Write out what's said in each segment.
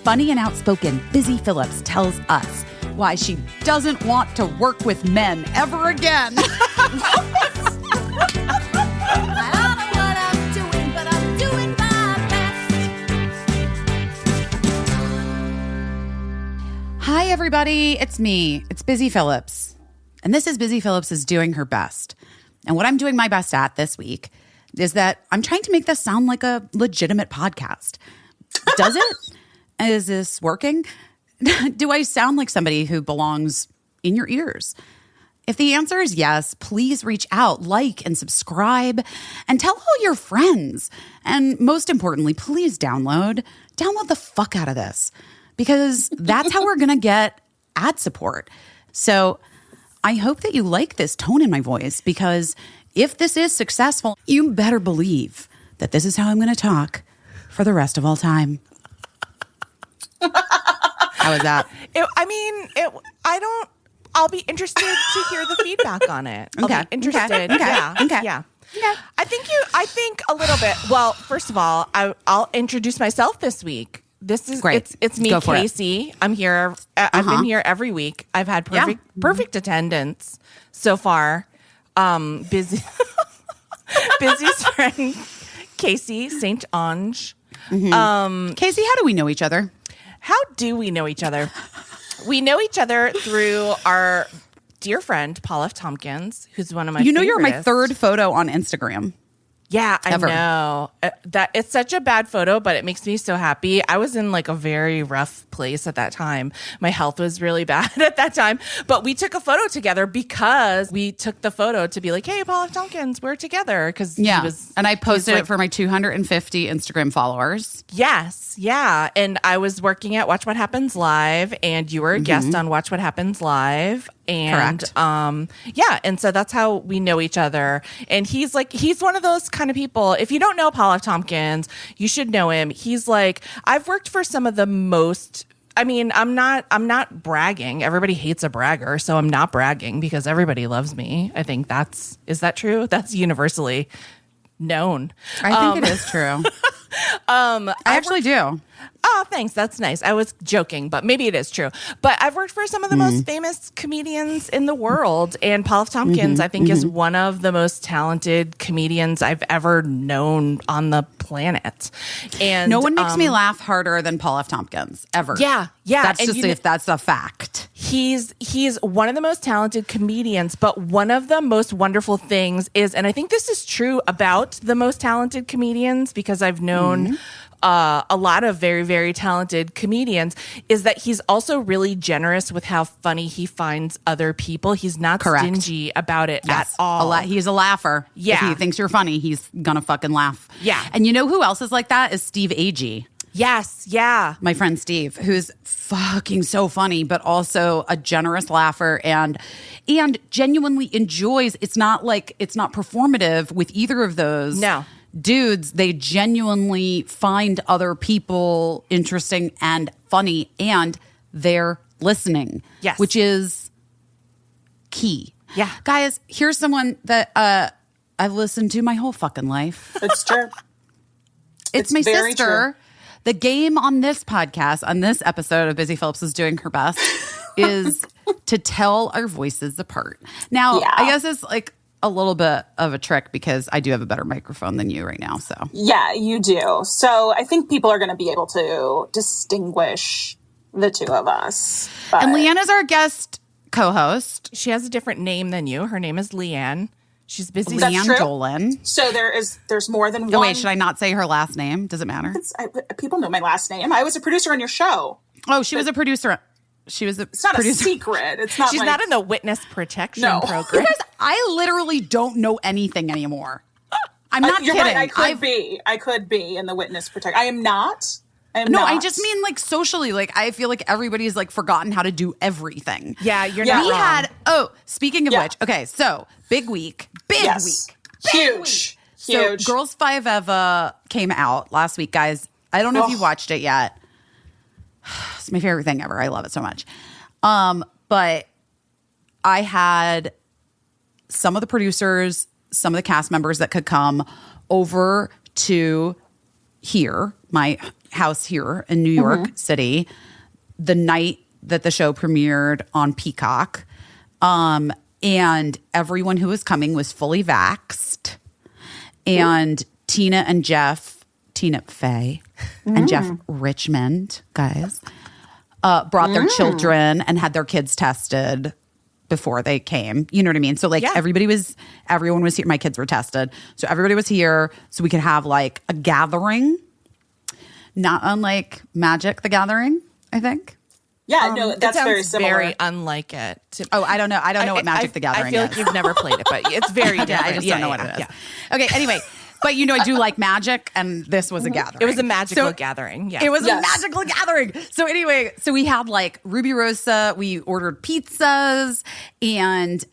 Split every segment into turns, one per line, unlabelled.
funny and outspoken Busy Phillips tells us why she doesn't want to work with men ever again. Hi, everybody. It's me. It's Busy Phillips. And this is Busy Phillips is doing her best. And what I'm doing my best at this week is that I'm trying to make this sound like a legitimate podcast. Does it? Is this working? Do I sound like somebody who belongs in your ears? If the answer is yes, please reach out, like, and subscribe, and tell all your friends. And most importantly, please download the fuck out of this, because that's how we're going to get ad support. So I hope that you like this tone in my voice, because if this is successful, you better believe that this is how I'm going to talk for the rest of all time. How was that?
I'll be interested to hear the feedback on it.
Okay.
I'll be interested.
Okay.
Yeah. I think a little bit. Well, first of all, I'll introduce myself this week. This is
great.
It's me, Caissie. I'm here. I've been here every week. I've had perfect attendance so far. Busy's friend Caissie St. Ange.
Mm-hmm. Caissie, how do we know each other?
How do we know each other? We know each other through our dear friend Paul F. Tompkins, who's one of my
you're my third photo on Instagram.
Yeah,
ever.
I know. That it's such a bad photo, but it makes me so happy. I was in like a very rough place at that time. My health was really bad at that time. But we took a photo together because we took the photo to be like, hey, Paul F. Tompkins, we're together. Because
and I posted it for my 250 Instagram followers.
Yes, yeah. And I was working at Watch What Happens Live, and you were a guest on Watch What Happens Live. And
correct.
And so that's how we know each other. And he's one of those kind of people. If you don't know Paul F. Tompkins, you should know him. He's like, I've worked for some of the most, I'm not bragging. Everybody hates a bragger, so I'm not bragging because everybody loves me. I think is that true? That's universally known.
I think it is true. I actually do.
Oh, thanks. That's nice. I was joking, but maybe it is true. But I've worked for some of the most famous comedians in the world. And Paul F. Tompkins, I think, is one of the most talented comedians I've ever known on the planet. And
no one makes me laugh harder than Paul F. Tompkins, ever.
Yeah.
That's just if that's a fact.
He's one of the most talented comedians, but one of the most wonderful things is, and I think this is true about the most talented comedians, because I've known a lot of very, very talented comedians, is that he's also really generous with how funny he finds other people. He's not stingy about it at all.
He's a laugher.
Yeah.
If he thinks you're funny, he's going to fucking laugh.
Yeah.
And you know who else is like that? Is Steve Agee.
Yes. Yeah.
My friend Steve, who's fucking so funny, but also a generous laugher and genuinely enjoys. It's not performative with either of those.
No.
Dudes, they genuinely find other people interesting and funny, and they're listening.
Yes.
Which is key.
Yeah.
Guys, here's someone that I've listened to my whole fucking life.
It's true.
It's my
very
sister.
True.
The game on this podcast, on this episode of Busy Phillips is doing her best, is to tell our voices apart. Now, I guess it's like a little bit of a trick because I do have a better microphone than you right now. So
yeah, you do. So I think people are going to be able to distinguish the two of us. But
and Leigh Ann is our guest co-host.
She has a different name than you. Her name is Leigh Ann. She's busy.
Leigh Ann Dolan.
So there's more than one.
Oh, wait, should I not say her last name? Does it matter?
People know my last name. I was a producer on your show.
Oh, she was a producer. It's
not a secret. It's not.
She's not in the witness protection program.
You guys, I literally don't know anything anymore. I'm not
you're
kidding.
Right, I could be in the witness protection. I am not.
I just mean like socially. Like I feel like everybody's like forgotten how to do everything.
Yeah, you're not wrong.
Speaking of which, okay, so big week.
Huge.
So Girls 5 Eva came out last week, guys. I don't know if you watched it yet. It's my favorite thing ever. I love it so much. But I had some of the producers, some of the cast members that could come over to hear my house here in New York City the night that the show premiered on Peacock. And everyone who was coming was fully vaxxed. And Tina Fey and Jeff Richmond, guys, brought their children and had their kids tested before they came. You know what I mean? So like everyone was here. My kids were tested. So everybody was here so we could have like a gathering, not unlike Magic the Gathering, I think.
Yeah, no, that's very similar.
Very unlike it.
I don't know. I don't know what Magic the Gathering is.
I feel like you've never played it, but it's very different.
I just don't know what it is. Yeah. Okay, anyway. But you know, I do like magic, and this was a gathering.
It was a magical gathering. Yeah,
it was a magical gathering. So anyway, so we had like Ruby Rosa. We ordered pizzas, and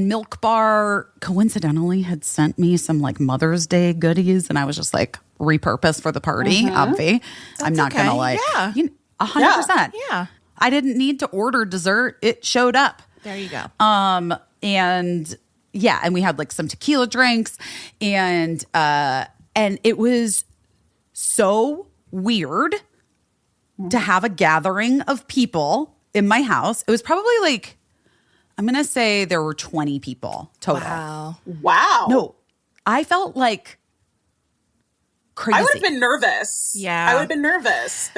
Milk Bar coincidentally had sent me some like Mother's Day goodies, and I was just like repurposed for the party. Obvi, I'm not gonna like 100%.
Yeah,
I didn't need to order dessert; it showed up.
There you go.
And we had like some tequila drinks, and it was so weird to have a gathering of people in my house. It was probably like, I'm going to say there were 20 people total.
Wow.
No, I felt like crazy.
I would have been nervous.
Yeah.
I would have been nervous.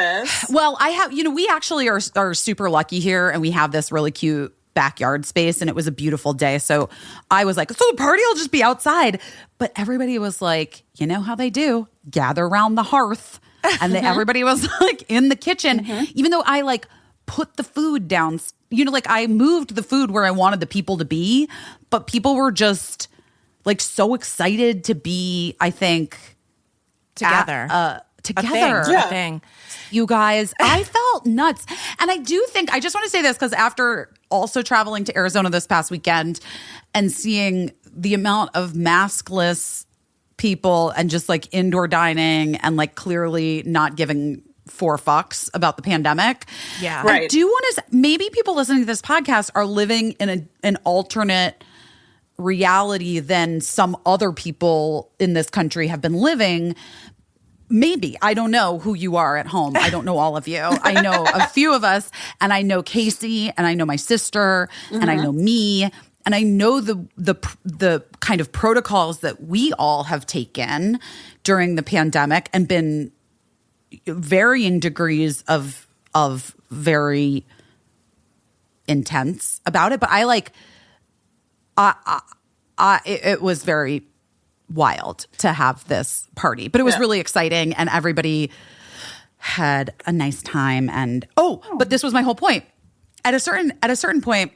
Well, we actually are super lucky here, and we have this really cute backyard space, and it was a beautiful day. So I was like, so the party will just be outside. But everybody was like, you know how they do, gather around the hearth. And everybody was like in the kitchen, even though I like put the food down, you know, like I moved the food where I wanted the people to be, but people were just like so excited to be, I think,
together.
Together.
A thing.
You guys, I felt nuts. And I do think, I just want to say this because after also traveling to Arizona this past weekend and seeing the amount of maskless people and just like indoor dining and like clearly not giving 4 fucks about the pandemic.
Yeah.
Right.
I do want to, maybe people listening to this podcast are living in an alternate reality than some other people in this country have been living. Maybe. I don't know who you are at home. I don't know all of you. I know a few of us, and I know Caissie, and I know my sister, and I know me, and I know the kind of protocols that we all have taken during the pandemic and been varying degrees of very intense about it. But it was very wild to have this party, but it was really exciting, and everybody had a nice time. And but this was my whole point. At a certain point,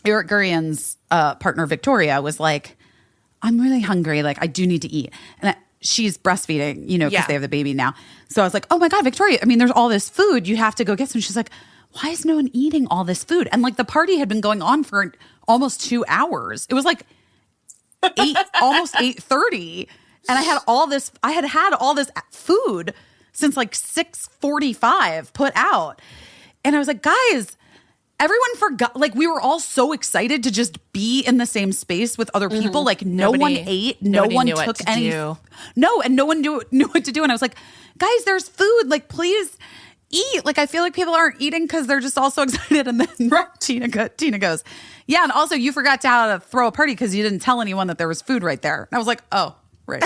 Eric Gurian's partner Victoria was like, "I'm really hungry. Like, I do need to eat." And she's breastfeeding, you know, because they have the baby now. So I was like, "Oh my God, Victoria! I mean, there's all this food. You have to go get some." She's like, "Why is no one eating all this food?" And like the party had been going on for almost 2 hours. It was like almost 8:30, and I had all this food since like 6:45 put out, and I was like, guys, everyone forgot, like we were all so excited to just be in the same space with other people. Like no one ate, no one took any, and no one knew what to do. And I was like, guys, there's food, like please eat. Like I feel like people aren't eating because they're just all so excited. And then Tina goes, yeah, and also you forgot to throw a party because you didn't tell anyone that there was food right there. And I was like, oh, right.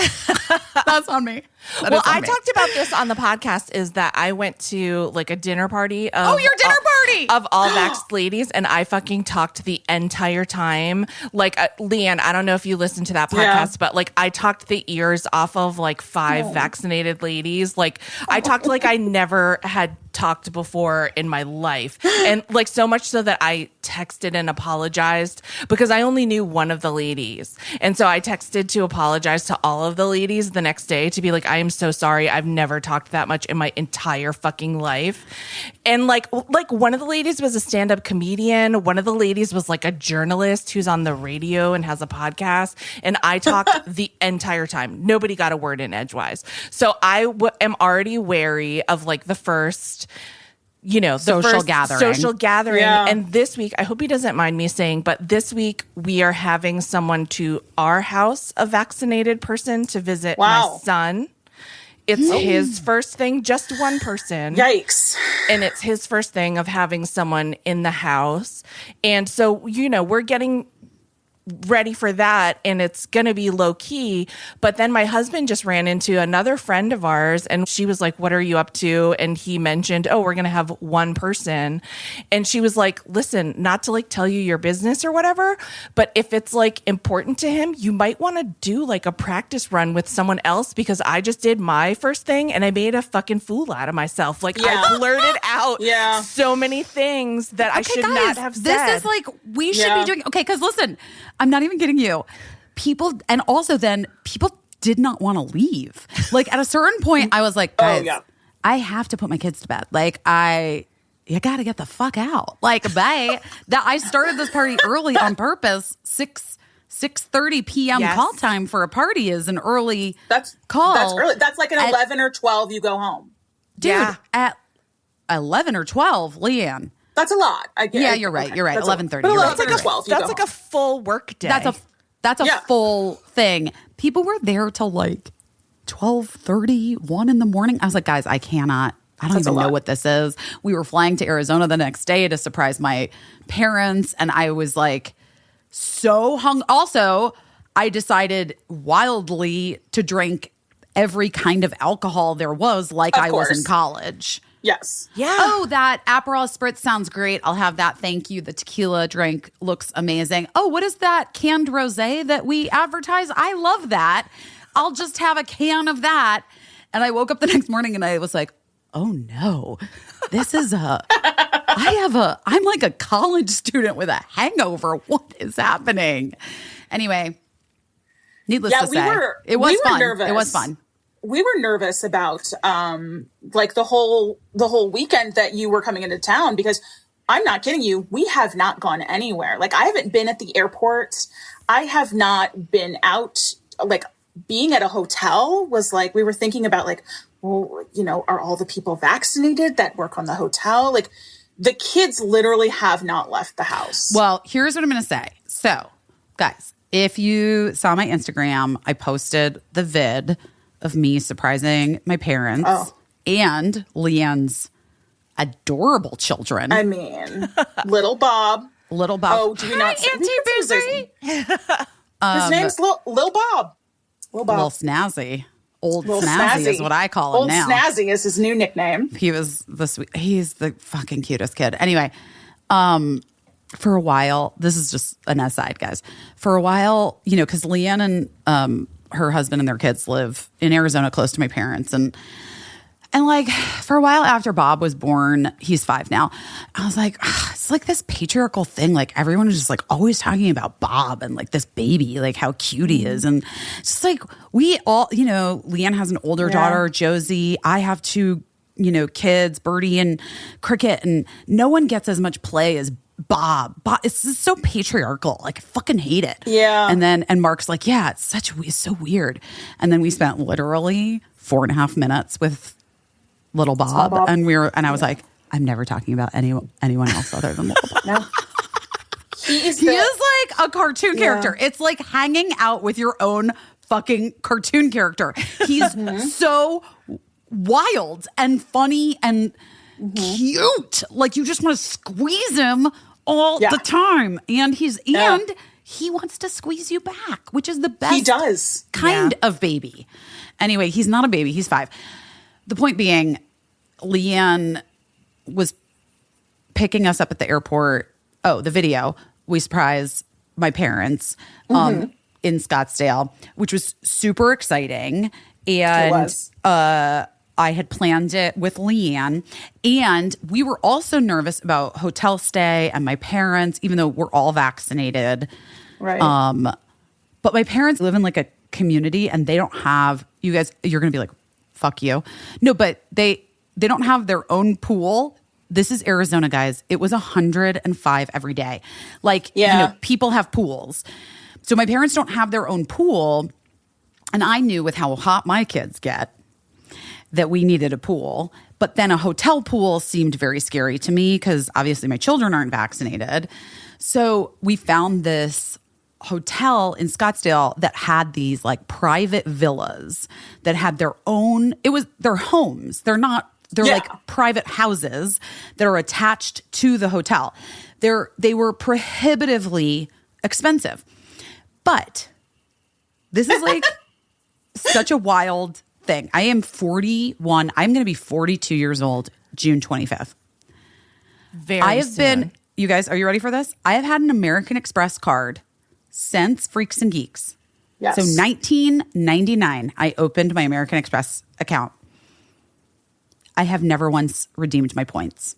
That's on me.
Well, I talked about this on the podcast, is that I went to like a dinner party of
your dinner party
of all vaxxed ladies, and I fucking talked the entire time. Like Leigh Ann, I don't know if you listened to that podcast, but like I talked the ears off of like 5 vaccinated ladies. Like I talked like I never had talked before in my life, and like so much so that I texted and apologized because I only knew one of the ladies, and so I texted to apologize to all of the ladies the next day to be like, I am so sorry, I've never talked that much in my entire fucking life. And like one of the ladies was a stand-up comedian, one of the ladies was like a journalist who's on the radio and has a podcast, and I talked the entire time. Nobody got a word in edgewise. So I am already wary of like the first, you know, the
social
gathering.
Yeah.
And this week, I hope he doesn't mind me saying, but this week we are having someone to our house, a vaccinated person, to visit my son. it's his first thing, just one person.
Yikes.
And it's his first thing of having someone in the house. And so, we're getting ready for that, and it's going to be low key. But then my husband just ran into another friend of ours, and she was like, what are you up to? And he mentioned, oh, we're going to have one person. And she was like, listen, not to like tell you your business or whatever, but if it's like important to him, you might want to do like a practice run with someone else, because I just did my first thing and I made a fucking fool out of myself. Like I blurted out so many things that I should not have said.
This is like, we should be doing, okay, because listen, I'm not even kidding you. People, and also then people did not want to leave. Like at a certain point, I was like, guys, I have to put my kids to bed. Like you got to get the fuck out. Like bye. That I started this party early on purpose. 6:30 p.m. call time for a party is an early call.
That's early. That's like an 11 or 12 you go home.
Dude, at 11 or 12, Leigh Ann.
That's a lot.
Yeah, you're right. You're right. 11:30.
That's like a 12.
That's like a full work day.
That's a full thing. People were there till like 12:30, 1 in the morning. I was like, guys, I cannot. I don't even know what this is. We were flying to Arizona the next day to surprise my parents, and I was like so hung. Also, I decided wildly to drink every kind of alcohol there was, like I was in college.
Yes.
Yeah. Oh, that Aperol Spritz sounds great. I'll have that. Thank you. The tequila drink looks amazing. Oh, what is that canned rosé that we advertise? I love that. I'll just have a can of that. And I woke up the next morning and I was like, oh no, this is I'm like a college student with a hangover. What is happening? Anyway, needless to say, it was fun.
Nervous.
It was fun.
We were nervous about like the whole weekend that you were coming into town, because I'm not kidding you, we have not gone anywhere. Like I haven't been at the airport. I have not been out. Like being at a hotel was like, we were thinking about like, well, are all the people vaccinated that work on the hotel? Like the kids literally have not left the house.
Well, here's what I'm going to say. So guys, if you saw my Instagram, I posted the vid of me surprising my parents and Leanne's adorable children.
I mean, little Bob.
Little Bob.
Oh, do we not?
Hi, Auntie Busy.
His name's Lil Bob. Lil Bob.
Lil Snazzy. Old Snazzy is what I call him now.
Old Snazzy is his new nickname.
He was he's the fucking cutest kid. Anyway, for a while, this is just an aside, guys. For a while, because Leigh Ann and her husband and their kids live in Arizona close to my parents. And like for a while after Bob was born, he's 5 now, I was like, it's like this patriarchal thing. Like everyone is just like always talking about Bob and like this baby, like how cute he is. And it's just like we all, Leigh Ann has an older daughter, Josie. I have 2, kids, Birdie and Cricket. And no one gets as much play as Bob. It's just so patriarchal. Like I fucking hate it.
Yeah.
And Mark's like, yeah, it's so weird. And then we spent literally 4.5 minutes with little Bob. And I was like, I'm never talking about anyone else other than little Bob.
No. He is
like a cartoon character. It's like hanging out with your own fucking cartoon character. He's so wild and funny and cute. Like you just want to squeeze him all the time. And he wants to squeeze you back, which is the best kind of baby. Anyway, he's not a baby. He's 5. The point being, Leigh Ann was picking us up at the airport. Oh, the video. We surprised my parents in Scottsdale, which was super exciting. And I had planned it with Leigh Ann. And we were also nervous about hotel stay and my parents, even though we're all vaccinated.
Right.
But my parents live in like a community and they don't have, you guys, you're going to be like, fuck you. No, but they don't have their own pool. This is Arizona, guys. It was 105 every day. Like, people have pools. So my parents don't have their own pool. And I knew with how hot my kids get that we needed a pool. But then a hotel pool seemed very scary to me because obviously my children aren't vaccinated. So we found this hotel in Scottsdale that had these like private villas that had their own, their homes. They're like private houses that are attached to the hotel. They were prohibitively expensive. But this is like such a wild thing. I am 41. I'm going to be 42 years old June 25th. You guys, are you ready for this? I have had an American Express card since Freaks and Geeks.
Yes.
So 1999, I opened my American Express account. I have never once redeemed my points.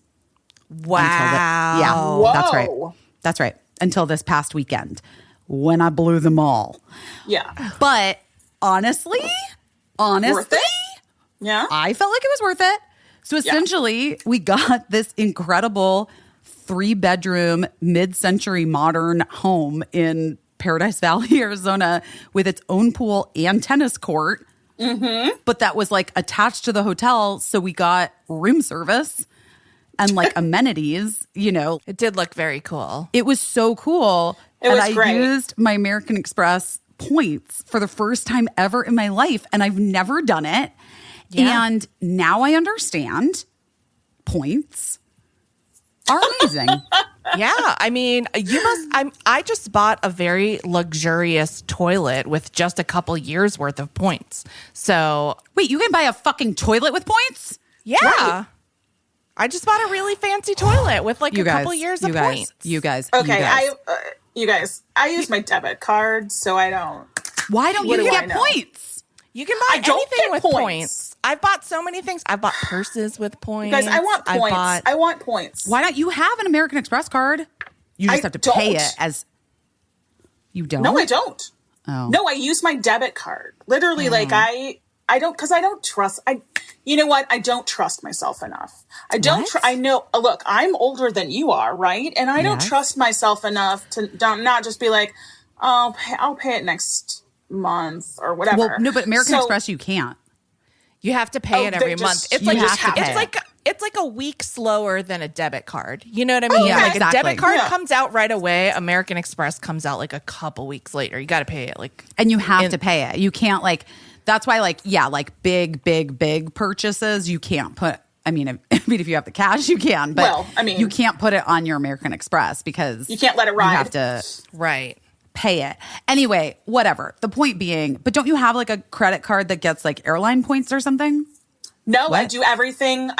Wow.
Whoa.
That's right. That's right. Until this past weekend when I blew them all.
Yeah.
But honestly,
Worth it? Yeah.
I felt like it was worth it. So essentially, we got this incredible 3-bedroom, mid-century modern home in Paradise Valley, Arizona, with its own pool and tennis court. Mm-hmm. But that was like attached to the hotel. So we got room service and like amenities, you know.
It did look very cool.
It was so cool.
I
great. Used my American Express points for the first time ever in my life. And I've never done it. Yeah. And now I understand points are amazing.
Yeah, I mean, I just bought a very luxurious toilet with just a couple years worth of points. So
wait, you can buy a fucking toilet with points?
Yeah. Right. I just bought a really fancy toilet with like couple years of points.
You guys.
I use my debit card, so I don't.
Why don't you get points?
You can buy anything with points. I've bought so many things. I've bought purses with points.
You guys, I want points. I want points.
Why don't you have an American Express card? You just have to pay it as. You don't?
No, I don't.
Oh.
No, I use my debit card. Literally, like I don't, because I don't trust. You know what? I don't trust myself enough. I don't. I know. Look, I'm older than you are, right? And I don't trust myself enough to not just be like, I'll pay it next month or whatever.
Well, no, but American Express, you can't.
You have to pay it every month. It's like it's like a week slower than a debit card. You know what I mean?
Yeah,
like
exactly.
a debit card comes out right away. American Express comes out like a couple weeks later. You got to pay it
and you have to pay it. You can't that's why big purchases you can't put. I mean, if you have the cash, you can. But you can't put it on your American Express because
you can't let it ride.
You have to pay it. Anyway, whatever. The point being, but don't you have like a credit card that gets like airline points or something?
No, what? I do everything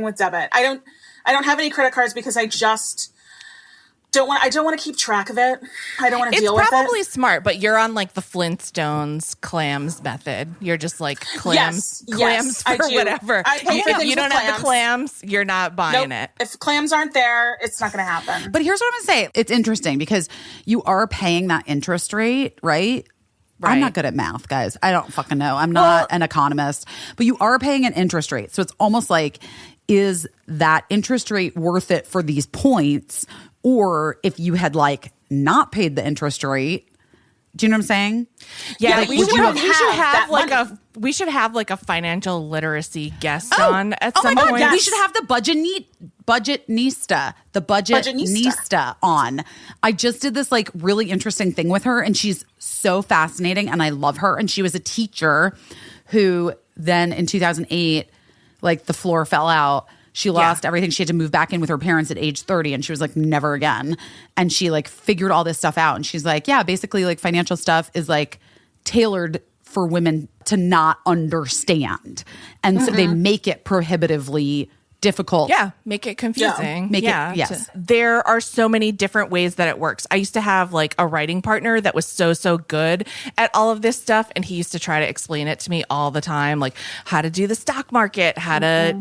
with debit. I don't have any credit cards because I just I don't want to keep track of it. I don't want to deal with it.
It's probably smart, but you're on like the Flintstones clams method. You're just like clams for whatever. If you don't have the clams, you're not buying it.
If clams aren't there, it's not going to happen.
But here's what I'm going to say. It's interesting because you are paying that interest rate, right? I'm not good at math, guys. I don't fucking know. I'm not an economist, but you are paying an interest rate. So it's almost like, is that interest rate worth it for these points? Or if you had like not paid the interest rate, do you know what I'm saying?
Yeah, like, we should have like a financial literacy guest on at some point.
Yes. We should have the budgetnista on. I just did this like really interesting thing with her, and she's so fascinating, and I love her. And she was a teacher who then in 2008, like the floor fell out. She lost everything. She had to move back in with her parents at age 30, and she was like, never again. And she like figured all this stuff out. And she's like, yeah, basically like financial stuff is like tailored for women to not understand. And so they make it prohibitively difficult.
Yeah, make it confusing.
Yes.
There are so many different ways that it works. I used to have like a writing partner that was so good at all of this stuff. And he used to try to explain it to me all the time, like how to do the stock market, how to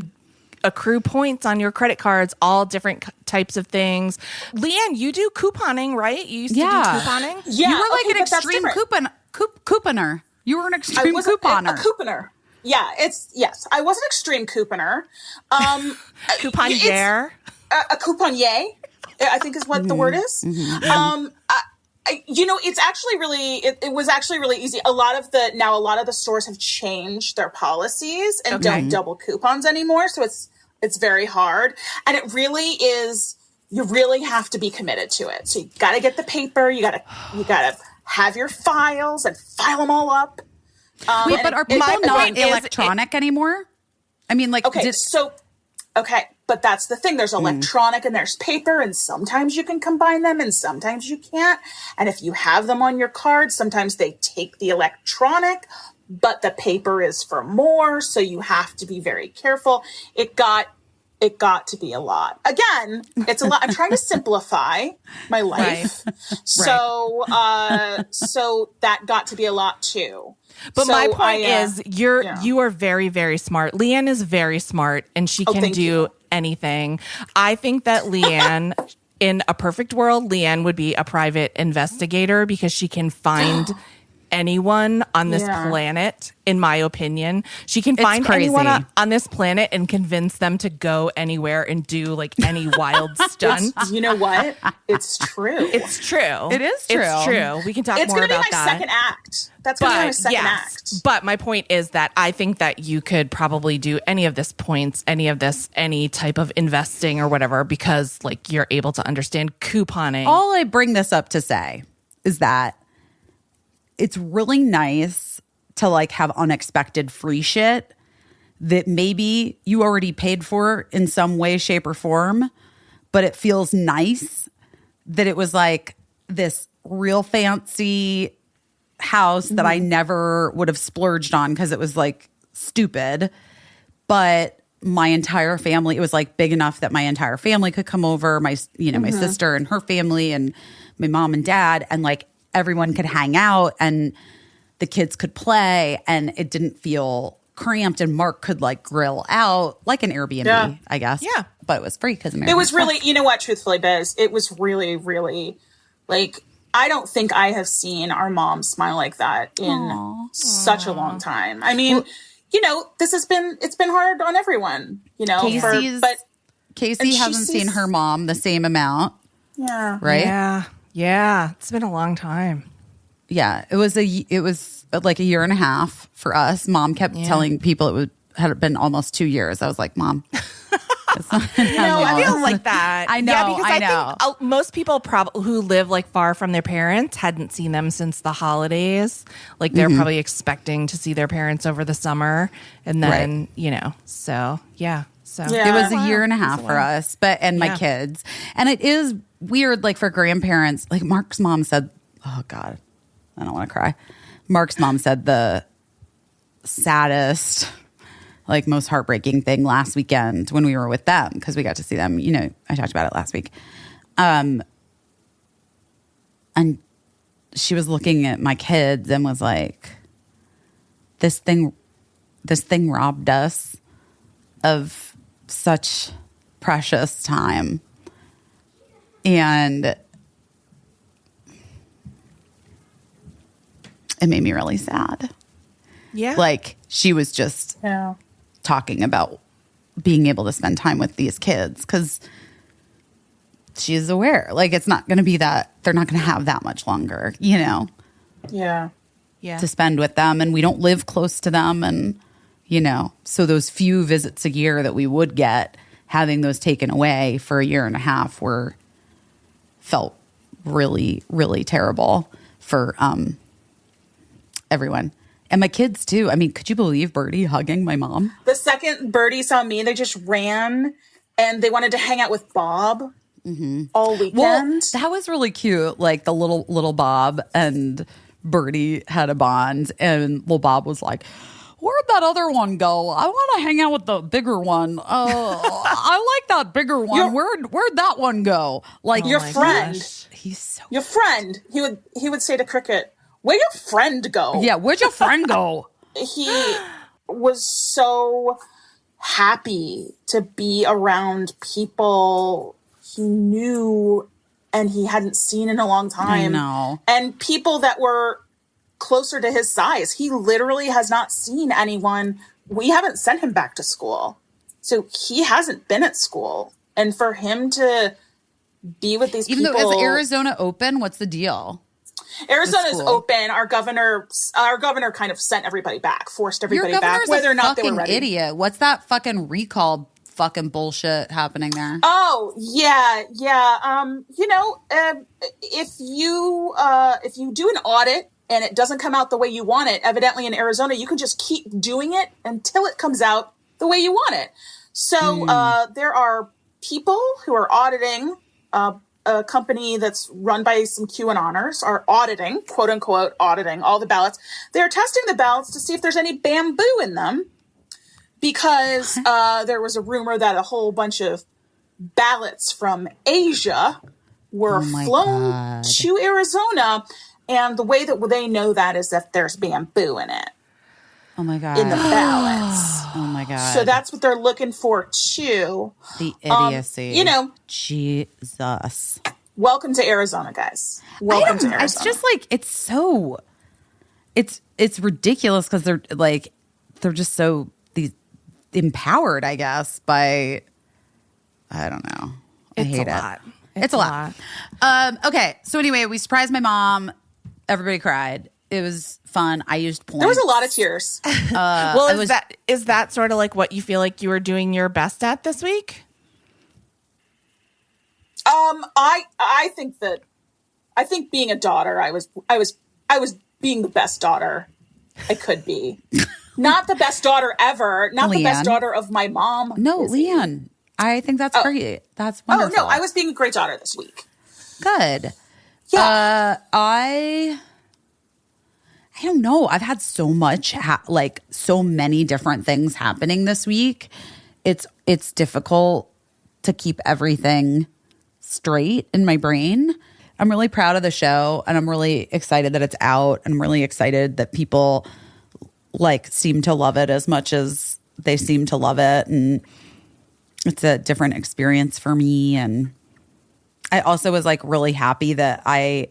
accrue points on your credit cards, all different types of things. Leigh Ann, you do couponing, right? You used to do couponing?
Yeah.
You were like an extreme couponer. You were an extreme couponer.
A couponer. Yeah, I was an extreme couponer.
Couponier.
A couponier, I think is what the word is. It's actually really, it was actually really easy. A lot of the stores have changed their policies and don't double coupons anymore. So it's very hard. And it really is you really have to be committed to it. So you got to get the paper. You got to have your files and file them all up.
Wait, but are people not electronic anymore? I mean, like,
okay, but that's the thing. There's electronic and there's paper, and sometimes you can combine them and sometimes you can't. And if you have them on your card, sometimes they take the electronic, but the paper is for more. So you have to be very careful. It got to be a lot. Again, it's a lot. I'm trying to simplify my life. Right. So, so that got to be a lot too.
But so my point is you are very, very smart. Leigh Ann is very smart and she can do anything. I think that Leigh Ann, in a perfect world, Leigh Ann would be a private investigator because she can find anyone on this planet, in my opinion. She can find anyone on this planet and convince them to go anywhere and do like any wild stunt.
You know what? It's true.
It's true.
It is true.
It's true. We can talk more about that.
It's going to be my second act. That's going to be my second act.
But my point is that I think that you could probably do any of this points, any type of investing or whatever, because like you're able to understand couponing.
All I bring this up to say is that it's really nice to like have unexpected free shit that maybe you already paid for in some way, shape, or form, but it feels nice that it was like this real fancy house that I never would have splurged on because it was like stupid. But my entire family, it was like big enough that my entire family could come over, my sister and her family and my mom and dad, and like everyone could hang out and the kids could play and it didn't feel cramped and Mark could like grill out like an Airbnb, I guess.
Yeah.
But it was free because
it was really, you know what, truthfully, Biz, it was really, really like, I don't think I have seen our mom smile like that in such a long time. I mean, it's been hard on everyone,
Caissie hasn't seen her mom the same amount.
Yeah.
Right?
Yeah. It's been a long time.
Yeah. It was like a year and a half for us. Mom kept telling people had been almost 2 years. I was like, Mom.
I feel like that.
I know.
Yeah, because I think most people who live like far from their parents hadn't seen them since the holidays. Like they're probably expecting to see their parents over the summer, and then So yeah.
It was a year and a half for us, and my kids, and it is weird. Like for grandparents, like Mark's mom said, "Oh God, I don't want to cry." Mark's mom said the saddest, like most heartbreaking thing last weekend when we were with them, because we got to see them. I talked about it last week. And she was looking at my kids and was like, this thing robbed us of such precious time. And it made me really sad.
Yeah.
Like she was just talking about being able to spend time with these kids because she is aware. Like it's not going to be that they're not going to have that much longer,
Yeah.
to spend with them. And we don't live close to them. And, so those few visits a year that we would get, having those taken away for a year and a half felt really, really terrible for everyone. And my kids too. I mean, could you believe Birdie hugging my mom?
The second Birdie saw me, they just ran and they wanted to hang out with Bob all weekend.
Well, that was really cute. Like the little Bob and Birdie had a bond, and little Bob was like, "Where'd that other one go? I want to hang out with the bigger one. I like that bigger one. Where'd that one go?" Like
your friend.
Gosh. He's so
your friend. He would say to Cricket, "Where'd your friend go?"
Yeah, where'd your friend go?
He was so happy to be around people he knew and he hadn't seen in a long time.
I know.
And people that were closer to his size. He literally has not seen anyone. We haven't sent him back to school. So he hasn't been at school. And for him to be with these people.
Even though is Arizona open, what's the deal?
Arizona's open. Our governor kind of sent everybody back, forced everybody back, whether or not they were ready.
Idiot. What's that fucking recall fucking bullshit happening there?
Oh, yeah. If you do an audit and it doesn't come out the way you want it, evidently in Arizona, you can just keep doing it until it comes out the way you want it. So there are people who are auditing a company that's run by some QAnoners are auditing, quote unquote, auditing all the ballots. They're testing the ballots to see if there's any bamboo in them, because there was a rumor that a whole bunch of ballots from Asia were flown to Arizona. And the way that they know that is that there's bamboo in it.
Oh my God.
In the ballots.
Oh my God.
So that's what they're looking for too.
The idiocy. Jesus.
Welcome to Arizona, guys. Welcome to Arizona.
It's just like, it's ridiculous because they're just so empowered, I guess, by, I don't know. I hate it. It's a lot. Okay. So anyway, we surprised my mom. Everybody cried. It was fun. I used points.
There was a lot of tears.
Is that sort of like what you feel like you were doing your best at this week?
I think being a daughter, I was being the best daughter I could be. Not the best daughter ever. Not
Leigh
the best
Ann.
daughter of my mom.
No, Leigh Ann. I think that's great. That's wonderful.
Oh no, I was being a great daughter this week.
Good.
Yeah.
I don't know. I've had so much, so many different things happening this week. It's difficult to keep everything straight in my brain. I'm really proud of the show, and I'm really excited that it's out, and I'm really excited that people seem to love it as much as they seem to love it, and it's a different experience for me. And I also was really happy that I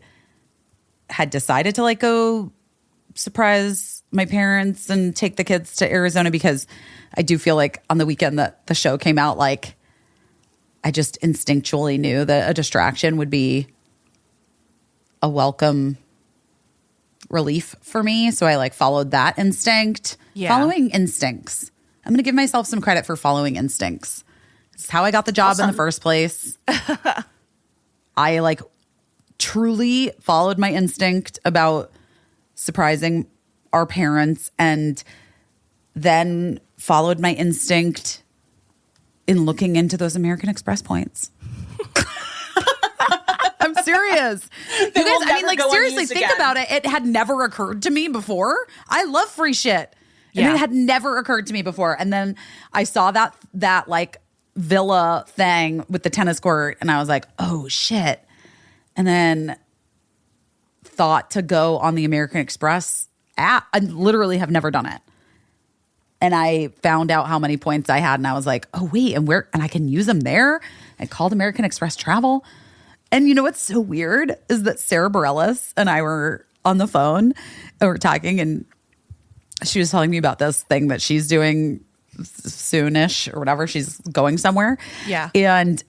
had decided to go surprise my parents and take the kids to Arizona, because I do feel like on the weekend that the show came out, I just instinctually knew that a distraction would be a welcome relief for me. So I followed that instinct.
Yeah.
Following instincts. I'm going to give myself some credit for following instincts. It's how I got the job in the first place. I truly followed my instinct about surprising our parents, and then followed my instinct in looking into those American Express points. I'm serious. You guys, seriously, think about it. It had never occurred to me before. I love free shit. And it had never occurred to me before. And then I saw that villa thing with the tennis court, and I was like, oh shit. And then thought to go on the American Express app. I literally have never done it. And I found out how many points I had, and I was like, oh wait, and I can use them there? I called American Express Travel. And you know what's so weird is that Sarah Bareilles and I were on the phone, and we're talking, and she was telling me about this thing that she's doing soonish or whatever. She's going somewhere.
Yeah.
And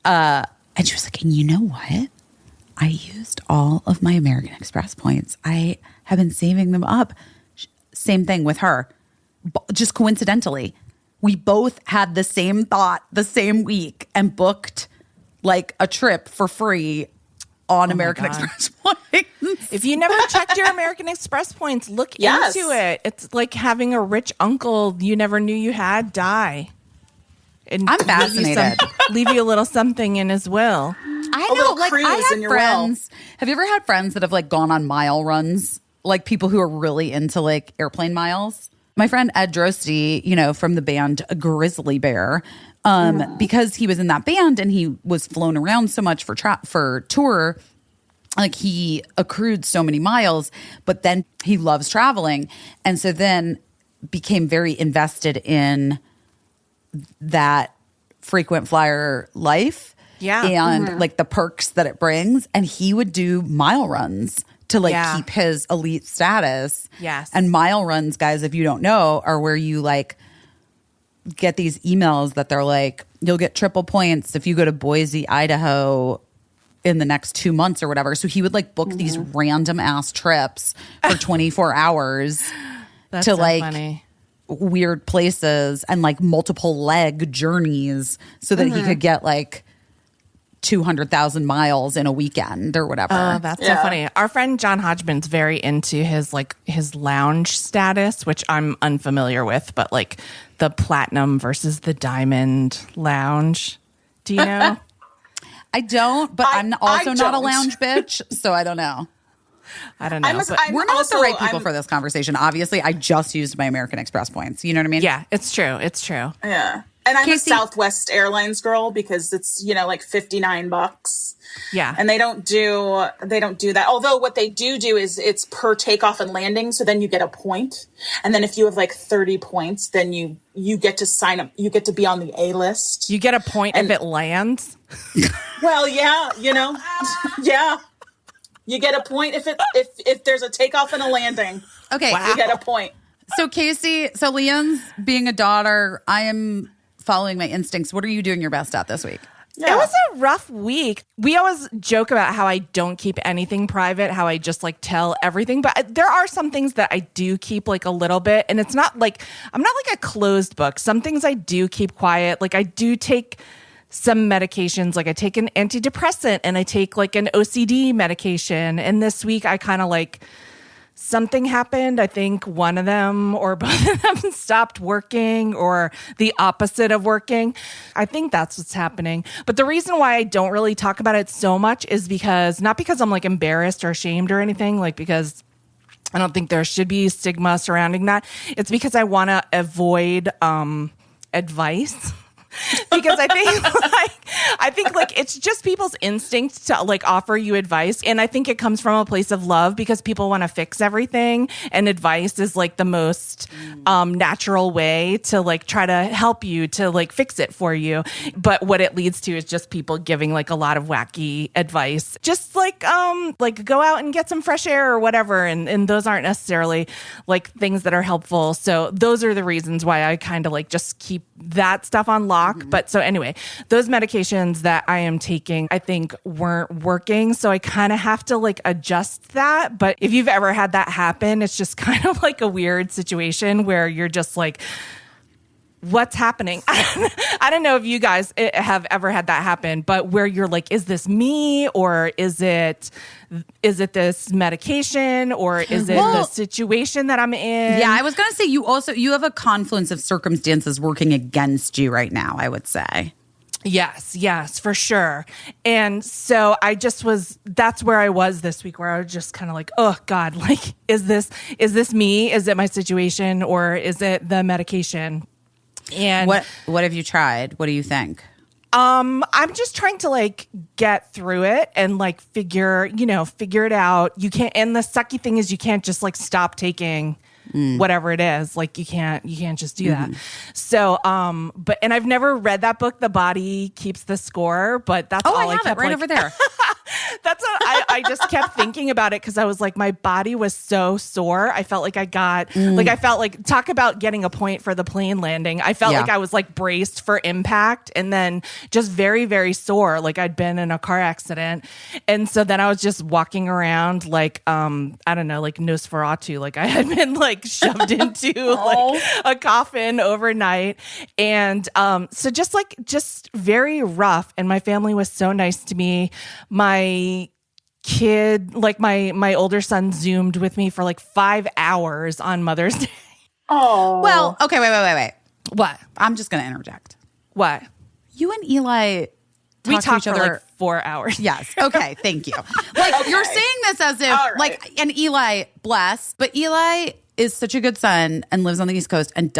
she was like, and you know what? I used all of my American Express points. I have been saving them up. Same thing with her. Just coincidentally, we both had the same thought the same week and booked a trip for free on American Express points.
If you never checked your American Express points, look into it. It's like having a rich uncle you never knew you had die. And
I'm fascinated.
Leave you a little something in his will.
I know, I had friends. Have you ever had friends that have gone on mile runs? People who are really into airplane miles? My friend Ed Drosty, from the band Grizzly Bear, because he was in that band and he was flown around so much for tour, he accrued so many miles, but then he loves traveling. And so then became very invested in that frequent flyer life.
Yeah.
And the perks that it brings. And he would do mile runs to keep his elite status.
Yes.
And mile runs, guys, if you don't know, are where you get these emails that they're you'll get triple points if you go to Boise, Idaho in the next 2 months or whatever. So he would book these random ass trips for 24 hours
That's
to
so funny.
weird places and like multiple leg journeys so that he could get like 200,000 miles in a weekend or whatever.
Oh, that's so funny. Our friend John Hodgman's very into his lounge status, which I'm unfamiliar with, but like the platinum versus the diamond lounge. Do you know?
I don't, but I'm also not a
don't.
lounge bitch, so I don't know.
I don't know.
We're not the right people for this conversation. Obviously, I just used my American Express points. You know what I mean?
Yeah, it's true. It's true.
Yeah. And I'm
Caissie,
a Southwest Airlines girl because it's, like $59.
Yeah.
And they don't do that. Although what they do is it's per takeoff and landing. So then you get a point. And then if you have like 30 points, then you get to sign up. You get to be on the A list.
You get a point if it lands.
Well, yeah, yeah. You get a point if there's a takeoff and a landing.
Okay.
You get a point.
So Caissie, Leigh Ann's being a daughter, I am following my instincts. What are you doing your best at this week?
Yeah.
It was a rough week. We always joke about how I don't keep anything private, how I just like tell everything. But there are some things that I do keep like a little bit. And it's not like, I'm not like a closed book. Some things I do keep quiet. Like I do take some medications, like I take an antidepressant and I take like an OCD medication. And this week I kind of like, something happened. I think one of them or both of them stopped working or the opposite of working. I think that's what's happening. But the reason why I don't really talk about it so much is not because I'm like embarrassed or ashamed or anything, like because I don't think there should be stigma surrounding that. It's because I want to avoid advice. Because I think it's just people's instinct to like offer you advice. And I think it comes from a place of love because people want to fix everything. And advice is like the most natural way to like try to help you to like fix it for you. But what it leads to is just people giving like a lot of wacky advice. Just like go out and get some fresh air or whatever. And those aren't necessarily like things that are helpful. So those are the reasons why I kind of like just keep that stuff on lock. But so anyway, those medications that I am taking, I think weren't working. So I kind of have to like adjust that. But if you've ever had that happen, it's just kind of like a weird situation where you're just like, what's happening? I don't know if you guys have ever had that happen, but where you're like, is this me or is it this medication or is it the situation that I'm in?
Yeah, I was going to say you have a confluence of circumstances working against you right now, I would say.
Yes, for sure. And so that's where I was this week, where I was just kind of like, oh God, like, is this me? Is it my situation or is it the medication? And
what have you tried? What do you think?
I'm just trying to like get through it and like figure it out. You can't, and the sucky thing is you can't just like stop taking whatever it is. Like you can't just do that. So, and I've never read that book, The Body Keeps the Score, but that's all
I have it right over there.
That's what I just kept thinking about it because I was like, my body was so sore. I felt like I felt like, talk about getting a point for the plane landing. I felt like I was like braced for impact and then just very, very sore. Like I'd been in a car accident. And so then I was just walking around like, I don't know, like Nosferatu. Like I had been like shoved into like a coffin overnight. And so just very rough. And my family was so nice to me. My kid, like my older son Zoomed with me for like 5 hours on Mother's Day.
Oh.
Well, okay, wait.
What?
I'm just going to interject.
What?
You and Eli
We
talk
talked
to each
for
other.
like 4 hours.
Yes. Okay. Thank you. Like you're saying this as if like, and Eli, bless, but Eli is such a good son and lives on the East Coast. And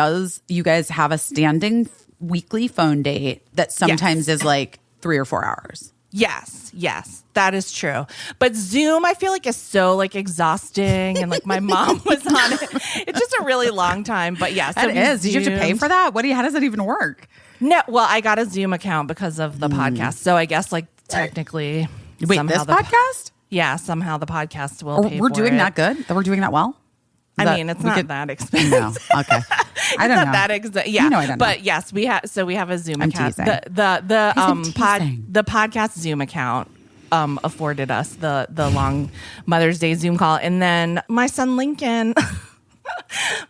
you guys have a standing weekly phone date that sometimes is like 3 or 4 hours?
Yes, that is true. But Zoom, I feel like is so like exhausting, and like my mom was on it. It's just a really long time. But yeah, so
it is. Did you have to pay for that? How does that even work?
No, well, I got a Zoom account because of the podcast. So I guess like technically,
wait, this podcast?
Yeah, somehow the podcast will. Pay
We're
for
doing
it.
that good. That we're doing that well.
I mean, it's not that expensive.
No, okay. I don't know.
Yeah,
you know I don't
but
know.
yes, we have a Zoom
I'm
account.
teasing.
The podcast Zoom account afforded us the long Mother's Day Zoom call, and then my son Lincoln.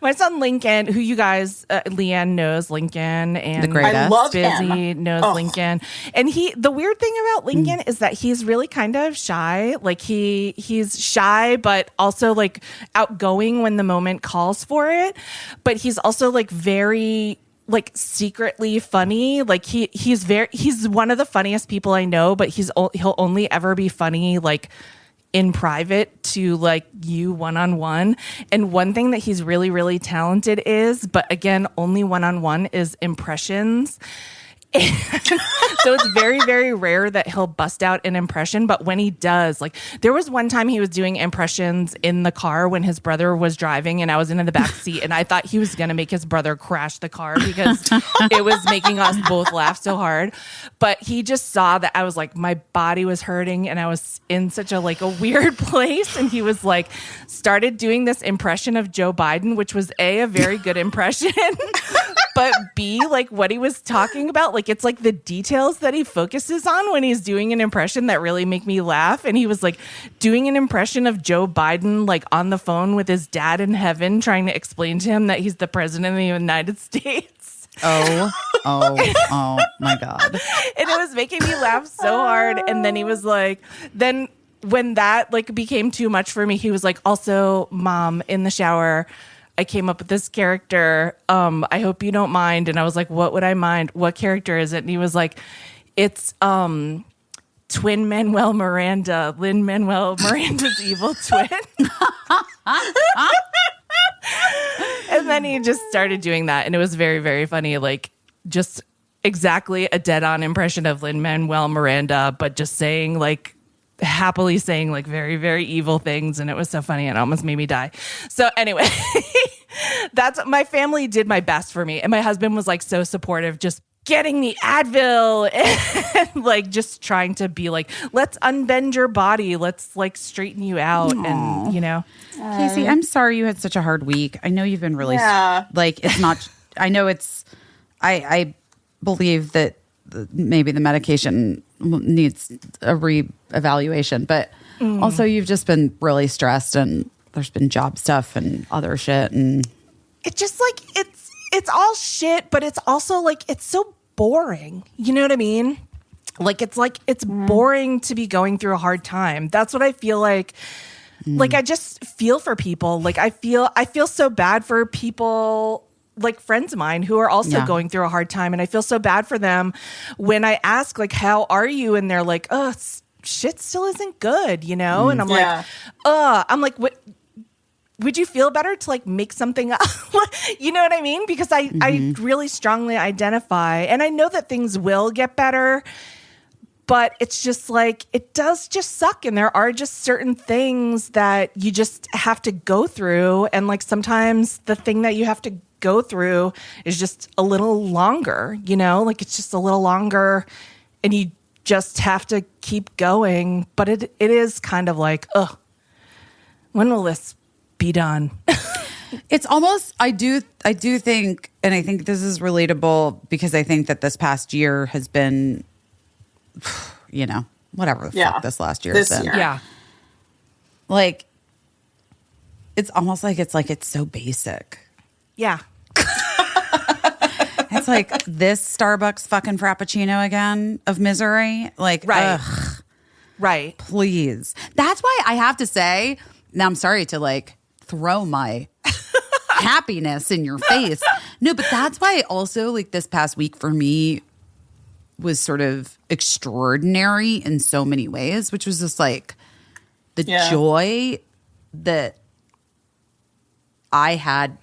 My son Lincoln, who you guys, Leigh Ann knows Lincoln, and
The greatest.
I love
Busy
him.
knows Lincoln. And the weird thing about Lincoln is that he's really kind of shy. Like he's shy, but also like outgoing when the moment calls for it. But he's also like very like secretly funny. Like he's one of the funniest people I know, but he'll only ever be funny like in private to like you one-on-one. And one thing that he's really, really talented is, but again, only one-on-one, is impressions. So it's very, very rare that he'll bust out an impression. But when he does, like there was one time he was doing impressions in the car when his brother was driving and I was in the back seat, and I thought he was going to make his brother crash the car because it was making us both laugh so hard. But he just saw that I was like, my body was hurting and I was in such a like a weird place. And he was like, started doing this impression of Joe Biden, which was a very good impression. But B, like what he was talking about, like it's like the details that he focuses on when he's doing an impression that really make me laugh. And he was like doing an impression of Joe Biden, like on the phone with his dad in heaven, trying to explain to him that he's the president of the United States.
Oh my God.
And it was making me laugh so hard. And then he was like, then when that like became too much for me, he was like, also, Mom, in the shower, I came up with this character. I hope you don't mind. And I was like, what would I mind? What character is it? And he was like, it's twin Manuel Miranda, Lin-Manuel Miranda's evil twin. And then he just started doing that. And it was very, very funny. Like just exactly a dead on impression of Lin-Manuel Miranda, but just saying like, happily saying like very, very evil things. And it was so funny. It almost made me die. So anyway, that's my family did my best for me. And my husband was like so supportive, just getting the Advil and like just trying to be like, let's unbend your body. Let's like straighten you out. Aww. And you know,
Caissie, I'm sorry you had such a hard week. I know you've been really like, it's not, I know it's, I believe that maybe the medication needs a re-evaluation, but also you've just been really stressed and there's been job stuff and other shit. And
it's just like, it's all shit, but it's also like, it's so boring. You know what I mean? Like, it's boring to be going through a hard time. That's what I feel like. Like, I just feel for people. Like, I feel so bad for people, like friends of mine who are also going through a hard time. And I feel so bad for them when I ask, like, how are you? And they're like, oh, shit still isn't good, you know? And I'm like, what? Would you feel better to like make something up? You know what I mean? Because I really strongly identify, and I know that things will get better, but it's just like, it does just suck. And there are just certain things that you just have to go through. And like, sometimes the thing that you have to go through is just a little longer, you know, like it's just a little longer and you just have to keep going. But it is kind of like, when will this be done?
it's almost, I do think, and I think this is relatable because I think that this past year has been, you know, whatever the fuck this last year has been.
Yeah.
Like, it's almost like it's so basic.
Yeah.
It's like this Starbucks fucking Frappuccino again of misery. Like,
right.
Ugh,
right.
Please. That's why I have to say, now I'm sorry to like throw my happiness in your face. No, but that's why also like this past week for me was sort of extraordinary in so many ways, which was just like the joy that I had,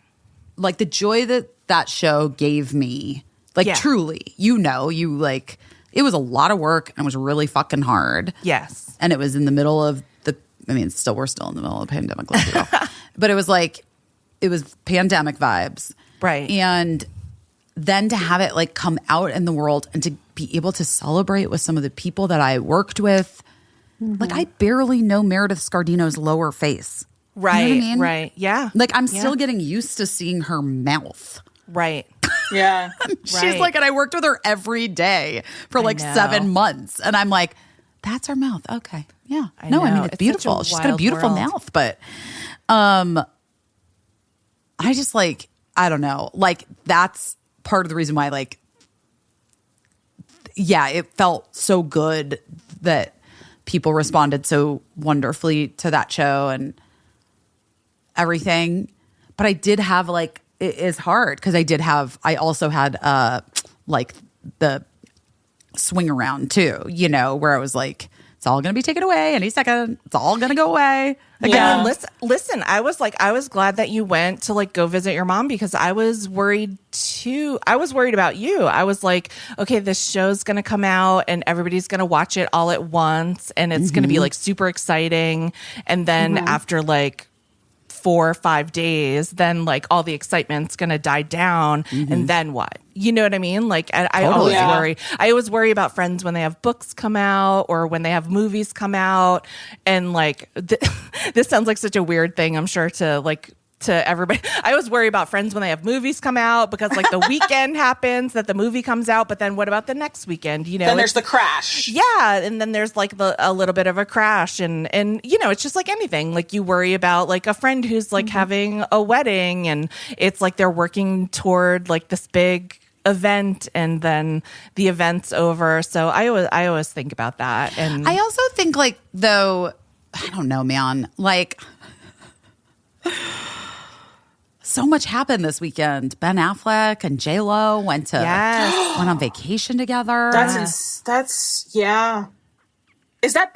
like the joy that show gave me, like truly, you know, you like, it was a lot of work and it was really fucking hard.
Yes.
And it was in the middle of we're still in the middle of the pandemic. But it was like, it was pandemic vibes.
Right.
And then to have it like come out in the world and to be able to celebrate with some of the people that I worked with. Like I barely know Meredith Scardino's lower face.
Right.
You know what I mean?
Right. Yeah.
Like I'm still getting used to seeing her mouth.
Right.
Yeah.
She's like, and I worked with her every day for like 7 months. And I'm like, that's her mouth. Okay. Yeah. I mean, it's beautiful. She's got a beautiful mouth, but I just like, I don't know. Like, that's part of the reason why, like, yeah, it felt so good that people responded so wonderfully to that show and everything. But I did have like, it is hard because I also had like the swing around too, you know, where I was like, it's all going to be taken away any second. It's all going to go away again.
Yeah. Listen, I was glad that you went to like go visit your mom because I was worried too. I was worried about you. I was like, okay, this show's going to come out and everybody's going to watch it all at once and it's going to be like super exciting. And then after like 4 or 5 days, then like all the excitement's gonna die down, and then what? You know what I mean? Like I always worry. I always worry about friends when they have books come out or when they have movies come out, and like this sounds like such a weird thing. I'm sure to everybody. I always worry about friends when they have movies come out because like the weekend happens that the movie comes out, but then what about the next weekend? You know,
then there's the crash.
Yeah, and then there's like a little bit of a crash, and you know, it's just like anything. Like you worry about like a friend who's like having a wedding, and it's like they're working toward like this big event, and then the event's over. So I always think about that, and
I also think like though I don't know, man, like. So much happened this weekend. Ben Affleck and J-Lo went on vacation together.
That's yeah. Is that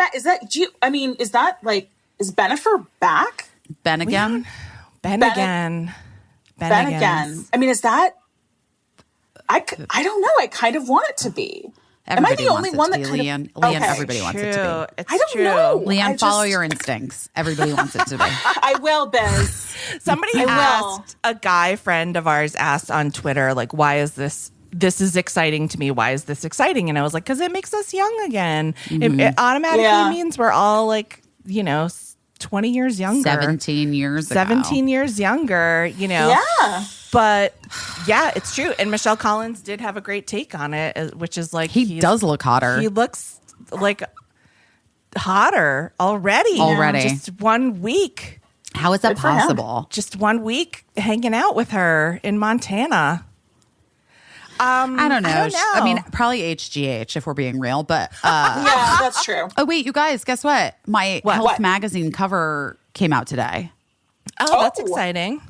Bennifer back?
Ben again?
Ben again.
I mean, is that? I don't know. I kind of want it to be.
Everybody
Am I the only one that
Leigh Ann,
okay.
everybody wants it to be.
I don't know.
Leigh Ann, follow your instincts. Everybody wants it to be.
I will, Biz.
Somebody asked, a guy friend of ours asked on Twitter, like, why is this is exciting to me? Why is this exciting? And I was like, because it makes us young again. It automatically means we're all like, you know, 20 years younger.
17 years ago.
17 years younger, you know.
Yeah.
But yeah, it's true. And Michelle Collins did have a great take on it, which is like
he does look hotter.
He looks like hotter already. Just 1 week.
How is that possible?
Just 1 week hanging out with her in Montana.
I don't know. I mean, probably HGH if we're being real, but
yeah, that's true.
Oh wait, you guys, guess what? My Health magazine cover came out today.
Oh, that's exciting.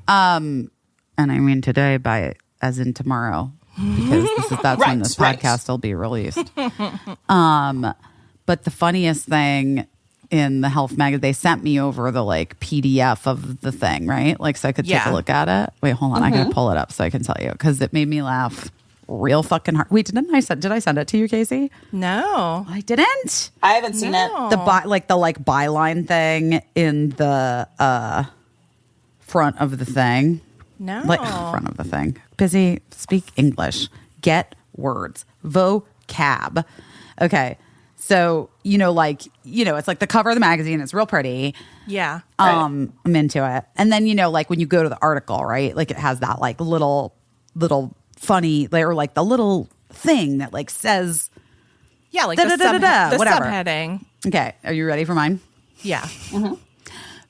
And I mean today by as in tomorrow because that's when this podcast will be released. But the funniest thing in the Health magazine, they sent me over the like PDF of the thing, right? Like so I could take a look at it. Wait, hold on, I can pull it up so I can tell you because it made me laugh real fucking hard. Wait, did I send it to you, Caissie?
No,
I didn't.
I haven't seen it.
The byline thing in the front of the thing.
No.
Like front of the thing. Busy. Speak English. Get words. Vocab. Okay. So, it's like the cover of the magazine. It's real pretty.
Yeah.
I'm into it. And then, like when you go to the article, right? Like it has that like little funny, or like the little thing that like says.
Yeah, like the subheading.
Okay. Are you ready for mine?
Yeah.
Mm-hmm.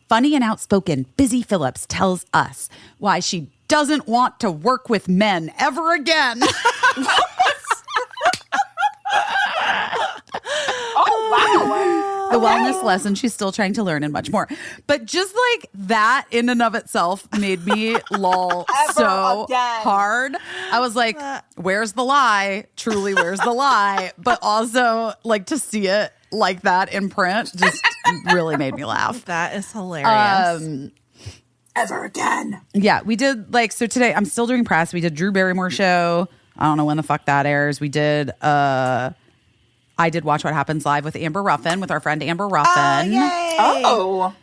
Funny and outspoken Busy Phillips tells us why she doesn't want to work with men ever again.
Oh, wow.
The wellness lesson she's still trying to learn and much more. But just like that in and of itself made me lol so hard. I was like, where's the lie? Truly, where's the lie? But also like to see it like that in print just really made me laugh.
That is hilarious.
Ever again.
Yeah, we did so today I'm still doing press. We did Drew Barrymore show. I don't know when the fuck that airs. We did I did Watch What Happens Live with Amber Ruffin, with our friend Amber Ruffin.
Yay.
Oh.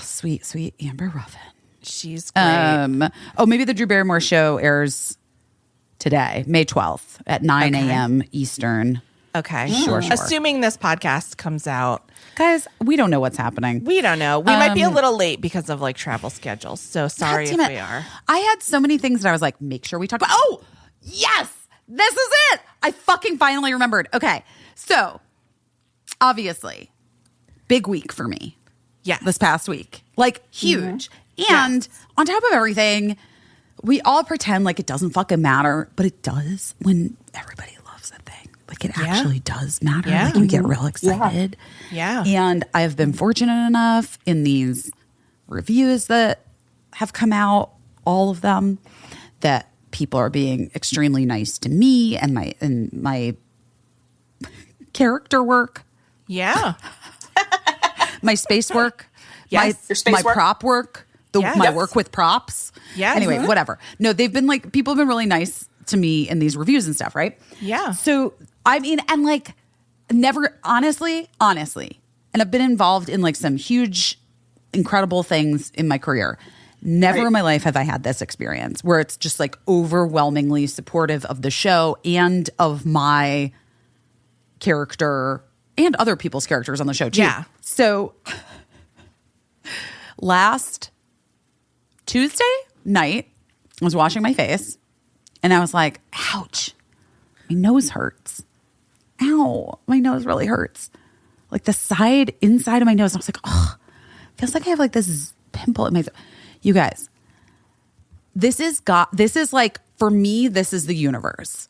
Sweet, sweet Amber Ruffin.
She's great.
Maybe the Drew Barrymore show airs today, May 12th at 9 a.m. Eastern.
Okay.
Sure.
Assuming this podcast comes out.
Guys, we don't know what's happening.
We don't know. We might be a little late because of like travel schedules. So sorry if we are.
I had so many things that I was like, make sure we talk about. Oh, yes. This is it. I fucking finally remembered. Okay. So, obviously, big week for me.
Yeah.
This past week. Like, huge. And on top of everything, we all pretend like it doesn't fucking matter, but it does when everybody loves a thing. Like it actually does matter. Like we get real excited.
Yeah.
And I've been fortunate enough in these reviews that have come out, all of them, that people are being extremely nice to me and my character work.
Yeah.
My space work.
Yes.
Your space
my
work.
prop work. My work with props.
Yeah.
Anyway, whatever. No, they've been like, people have been really nice to me in these reviews and stuff, right?
Yeah.
So, I mean, and like, never, honestly, and I've been involved in like some huge, incredible things in my career. Never in my life have I had this experience where it's just like overwhelmingly supportive of the show and of my character and other people's characters on the show too.
Yeah.
So last Tuesday night, I was washing my face and I was like, ouch, my nose hurts. Ow, my nose really hurts. Like the inside of my nose. I was like, oh, feels like I have like this pimple in my throat. You guys, this is like, for me, this is the universe.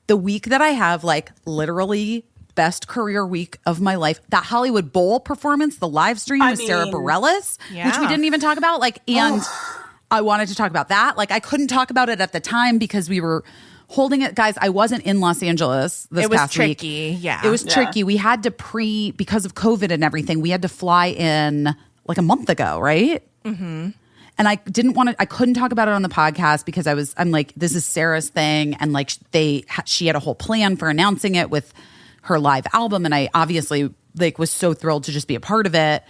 The week that I have, like literally best career week of my life, that Hollywood Bowl performance, the live stream with Sarah Bareilles, which we didn't even talk about. Like, and I wanted to talk about that. Like, I couldn't talk about it at the time because we were holding it. Guys, I wasn't in Los Angeles this past week.
It was tricky. Yeah.
It was tricky. We had to because of COVID and everything, we had to fly in like a month ago, right? Mm-hmm. And I couldn't talk about it on the podcast because I'm like, this is Sarah's thing. And like she had a whole plan for announcing it with her live album. And I obviously like was so thrilled to just be a part of it.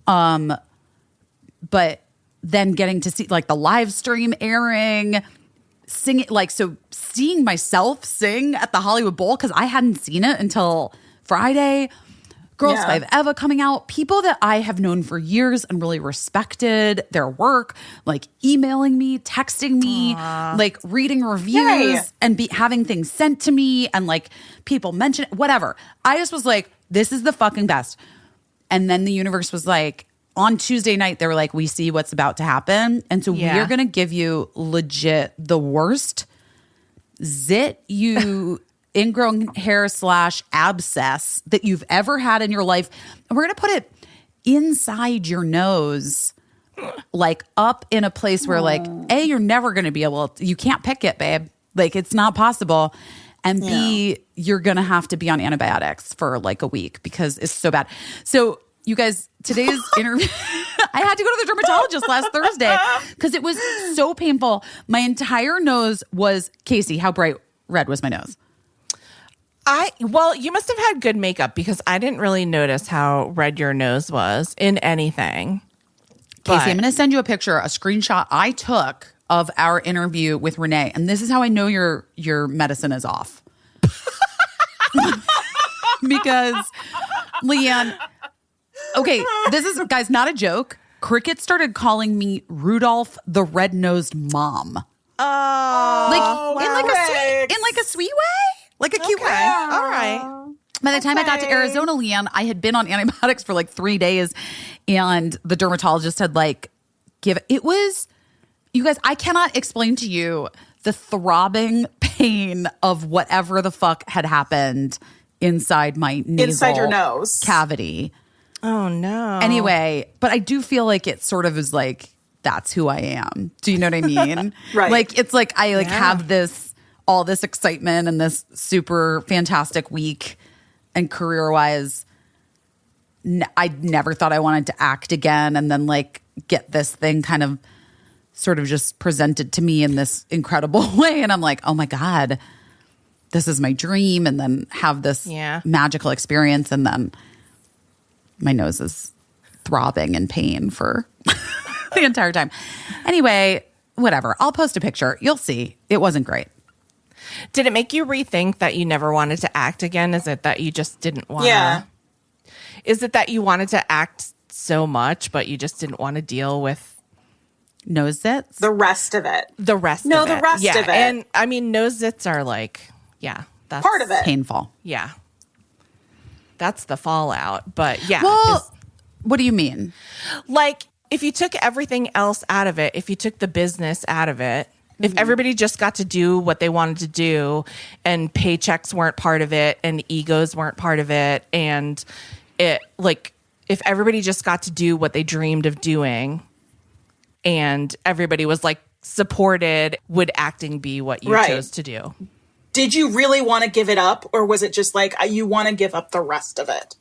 But then getting to see like the live stream airing, singing, like, so seeing myself sing at the Hollywood Bowl, because I hadn't seen it until Friday. Girls Five Eva coming out, people that I have known for years and really respected their work, like emailing me, texting me, like reading reviews and having things sent to me and like people mention it, whatever. I just was like, this is the fucking best. And then the universe was like, on Tuesday night, they were like, we see what's about to happen. And so we're going to give you legit the worst zit you ingrown hair / abscess that you've ever had in your life. And we're going to put it inside your nose, like up in a place where like, A, you're never going to be able to, you can't pick it, babe. Like it's not possible. And B, you're going to have to be on antibiotics for like a week because it's so bad. So you guys, today's interview, I had to go to the dermatologist last Thursday because it was so painful. My entire nose was, Caissie, how bright red was my nose?
Well, you must have had good makeup because I didn't really notice how red your nose was in anything.
Caissie, I'm going to send you a picture, a screenshot I took of our interview with Renee. And this is how I know your medicine is off. Because Leigh Ann, okay, this is, guys, not a joke. Cricket started calling me Rudolph the Red-Nosed Mom.
Oh,
like in like a sweet way. Like a cute way.
All right.
By the time I got to Arizona, Leigh Ann, I had been on antibiotics for like 3 days, and the dermatologist had like it was, you guys, I cannot explain to you the throbbing pain of whatever the fuck had happened inside my
inside your nose
cavity.
Oh no.
Anyway, but I do feel like it sort of is like, that's who I am. Do you know what I mean?
Right.
Like it's like I like have all this excitement and this super fantastic week, and career-wise, I never thought I wanted to act again, and then like get this thing kind of sort of just presented to me in this incredible way, and I'm like, oh my God, this is my dream, and then have this magical experience, and then my nose is throbbing in pain for the entire time. Anyway, whatever. I'll post a picture. You'll see. It wasn't great.
Did it make you rethink that you never wanted to act again? Is it that you just didn't want to?
Yeah.
Is it that you wanted to act so much, but you just didn't want to deal with
nose zits?
The rest of it.
The rest of it. And I mean, nose zits are like, that's
part of it.
Painful.
Yeah. That's the fallout. But
Well, what do you mean?
Like, if you took everything else out of it, if you took the business out of it, if everybody just got to do what they wanted to do and paychecks weren't part of it and egos weren't part of it, and it like if everybody just got to do what they dreamed of doing and everybody was like supported, would acting be what you chose to do?
Did you really want to give it up, or was it just like you want to give up the rest of it?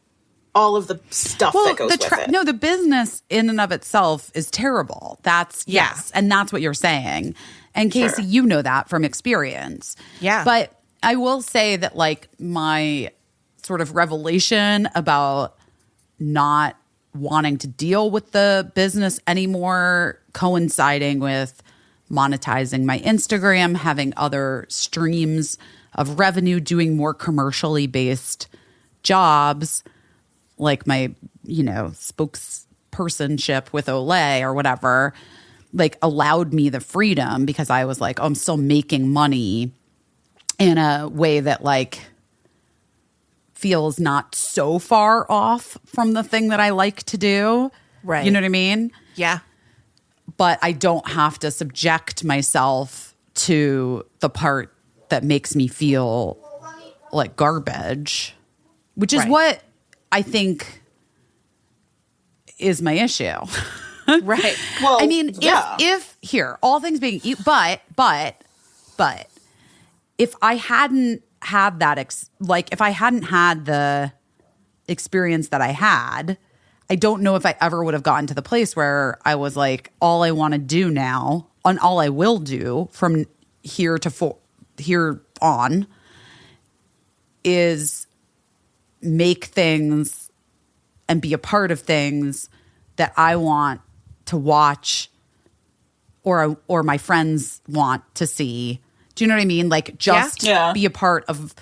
All of the stuff that goes with it.
No, the business in and of itself is terrible. That's yes. And that's what you're saying. And Caissie, you know that from experience.
Yeah.
But I will say that like my sort of revelation about not wanting to deal with the business anymore, coinciding with monetizing my Instagram, having other streams of revenue, doing more commercially based jobs, like my, spokespersonship with Olay or whatever, like allowed me the freedom because I was like, oh, I'm still making money in a way that like feels not so far off from the thing that I like to do.
Right.
You know what I mean?
Yeah.
But I don't have to subject myself to the part that makes me feel like garbage, which is what I think is my issue.
Right.
Well,
I mean, if here, all things being, but if I hadn't had that, if I hadn't had the experience that I had, I don't know if I ever would have gotten to the place where I was like, all I want to do now, and all I will do from here on is make things and be a part of things that I want to watch or my friends want to see. Do you know what I mean? Like just be a part of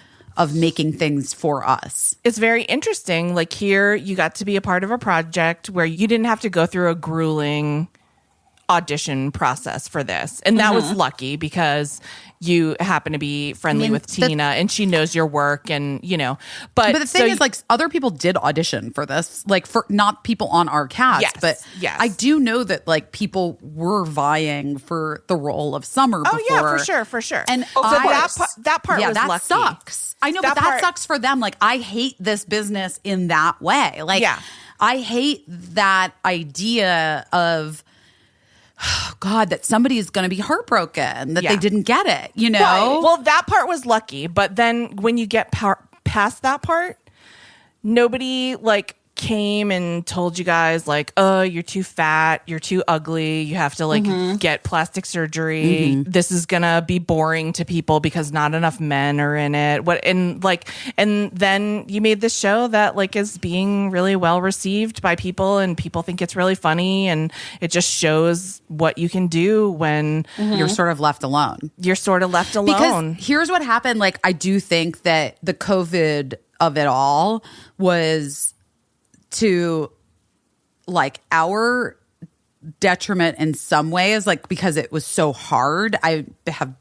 making things for us.
It's very interesting. Like here, you got to be a part of a project where you didn't have to go through a grueling audition process for this. And that was lucky because you happen to be friendly with Tina and she knows your work and, but
the thing is like other people did audition for this, like for not people on our cast, but I do know that like people were vying for the role of Summer before.
Oh yeah, for sure.
And
that part was
that
lucky.
Sucks. I know, but that sucks for them. Like I hate this business in that way. Like I hate that idea of, God, that somebody is going to be heartbroken that they didn't get it,
Right. Well, that part was lucky. But then when you get past that part, nobody like came and told you guys like, oh, you're too fat, you're too ugly, you have to like get plastic surgery. This is gonna be boring to people because not enough men are in it. And then you made this show that like is being really well received by people and people think it's really funny and it just shows what you can do when
you're sort of left alone.
Because
here's what happened. Like I do think that the COVID of it all was to like our detriment in some ways, like because it was so hard. I have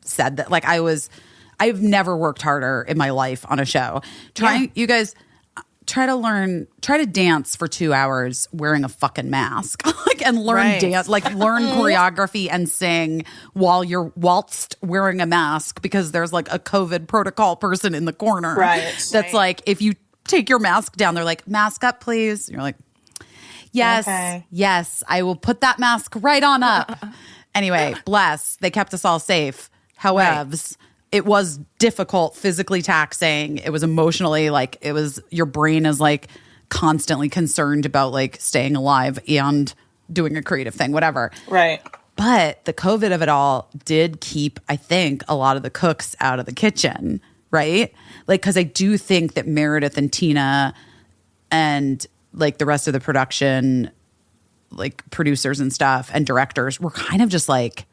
said that like I've never worked harder in my life on a show. You guys try to dance for 2 hours wearing a fucking mask like and learn dance, like learn choreography and sing while you're waltzed wearing a mask because there's like a COVID protocol person in the corner. That's like, if you take your mask down, they're like, mask up, please. And you're like, yes, I will put that mask right on up. Anyway, bless. They kept us all safe. However, it was difficult, physically taxing. It was emotionally your brain is like constantly concerned about like staying alive and doing a creative thing, whatever.
Right.
But the COVID of it all did keep, I think, a lot of the cooks out of the kitchen. Right? Like, because I do think that Meredith and Tina and like the rest of the production, like producers and stuff and directors were kind of just like,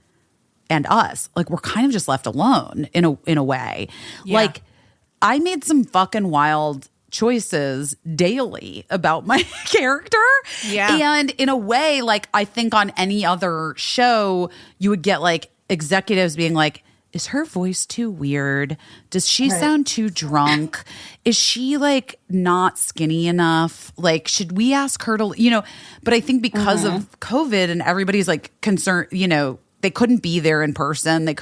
and us, like we're kind of just left alone in a way. Yeah. Like I made some fucking wild choices daily about my character.
Yeah.
And in a way, like I think on any other show, you would get like executives being like, is her voice too weird? Does she sound too drunk? Is she like not skinny enough? Like, should we ask her to, but I think because of COVID and everybody's like concerned, they couldn't be there in person. I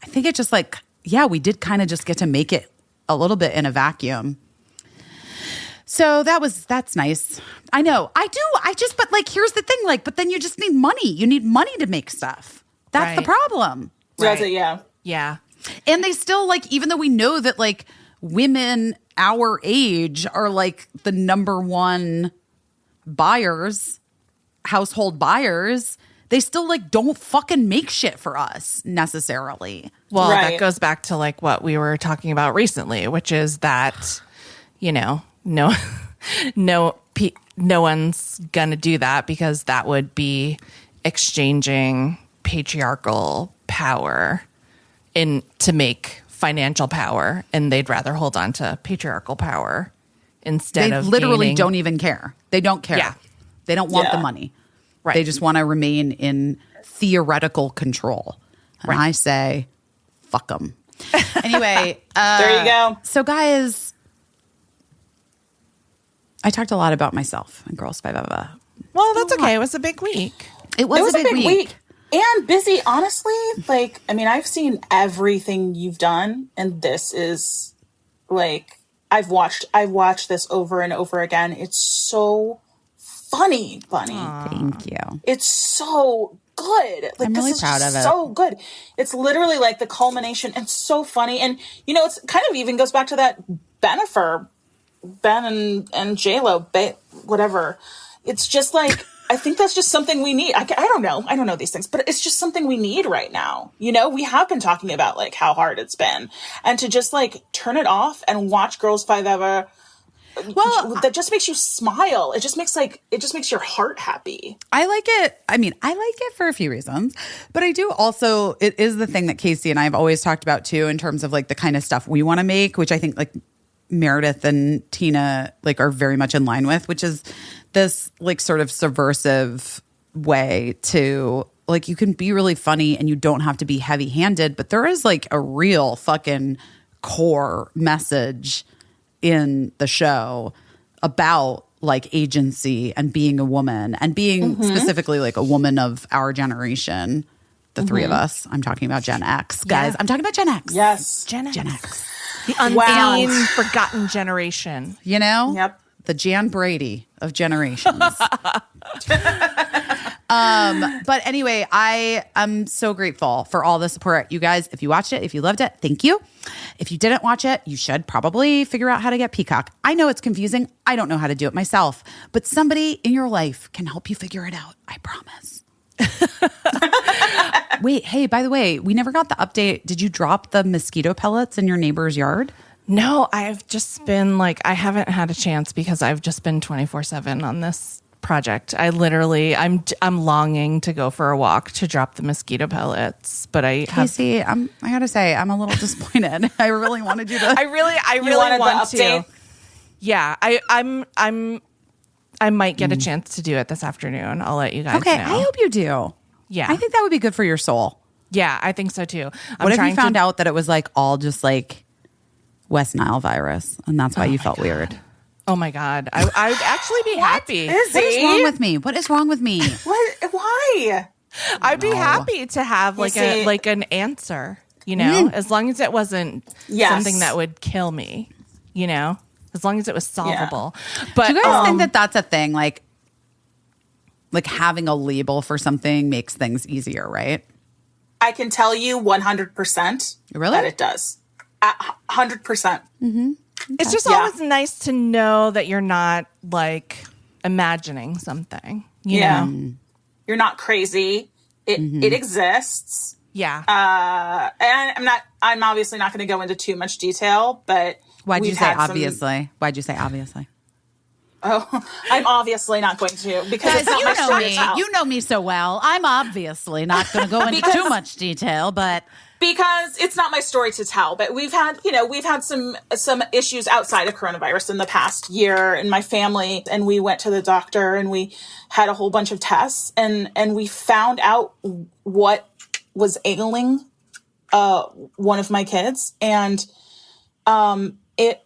think it just like, we did kind of just get to make it a little bit in a vacuum. So that's nice. I know. But like, here's the thing, like, but then you just need money. You need money to make stuff. That's the problem.
Does it? Yeah.
Yeah.
And they still like, even though we know that like women our age are like the number one household buyers, they still like don't fucking make shit for us necessarily.
Well, that goes back to like what we were talking about recently, which is that, no one's gonna do that because that would be exchanging patriarchal power to make financial power, and they'd rather hold on to patriarchal power instead of
literally don't even care. They don't care.
Yeah.
They don't want the money.
Right.
They just want to remain in theoretical control. And I say, fuck them. Anyway.
There you go.
So guys, I talked a lot about myself and Girls 5 Eva.
Well, that's okay. It was a big week.
It was a big week.
And busy, honestly. Like, I mean, I've seen everything you've done, and this is like, I've watched this over and over again. It's so funny, Bunny.
Thank you.
It's so good. Like,
I'm really
this
proud
is
of it.
so good. It's literally like the culmination, and so funny. And it's kind of even goes back to that Bennifer, Ben and J-Lo, whatever. It's just like, I think that's just something we need. I don't know. I don't know these things, but it's just something we need right now. We have been talking about like how hard it's been, and to just like turn it off and watch Girls 5 Eva. Well, that just makes you smile. It just makes your heart happy.
I like it. I mean, I like it for a few reasons, but I do also, it is the thing that Caissie and I have always talked about too, in terms of like the kind of stuff we want to make, which I think like Meredith and Tina like are very much in line with, which is this like sort of subversive way to like, you can be really funny and you don't have to be heavy handed, but there is like a real fucking core message in the show about like agency and being a woman and being specifically like a woman of our generation, the three of us. I'm talking about Gen X, guys.
Yeah.
I'm talking about Gen X.
Yes.
Gen
Gen X.
The unseen, forgotten generation.
Yep.
The Jan Brady of generations. But anyway, I am so grateful for all the support. You guys, if you watched it, if you loved it, thank you. If you didn't watch it, you should probably figure out how to get Peacock. I know it's confusing. I don't know how to do it myself, but somebody in your life can help you figure it out. I promise. Wait, hey, by the way, we never got the update. Did you drop the mosquito pellets in your neighbor's yard?
No, I've just been like, I haven't had a chance because I've just been 24/7 on this project. I'm longing to go for a walk to drop the mosquito pellets, but
Caissie, I gotta say, I'm a little disappointed. I really wanted you to.
I really want to. Yeah, I might get a chance to do it this afternoon. I'll let you guys know.
Okay, I hope you do.
Yeah.
I think that would be good for your soul.
Yeah, I think so too.
What if you found out that it was like all just like West Nile virus and that's why you felt weird?
Oh my God. I'd actually be happy.
What is wrong with me? What is wrong with me?
What? Why?
I'd be happy to have like an answer, as long as it wasn't something that would kill me, as long as it was solvable. Yeah. But
do you guys think that that's a thing? Like having a label for something makes things easier, right?
I can tell you 100% that it does. 100%.
Mm-hmm. Okay.
It's just always nice to know that you're not like imagining something, you know?
You're not crazy. It exists.
Yeah.
And I'm obviously not going to go into too much detail, but
why'd you say obviously?
Oh, I'm obviously not going to because it's not my story to tell.
You know me so well. I'm obviously not going to go into too much detail, but
because it's not my story to tell. But we've had some issues outside of coronavirus in the past year in my family, and we went to the doctor and we had a whole bunch of tests, and we found out what was ailing one of my kids, and it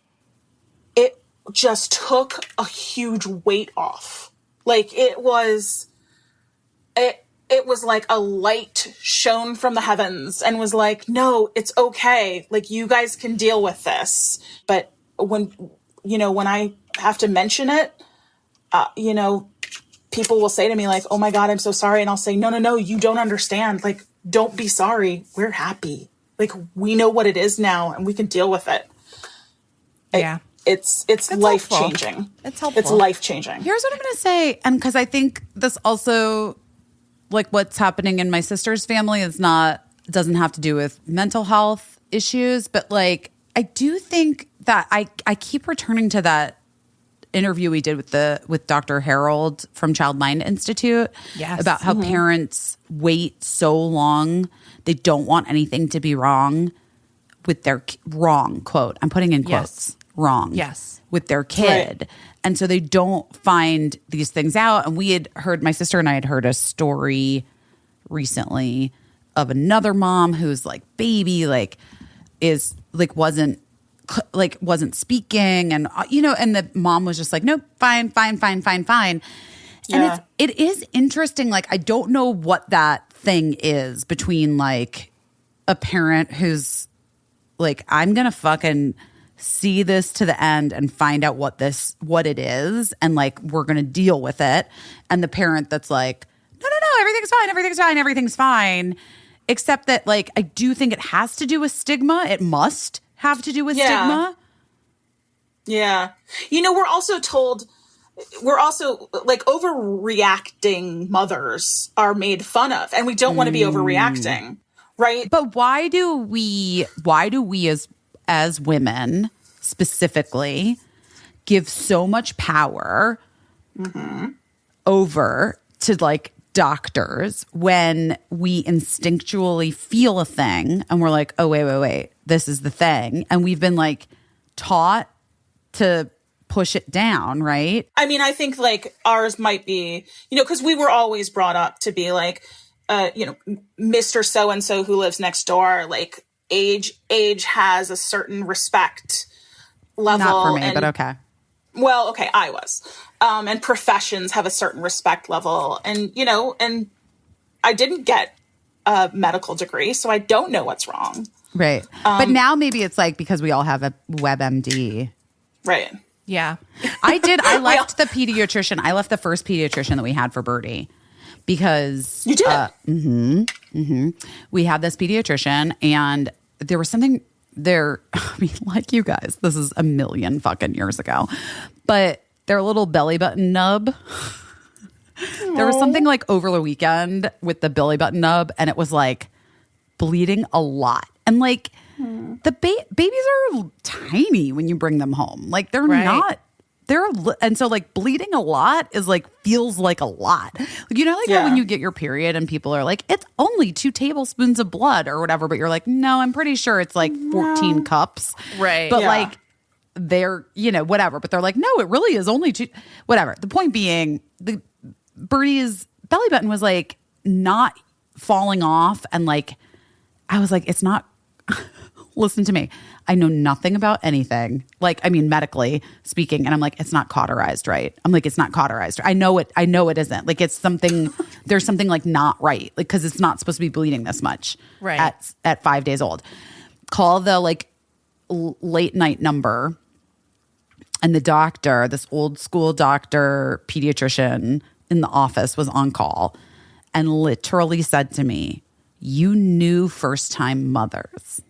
just took a huge weight off. Like it was like a light shone from the heavens and was like, no, it's okay. Like you guys can deal with this. But when I have to mention it, people will say to me like, oh my God, I'm so sorry. And I'll say, no, you don't understand. Like, don't be sorry. We're happy. Like we know what it is now and we can deal with it.
Yeah.
It's life-changing.
It's helpful.
It's life-changing.
Here's what I'm going to say. And because I think this also, like what's happening in my sister's family doesn't have to do with mental health issues. But like, I do think that I keep returning to that interview we did with Dr. Harold from Child Mind Institute.
Yes.
About how parents wait so long. They don't want anything to be wrong with their wrong, quote. I'm putting in quotes.
Yes.
Wrong.
Yes.
With their kid.
Right.
And so they don't find these things out. And my sister and I had heard a story recently of another mom who's like baby, like is like wasn't speaking. And, and the mom was just like, nope, fine. And it is interesting. Like, I don't know what that thing is between like a parent who's like, I'm going to fucking see this to the end and find out what it is. And like, we're going to deal with it. And the parent that's like, no, everything's fine. Except that like, I do think it has to do with stigma. It must have to do with stigma.
Yeah. We're also like overreacting mothers are made fun of, and we don't want to be overreacting. Right.
But why do we as women specifically give so much power over to like doctors when we instinctually feel a thing and we're like, oh, wait, this is the thing. And we've been like taught to push it down, right?
I mean, I think like ours might be, because we were always brought up to be like, Mr. So-and-so who lives next door, like age has a certain respect level.
Not for me, but okay.
Well, okay, I was. And professions have a certain respect level. And, and I didn't get a medical degree, so I don't know what's wrong.
Right. But now maybe it's like because we all have a WebMD.
Right.
Yeah.
I left the pediatrician. I left the first pediatrician that we had for Birdie. Because
you did.
We had this pediatrician, and there was something there. I mean, like you guys, this is a million fucking years ago, but their little belly button nub. There was something like over the weekend with the belly button nub, and it was like bleeding a lot, and like the babies are tiny when you bring them home. Like they're not. And so like bleeding a lot is like feels like a lot. Like, how when you get your period and people are like, it's only 2 tablespoons of blood or whatever, but you're like, no, I'm pretty sure it's like 14 cups.
Right.
But like they're, whatever. But they're like, no, it really is only 2, whatever. The point being, the Birdie's belly button was like not falling off. And like, I was like, it's not, listen to me. I know nothing about anything. Like, I mean, medically speaking. And I'm like, it's not cauterized, right? I'm like, it's not cauterized. I know it isn't. Like, it's something, there's something like not right. Like, cause it's not supposed to be bleeding this much at 5 days old. Call the like late night number. And the doctor, this old school doctor, pediatrician in the office was on call and literally said to me, you new first time mothers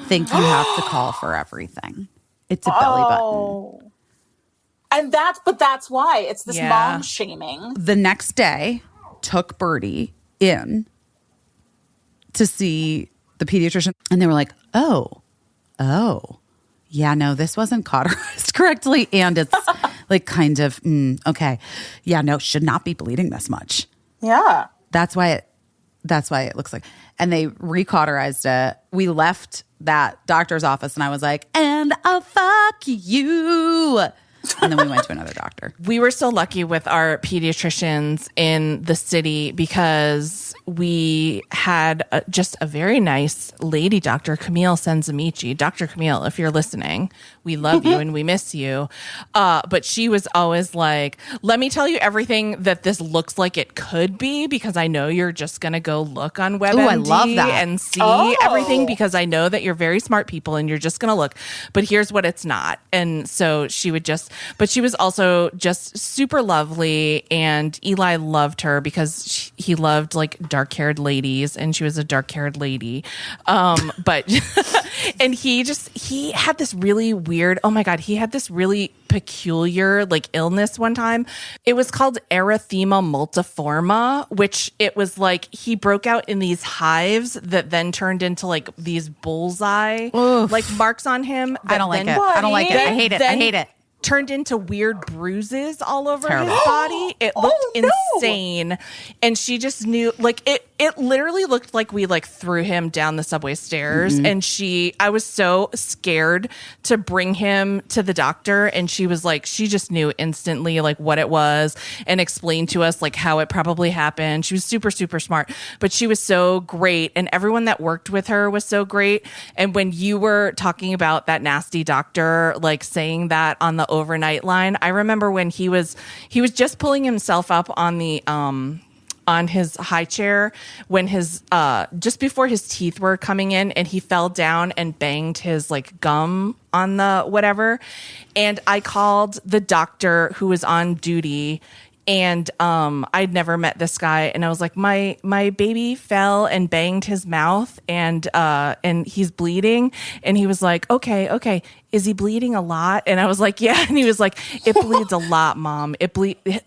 think you have to call for everything. It's a belly button.
And that's why it's this mom shaming.
The next day took Birdie in to see the pediatrician, and they were like, oh, yeah, no, this wasn't cauterized correctly. And it's like kind of, okay. Yeah, no, should not be bleeding this much.
Yeah.
That's why it looks like, and they recauterized it. We left that doctor's office and I was like, and I'll fuck you. And then we went to another doctor.
We were so lucky with our pediatricians in the city because we had just a very nice lady, Dr. Camille Senzamichi. Dr. Camille, if you're listening, we love you and we miss you. But she was always like, let me tell you everything that this looks like it could be, because I know you're just going to go look on WebMD
I love that.
and see everything, because I know that you're very smart people and you're just going to look. But here's what it's not. And so she would just, but she was also just super lovely. And Eli loved her because he loved like dark-haired ladies, and she was a dark-haired lady. But and he had this really weird, oh my God, he had this really peculiar like illness one time. It was called erythema multiforme, which it was like he broke out in these hives that then turned into like these bullseye like marks on him.
I don't like it. I don't like it. I hate it. I hate it.
Turned into weird bruises all over his body. It looked insane. And she just knew, like, it literally looked like we like threw him down the subway stairs. And I was so scared to bring him to the doctor. And she was like, she just knew instantly like what it was and explained to us like how it probably happened. She was super, super smart, but she was so great. And everyone that worked with her was so great. And when you were talking about that nasty doctor, like saying that on the overnight line, I remember when he was just pulling himself up on the on his high chair when his just before his teeth were coming in, and he fell down and banged his like gum on the whatever. And I called the doctor who was on duty, and I'd never met this guy, and I was like, my baby fell and banged his mouth, and he's bleeding. And he was like, okay, is he bleeding a lot? And I was like, yeah. And he was like, it bleeds a lot, Mom.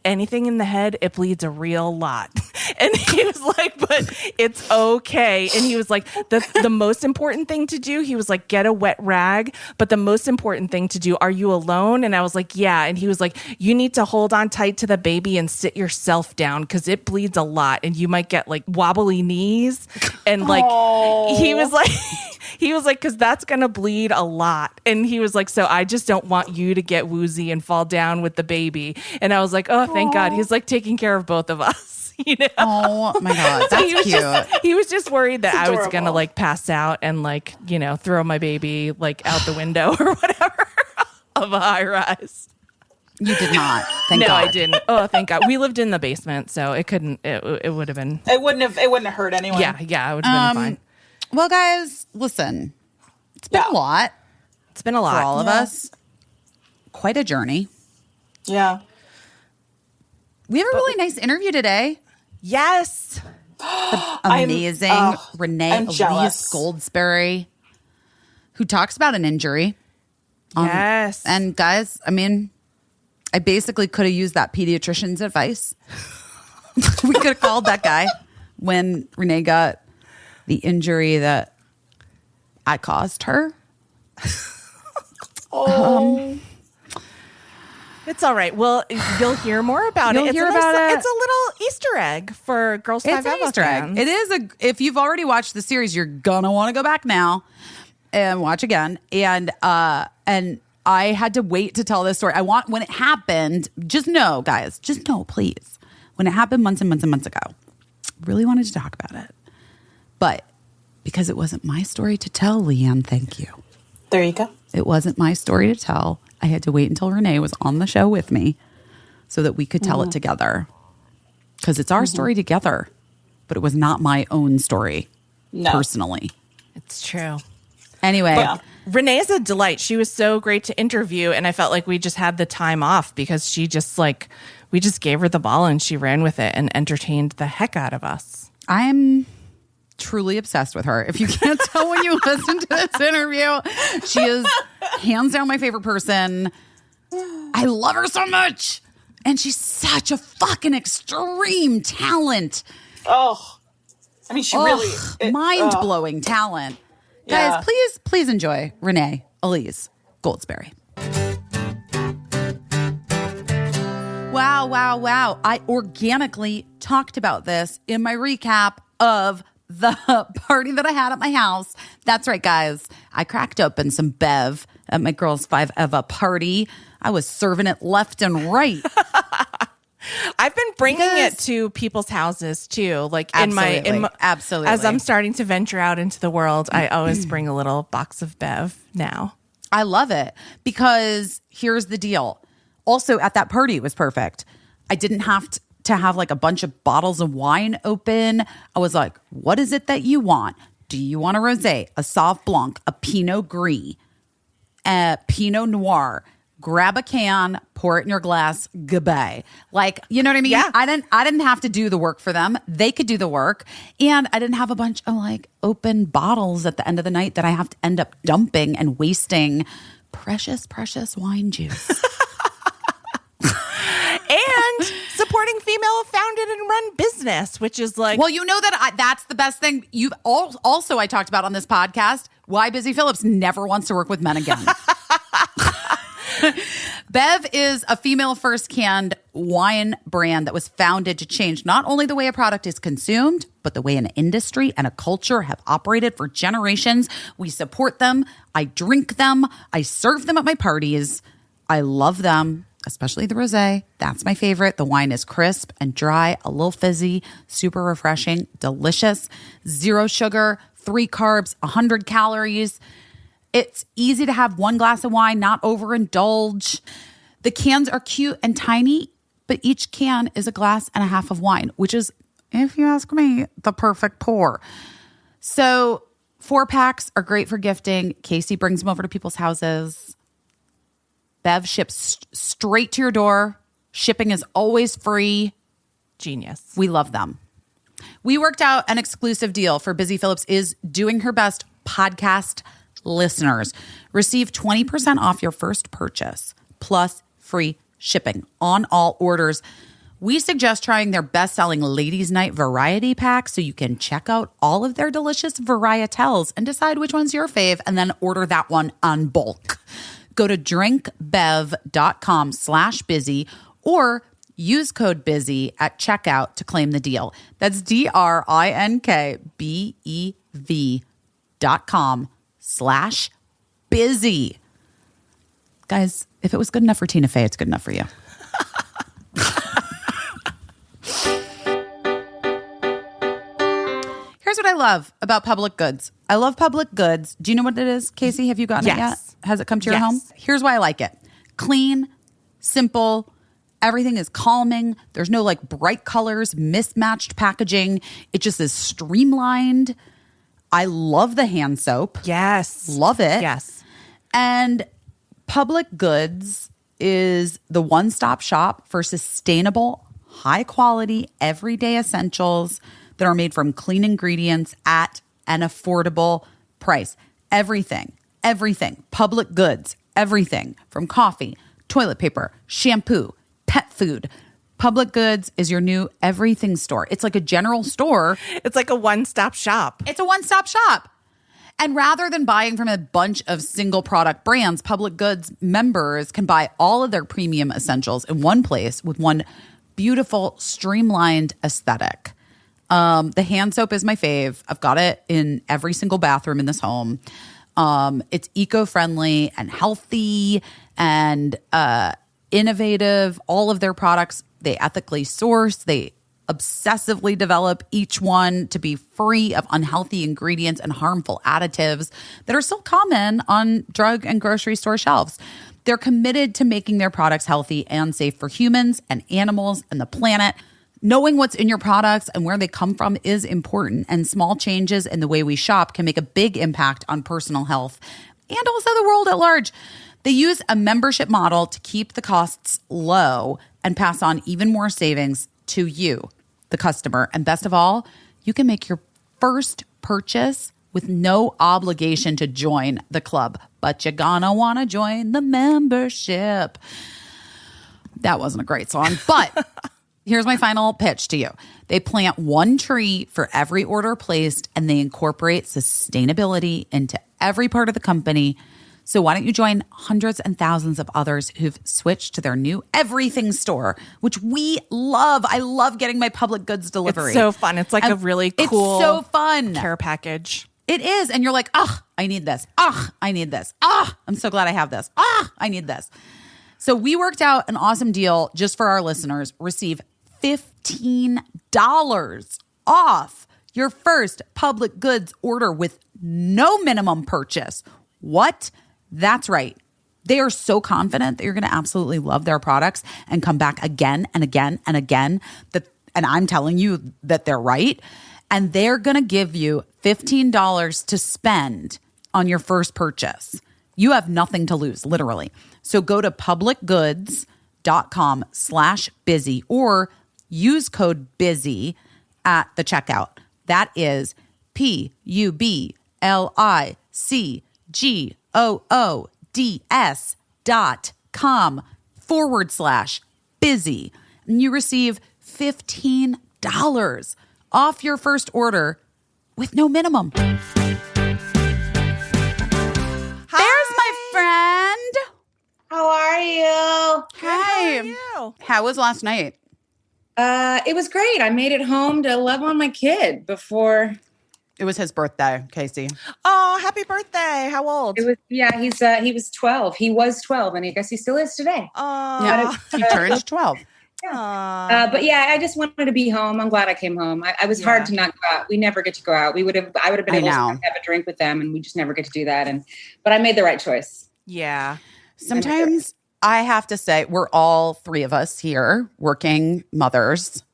Anything in the head, it bleeds a real lot. And he was like, but it's okay. And he was like, the most important thing to do, he was like, get a wet rag. But the most important thing to do, are you alone? And I was like, yeah. And he was like, you need to hold on tight to the baby and sit yourself down, because it bleeds a lot and you might get like wobbly knees. And like, he was like, because that's going to bleed a lot. And he was like, so I just don't want you to get woozy and fall down with the baby. And I was like, oh, thank God. He's like taking care of both of us. You know?
Oh my God, that's cute.
He was just worried that I was going to like pass out and like, you know, throw my baby like out the window or whatever of a high rise.
You did not. Thank God.
No, I didn't. Oh, thank God. We lived in the basement, so it couldn't. It would have been.
It wouldn't have hurt anyone.
Yeah, it would have been fine.
Well, guys, listen. It's been a lot.
It's been a lot
for all of us. Quite a journey.
Yeah.
We have a really nice interview today.
Yes.
The amazing Renee Elise Goldsberry, who talks about an injury.
Yes.
And guys, I mean, I basically could have used that pediatrician's advice. We could have called that guy when Renee got the injury that I caused her.
It's all right. Well, you'll hear more about it. It's a little Easter egg for Girls Five Eva
Easter
fans.
egg. It is if you've already watched the series, you're gonna want to go back now and watch again. And I had to wait to tell this story. When it happened, just know, guys, please. When it happened months and months and months ago, really wanted to talk about it. But because it wasn't my story to tell, Leigh Ann, thank you.
There you go.
It wasn't my story to tell. I had to wait until Renee was on the show with me so that we could tell it together. Because it's our story together. But it was not my own story personally.
It's true.
Anyway.
But Renee is a delight. She was so great to interview. And I felt like we just had the time off because she just like, we just gave her the ball and she ran with it and entertained the heck out of us.
I'm truly obsessed with her. If you can't tell when you listen to this interview, she is hands down my favorite person. I love her so much. And she's such a fucking extreme talent.
Oh, I mean, she really
mind-blowing talent.
Yeah.
Guys, please enjoy Renee Elise Goldsberry. Wow. I organically talked about this in my recap of the party that I had at my house. That's right, guys. I cracked open some Bev at my Girls 5 Eva party. I was serving it left and right.
I've been bringing it to people's houses too. Like
absolutely.
As I'm starting to venture out into the world, I always bring a little box of Bev now.
I love it because here's the deal. Also at that party, it was perfect. I didn't have to have like a bunch of bottles of wine open. I was like, what is it that you want? Do you want a rosé, a Sauv Blanc, a Pinot Gris, a Pinot Noir? Grab a can, pour it in your glass, goodbye. Like, you know what I mean?
Yeah.
I didn't have to do the work for them. They could do the work. And I didn't have a bunch of like open bottles at the end of the night that I have to end up dumping and wasting precious, precious wine juice.
And supporting female founded and run business, which is like,
well, you know that that's the best thing. You've also I talked about on this podcast why Busy Phillips never wants to work with men again. Bev is a female-first canned wine brand that was founded to change not only the way a product is consumed, but the way an industry and a culture have operated for generations. We support them. I drink them. I serve them at my parties. I love them, especially the rosé. That's my favorite. The wine is crisp and dry, a little fizzy, super refreshing, delicious, 0 sugar, 3 carbs, 100 calories. It's easy to have one glass of wine, not overindulge. The cans are cute and tiny, but each can is a glass and a half of wine, which is, if you ask me, the perfect pour. So 4-packs are great for gifting. Caissie brings them over to people's houses. Bev ships straight to your door. Shipping is always free.
genius.
We love them. We worked out an exclusive deal for Busy Phillips is Doing Her Best podcast listeners. Receive 20% off your first purchase plus free shipping on all orders. We suggest trying their best-selling Ladies' Night Variety Pack so you can check out all of their delicious varietals and decide which one's your fave and then order that one on bulk. Go to drinkbev.com/busy or use code BUSY at checkout to claim the deal. That's drinkbev.com/busy. Guys, if it was good enough for Tina Fey, it's good enough for you. Here's what I love about public goods. I love public goods. Do you know what it is, Caissie? Have you gotten it yet? Has it come to your home? Here's why I like it. Clean, simple, everything is calming. There's no like bright colors, mismatched packaging. It just is streamlined. I love the hand soap.
Yes.
Love it.
Yes.
And Public Goods is the one-stop shop for sustainable, high-quality, everyday essentials that are made from clean ingredients at an affordable price. Everything. Public Goods, everything from coffee, toilet paper, shampoo, pet food. Public Goods is your new everything store. It's like a general store.
It's like a one-stop shop.
It's a one-stop shop. And rather than buying from a bunch of single product brands, Public Goods members can buy all of their premium essentials in one place with one beautiful, streamlined aesthetic. The hand soap is my fave. I've got it in every single bathroom in this home. It's eco-friendly and healthy and innovative. All of their products, they ethically source. They obsessively develop each one to be free of unhealthy ingredients and harmful additives that are still common on drug and grocery store shelves. They're committed to making their products healthy and safe for humans and animals and the planet. Knowing what's in your products and where they come from is important, and small changes in the way we shop can make a big impact on personal health and also the world at large. They use a membership model to keep the costs low and pass on even more savings to you, the customer. And best of all, you can make your first purchase with no obligation to join the club, but you're gonna want to join the membership. That wasn't a great song, but here's my final pitch to you. They plant one tree for every order placed, and they incorporate sustainability into every part of the company. So why don't you join hundreds and thousands of others who've switched to their new everything store, which we love. I love getting my Public Goods delivery.
It's so fun. It's like a really cool
it's so fun.
care package.
It is. And you're like, I need this. I need this. I'm so glad I have this. I need this. So we worked out an awesome deal just for our listeners. Receive $15 off your first public goods order with no minimum purchase. What? That's right. They are so confident that you're going to absolutely love their products and come back again and again and again. And I'm telling you that they're right. And they're going to give you $15 to spend on your first purchase. You have nothing to lose, literally. So go to publicgoods.com/busy or use code BUSY at the checkout. That is publicgoods.com/busy. And you receive $15 off your first order with no minimum. There's my friend.
How are you?
Hi.
How are you?
How was last night?
It was great. I made it home to love on my kid before.
It was his birthday, Caissie.
Oh, happy birthday. How old?
It was he was 12. He was 12, and I guess he still is today.
Oh,
Yeah, he turned 12.
But yeah, I just wanted to be home. I'm glad I came home. I was hard to not go out. We never get to go out. I would have been able to have a drink with them, and we just never get to do that. But I made the right choice.
yeah.
Sometimes I have to say, we're all three of us here working mothers.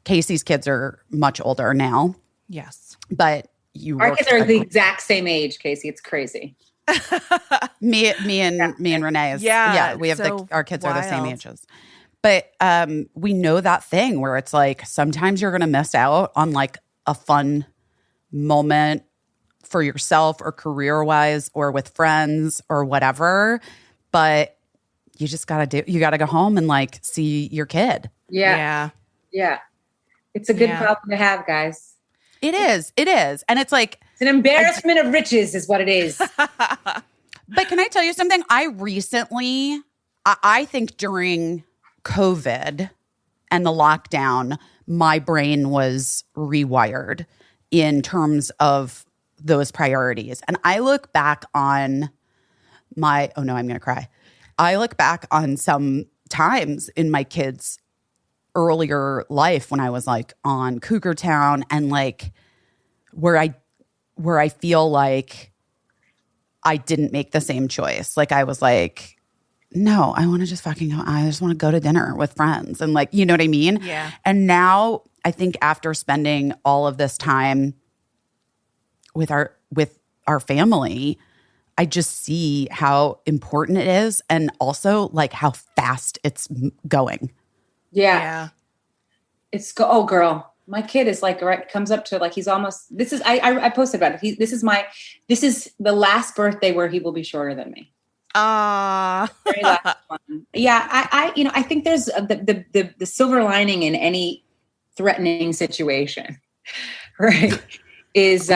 Caissie's kids are much older now,
Yes.
but
Our kids are the exact same age, Caissie. It's crazy.
me and Renee. We have
so
our kids are the same
wild.
ages. But we know that thing where it's like sometimes you're going to miss out on like a fun moment for yourself or career-wise or with friends or whatever. But you just got to go home and like see your kid.
Yeah. It's a good problem to have, guys.
It is. And it's like,
It's an embarrassment of riches is what it is.
but can I tell you something? I think during COVID and the lockdown, my brain was rewired in terms of those priorities. And I look back on I'm going to cry. I look back on some times in my kids' earlier life when I was like on Cougar Town and like where I feel like I didn't make the same choice. Like I was like, no, I want to just fucking go. I just want to go to dinner with friends. And like, you know what I mean?
Yeah.
And now I think after spending all of this time with our family, I just see how important it is and also like how fast it's going.
Yeah. Oh, girl. My kid is like, comes up to like, he's almost, I posted about it. This is the last birthday where he will be shorter than me. Very last one. Yeah. I think there's the silver lining in any threatening situation, right? is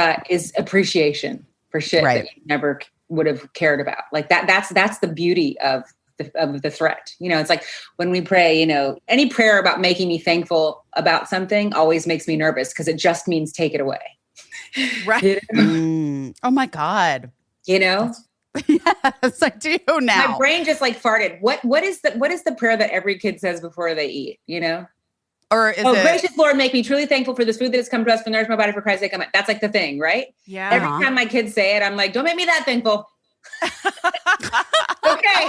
appreciation for shit that you never would have cared about. Like that's the beauty of the threat. You know, it's like when we pray, you know, any prayer about making me thankful about something always makes me nervous because it just means take it away.
Right.
Oh my God.
You know?
Yes, I do now.
My brain just like farted. What is the prayer that every kid says before they eat, you know?
Or is
gracious Lord, make me truly thankful for this food that has come to us, for nourish my body for Christ's sake. That's like the thing, right?
Yeah.
Every time my kids say it, I'm like, don't make me that thankful. Okay.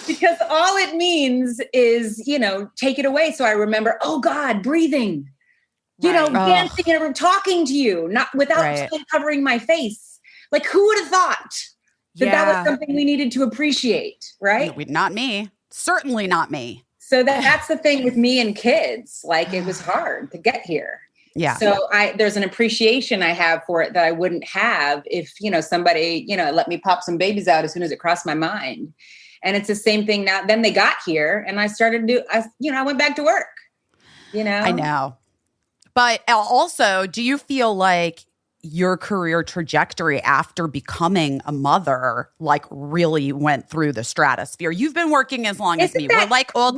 Because all it means is, you know, take it away. So I remember, oh God, breathing, you know, dancing in a room, talking to you, not without covering my face. Like who would have thought that was something we needed to appreciate, right?
Not me. Certainly not me.
So that's the thing with me and kids. Like it was hard to get here.
Yeah.
So there's an appreciation I have for it that I wouldn't have if, you know, somebody, you know, let me pop some babies out as soon as it crossed my mind. And it's the same thing now. Then they got here and I started I went back to work, you know?
I know. But also, do you feel like your career trajectory after becoming a mother like really went through the stratosphere? You've been working as long as me. We're like old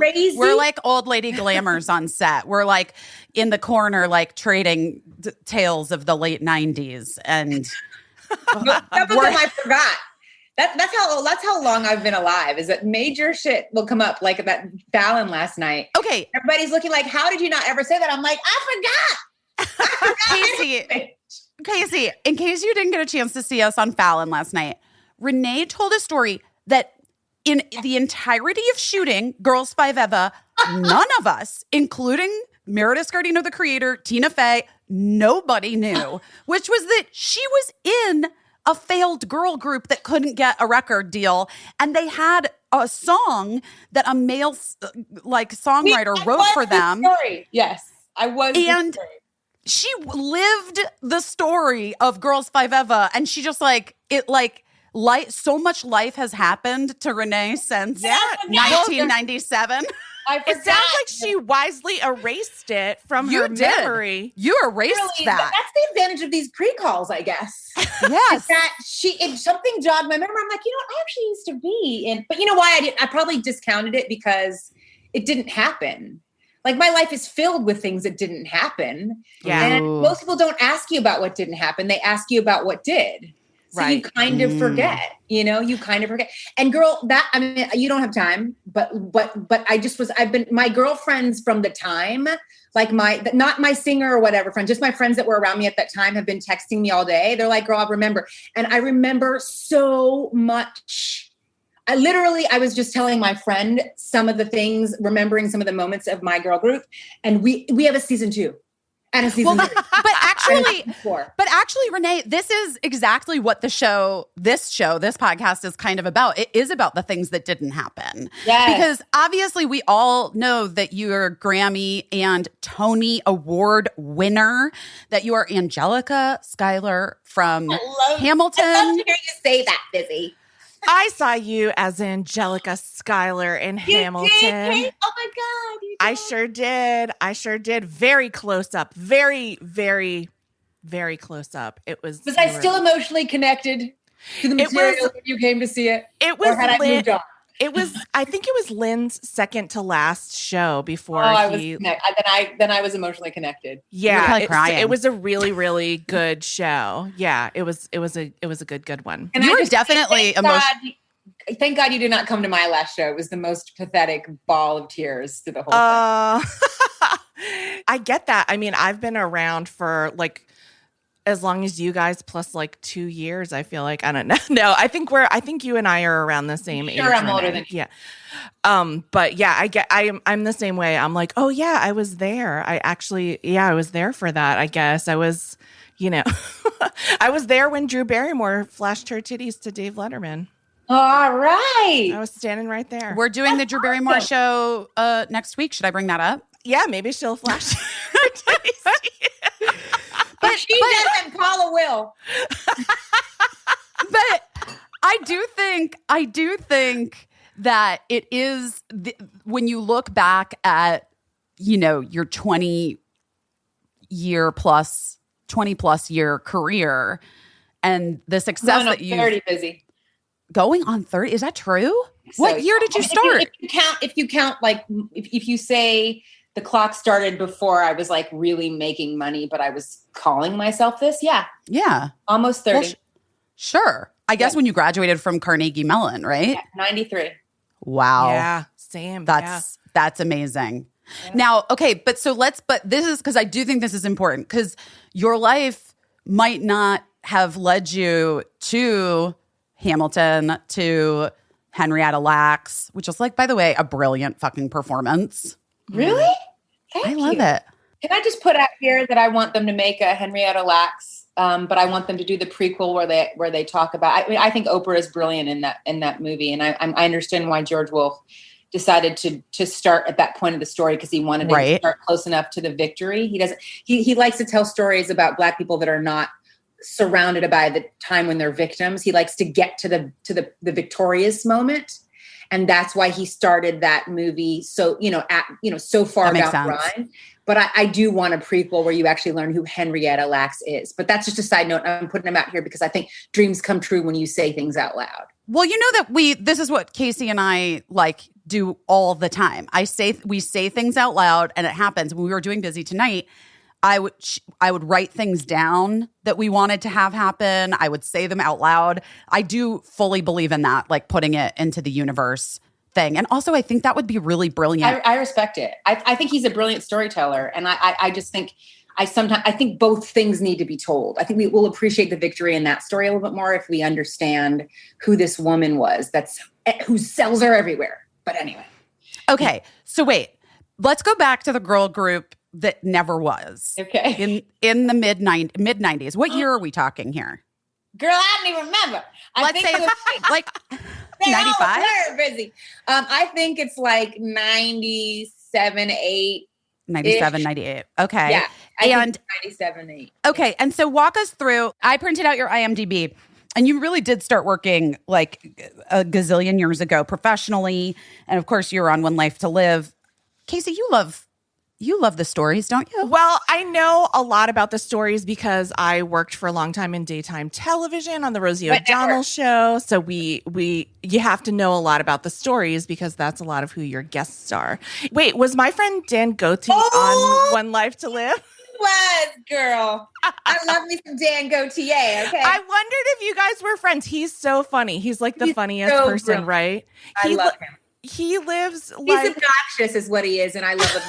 lady glamours on set. We're like in the corner, like trading tales of the late 90s. And
some of them I forgot. That's how long I've been alive, is that major shit will come up, like that Fallon last night.
Okay.
Everybody's looking like, how did you not ever say that? I'm like, I forgot.
Caissie, in case you didn't get a chance to see us on Fallon last night, Renee told a story that in the entirety of shooting Girls Five Eva, none of us, including Meredith Scardino, the creator, Tina Fey, nobody knew, which was that she was in a failed girl group that couldn't get a record deal. And they had a song that a male songwriter wrote for them.
Yes, I was.
And she lived the story of Girls Five Eva. And she just so much life has happened to Renee since 1997.
It sounds like she wisely erased it from her memory.
You erased that.
That's the advantage of these pre-calls, I guess.
Yes.
That something jogged my memory. I'm like, I actually used to be in, but you know why I probably discounted it because it didn't happen. Like my life is filled with things that didn't happen.
Yeah.
And most people don't ask you about what didn't happen. They ask you about what did. So you kind of forget, you kind of forget. And girl, you don't have time, but my girlfriends from the time, like not my singer or whatever friend, just my friends that were around me at that time have been texting me all day. They're like, girl, I'll remember. And I remember so much. I was just telling my friend some of the things, remembering some of the moments of my girl group. And we have a season 2. And a season 3.
But actually, Renee, this is exactly what this podcast is kind of about. It is about the things that didn't happen.
Yes.
Because obviously we all know that you're Grammy and Tony Award winner, that you are Angelica Schuyler from Hamilton.
I love to hear you say that, Busy.
I saw you as Angelica Schuyler in Hamilton.
Did? Oh my God.
I sure did. Very close up. Very, very, very close up. It was.
Was I still emotionally connected to the material when you came to see it?
It was.
Or had I moved on?
It was. I think it was Lynn's second to last show before
Then I was emotionally connected.
Yeah, it was a really, really good show. Yeah, it was a good one.
And you were definitely emotional.
Thank God you did not come to my last show. It was the most pathetic ball of tears through the whole thing.
I get that. I mean, I've been around for as long as you guys, plus 2 years. I feel like, I don't know. No, I think you and I are around the same age.
Sure, I'm older than you.
Yeah. But yeah, I'm the same way. I'm like, oh yeah, I was there. I was there for that. I guess I was, I was there when Drew Barrymore flashed her titties to Dave Letterman.
All right.
I was standing right there.
We're doing the Drew Barrymore show next week. Should I bring that up?
Yeah, maybe she'll flash her titties.
But she doesn't, call a will.
But I do think that it is when you look back at your 20 plus year career and the success that you
30 busy.
Going on 30, is that true? What year did you start?
If you count if you say the clock started before I was really making money, but I was calling myself this. Yeah. Almost 30. Well,
sure. I guess when you graduated from Carnegie Mellon, right?
Yeah, 93.
Wow.
Yeah. Same.
That's amazing. Yeah. Now, okay. But this is because I do think this is important because your life might not have led you to Hamilton, to Henrietta Lacks, which is by the way, a brilliant fucking performance.
Really? Thank you.
I love it.
Can I just put out here that I want them to make a Henrietta Lacks, but I want them to do the prequel where they talk about. I think Oprah is brilliant in that movie, and I understand why George Wolfe decided to start at that point of the story because he wanted to start close enough to the victory. He likes to tell stories about Black people that are not surrounded by the time when they're victims. He likes to get to the victorious moment. And that's why he started that movie so far down the line. But I do want a prequel where you actually learn who Henrietta Lacks is. But that's just a side note. I'm putting them out here because I think dreams come true when you say things out loud.
Well, you know that this is what Caissie and I do all the time. We say things out loud and it happens. When we were doing Busy tonight, I would write things down that we wanted to have happen. I would say them out loud. I do fully believe in that, like putting it into the universe thing. And also, I think that would be really brilliant.
I respect it. I think he's a brilliant storyteller. And I just think I think both things need to be told. I think we will appreciate the victory in that story a little bit more if we understand who this woman was who sells her everywhere. But anyway.
Okay. So wait, let's go back to the girl group that never was.
Okay.
In the mid 90s. What year are we talking here?
Girl, I don't even remember.
Let's say like 95?
Busy. I think it's like 97, 8.
97, 98. Okay.
Yeah.
And
97, 8.
Okay. And so walk us through, I printed out your IMDb and you really did start working like a gazillion years ago professionally. And of course you were on One Life to Live. Caissie, you love the stories, don't you?
Well, I know a lot about the stories because I worked for a long time in daytime television on the Rosie O'Donnell show. So you have to know a lot about the stories because that's a lot of who your guests are. Wait, was my friend Dan Goatee on One Life to Live?
Was, girl. I love me some Dan Goatee, okay?
I wondered if you guys were friends. He's so funny. He's like the funniest person,
brilliant.
Right?
I love him.
He lives
He's
like
obnoxious is what he is, and I love him.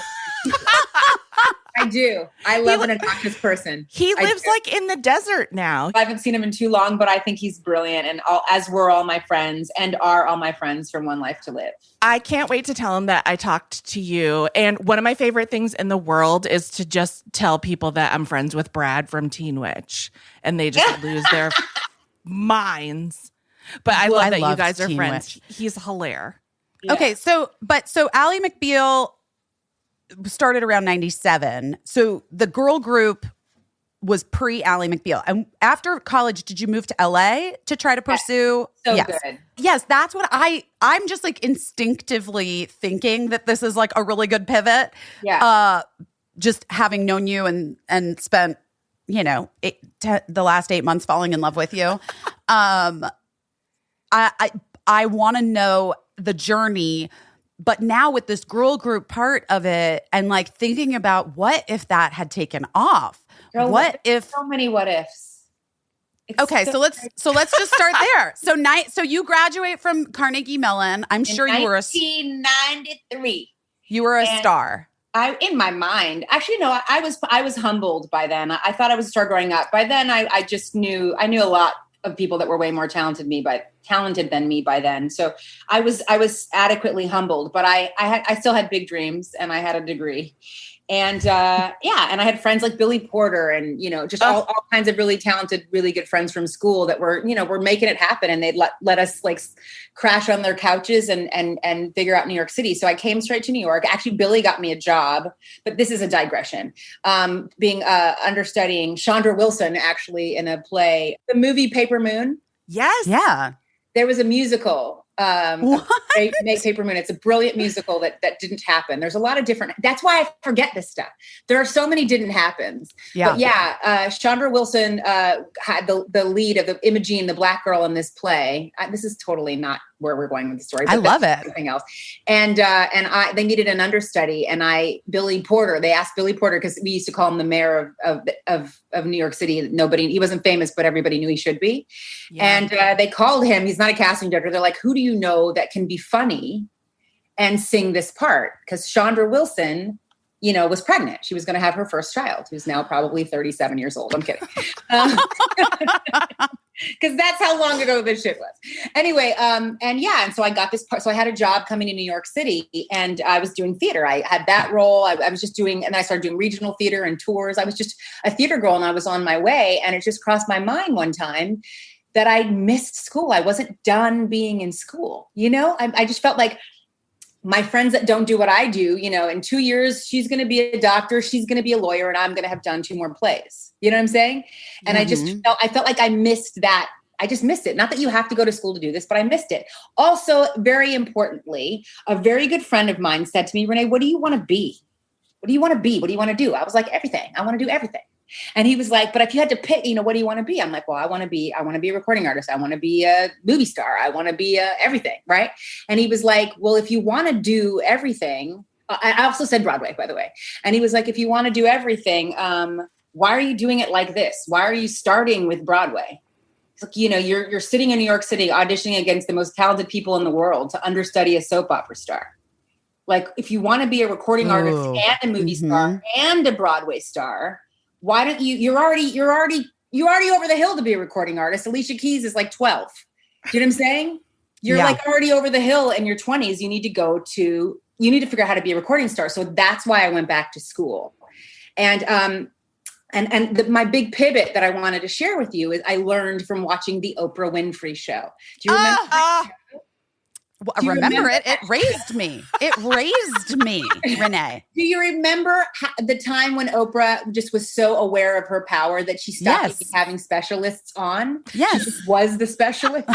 I do. I love an obnoxious person.
He lives like in the desert now.
I haven't seen him in too long, but I think he's brilliant, and as were all my friends and are all my friends from One Life to Live.
I can't wait to tell him that I talked to you. And one of my favorite things in the world is to just tell people that I'm friends with Brad from Teen Witch, and they just lose their minds. But I love that you guys are friends.
Witch.
He's hilarious.
Yeah. Okay, so Ally McBeal started around 97. So the girl group was pre Ally McBeal. And after college, did you move to LA to try to pursue?
Yes. Good.
Yes, that's what I'm just like instinctively thinking that this is like a really good pivot.
Yeah.
Just having known you and spent, the last 8 months falling in love with you. I want to know the journey, but now with this girl group part of it and like thinking about what if that had taken off?
Girl,
what if
so many what ifs?
Okay, so let's just start there. So you graduate from Carnegie Mellon. I'm sure you were
1993.
You were a star.
In my mind, actually, no, I was humbled by then. I thought I was a star growing up. By then, I just knew a lot of people that were way more talented than me by then. So I was adequately humbled, but I still had big dreams and I had a degree. And and I had friends like Billy Porter and, just all kinds of really talented, really good friends from school that were making it happen. And they'd let us like crash on their couches and figure out New York City. So I came straight to New York. Actually, Billy got me a job, but this is a digression. Being understudying Chandra Wilson, actually, in a play, the movie Paper Moon.
Yes.
Yeah.
There was a musical. Make Paper Moon. It's a brilliant musical that didn't happen. There's a lot of different. That's why I forget this stuff. There are so many didn't happens. Yeah. But Chandra Wilson had the lead of the Imogene, the black girl in this play. This is totally not where we're going with the story. But
I love it.
Something else. And they needed an understudy, and Billy Porter. They asked Billy Porter because we used to call him the mayor of New York City. He wasn't famous, but everybody knew he should be. Yeah. And they called him. He's not a casting director. They're like, who do you know that can be funny and sing this part? Because Chandra Wilson, was pregnant. She was going to have her first child, who's now probably 37 years old. I'm kidding. Because that's how long ago this shit was. Anyway, and so I got this part. So I had a job coming to New York City, and I was doing theater. I had that role. I was just doing, and then I started doing regional theater and tours. I was just a theater girl, and I was on my way. And it just crossed my mind one time that I missed school. I wasn't done being in school. I just felt like my friends that don't do what I do, in 2 years, she's going to be a doctor, she's going to be a lawyer, and I'm going to have done 2 more plays. You know what I'm saying? And I felt like I missed that. I just missed it. Not that you have to go to school to do this, but I missed it. Also, very importantly, a very good friend of mine said to me, Renee, what do you want to be? What do you want to be? What do you want to do? I was like, everything. I want to do everything. And he was like, but if you had to pick, what do you want to be? I'm like, well, I want to be a recording artist. I want to be a movie star. I want to be everything. Right. And he was like, well, if you want to do everything, I also said Broadway, by the way. And he was like, if you want to do everything, why are you doing it like this? Why are you starting with Broadway? It's like, you're sitting in New York City auditioning against the most talented people in the world to understudy a soap opera star. Like, if you want to be a recording artist and a movie star and a Broadway star, why don't you're already over the hill to be a recording artist. Alicia Keys is like 12. Do you know what I'm saying? You're like already over the hill in your 20s. You need to figure out how to be a recording star. So that's why I went back to school. And my big pivot that I wanted to share with you is I learned from watching the Oprah Winfrey Show. Do you remember?
I remember it. It raised me. It raised me, Renee.
Do you remember the time when Oprah just was so aware of her power that she stopped having specialists on?
Yes.
She just was the specialist.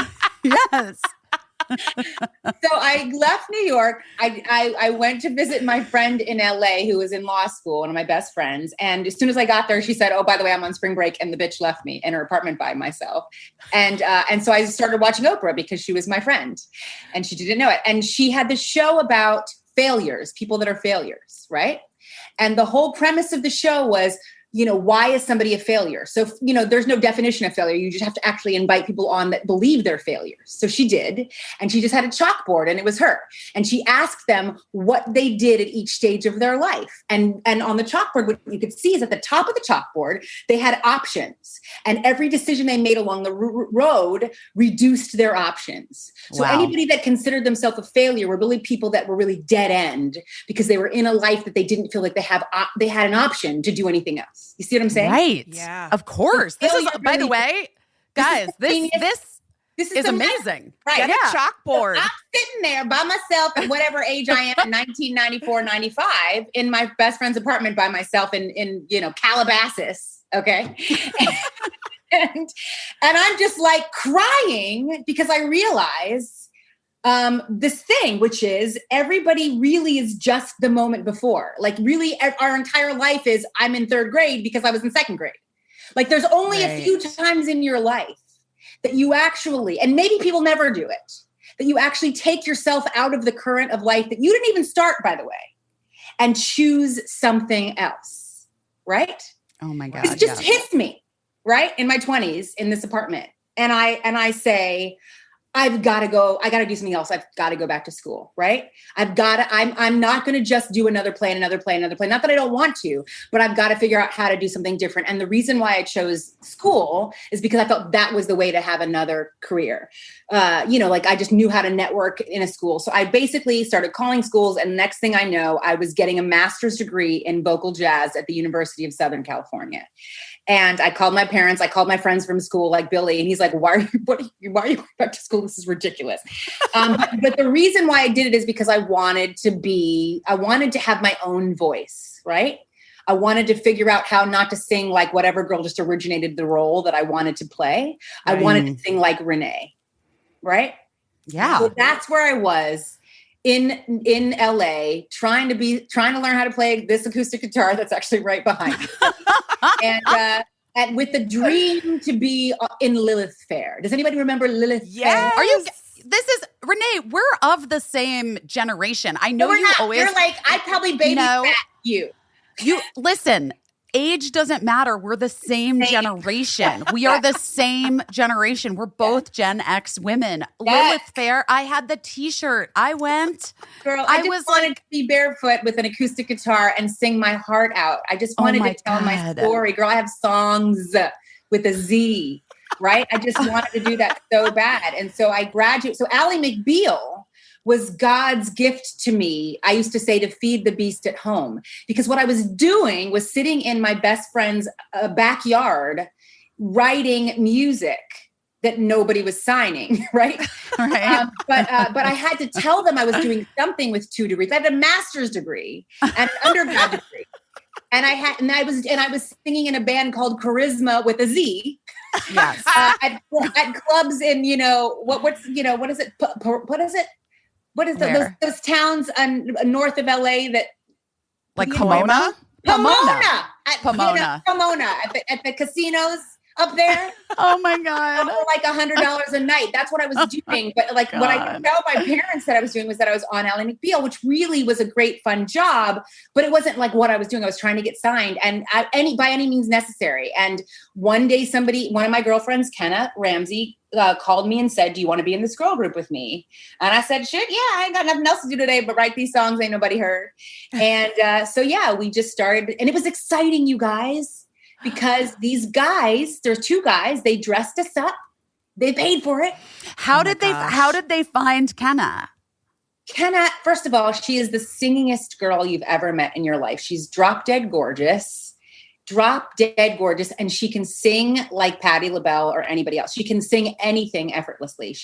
Yes.
So I left New York. I went to visit my friend in LA who was in law school, one of my best friends. And as soon as I got there, she said, oh, by the way, I'm on spring break. And the bitch left me in her apartment by myself. And so I started watching Oprah because she was my friend and she didn't know it. And she had this show about failures, people that are failures, right? And the whole premise of the show was, why is somebody a failure? So, there's no definition of failure. You just have to actually invite people on that believe they're failures. So she did, and she just had a chalkboard and it was her. And she asked them what they did at each stage of their life. And on the chalkboard, what you could see is at the top of the chalkboard, they had options. And every decision they made along the road reduced their options. So anybody that considered themselves a failure were really people that were really dead end because they were in a life that they didn't feel like they had an option to do anything else. You see what I'm saying?
Right.
Yeah.
Of course. This is, by the way, guys, this is amazing.
Right.
Get a chalkboard.
I'm sitting there by myself at whatever age I am in 1994, 95 in my best friend's apartment by myself in Calabasas. Okay. and I'm just like crying because I realize this thing, which is everybody really is just the moment before. Like really our entire life is I'm in third grade because I was in second grade. Like there's only a few times in your life that you actually, and maybe people never do it, that you actually take yourself out of the current of life that you didn't even start, by the way, and choose something else. Right?
Oh my God.
It just hits me, right? In my 20s in this apartment. And I say, I got to do something else. I've got to go back to school, right? I'm not going to just do another play. Not that I don't want to, but I've got to figure out how to do something different. And the reason why I chose school is because I felt that was the way to have another career. I just knew how to network in a school. So I basically started calling schools. And next thing I know, I was getting a master's degree in vocal jazz at the University of Southern California. And I called my parents, I called my friends from school, like Billy, and he's like, why are you going back to school? This is ridiculous. But the reason why I did it is because I wanted to have my own voice, right? I wanted to figure out how not to sing like whatever girl just originated the role that I wanted to play. Right. I wanted to sing like Renee, right?
Yeah.
So that's where I was in LA trying to learn how to play this acoustic guitar that's actually right behind me. and with the dream to be in Lilith Fair. Does anybody remember Lilith Fair?
This is Renee, we're of the same generation. I know you always
you're like, I probably baby fat you.
You listen, age doesn't matter. We're the same generation. We are the same generation. We're both Gen X women.
Yes.
Lilith Fair. I had the t-shirt. I went.
Girl, I just wanted to be barefoot with an acoustic guitar and sing my heart out. I just wanted to tell my story. Girl, I have songs with a Z, right? I just wanted to do that so bad. And so I graduated. So Ally McBeal was God's gift to me. I used to say to feed the beast at home, because what I was doing was sitting in my best friend's backyard, writing music that nobody was signing, right?
Right.
But I had to tell them I was doing something with 2 degrees. I had a master's degree and an undergrad degree. And I was singing in a band called Charisma with a Z.
Yes.
At clubs in, what is it? What is those towns north of LA that
like Pomona?
Pomona.
Pomona.
Pomona at the casinos. up there.
Oh my God.
For like $100 a night. That's what I was doing. But like what I could tell my parents that I was doing was that I was on Ally McBeal, which really was a great, fun job, but it wasn't like what I was doing. I was trying to get signed and by any means necessary. And one day one of my girlfriends, Kenna Ramsey, called me and said, do you want to be in this girl group with me? And I said, shit, yeah, I ain't got nothing else to do today but write these songs ain't nobody heard. And so yeah, we just started and it was exciting, you guys. Because these guys, there's two guys, they dressed us up. They paid for it.
How did they find Kenna?
Kenna, first of all, she is the singingest girl you've ever met in your life. She's drop dead gorgeous. And she can sing like Patti LaBelle or anybody else. She can sing anything effortlessly.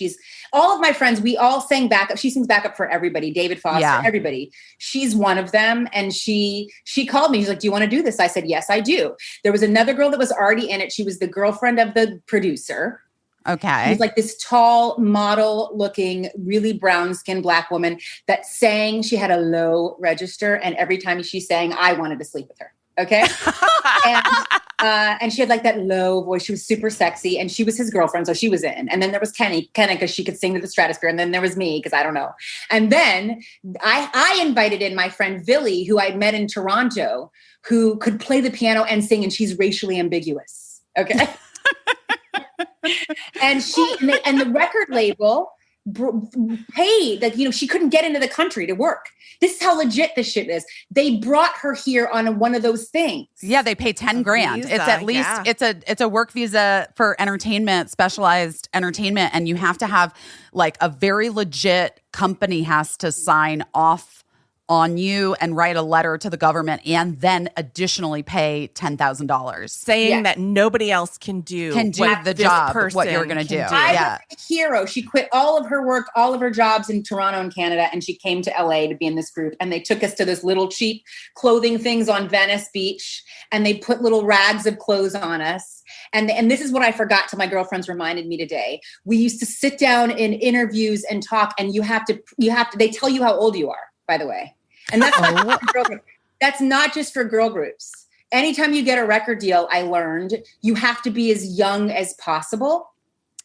All of my friends, we all sang backup. She sings backup for everybody, David Foster, everybody. She's one of them. And she called me. She's like, do you want to do this? I said, yes, I do. There was another girl that was already in it. She was the girlfriend of the producer.
Okay.
She was like this tall, model looking, really brown skinned Black woman that sang. She had a low register. And every time she sang, I wanted to sleep with her. Okay. And she had like that low voice. She was super sexy and she was his girlfriend. So she was in. And then there was Kenna because she could sing to the stratosphere. And then there was me because I don't know. And then I invited in my friend Billy, who I met in Toronto, who could play the piano and sing. And she's racially ambiguous. Okay. and the record label paid that, she couldn't get into the country to work. This is how legit this shit is. They brought her here on one of those things.
Yeah, they pay $10,000. It's at least it's a work visa for entertainment, specialized entertainment, and you have to have like a very legit company has to sign off on you and write a letter to the government and then additionally pay $10,000.
Saying that nobody else can do
the job, what you're going to do.
I was a hero. She quit all of her work, all of her jobs in Toronto and Canada, and she came to LA to be in this group. And they took us to this little cheap clothing things on Venice Beach, and they put little rags of clothes on us. And this is what I forgot till my girlfriends reminded me today. We used to sit down in interviews and talk, and they tell you how old you are, by the way. And that's that's not just for girl groups. Anytime you get a record deal, I learned you have to be as young as possible.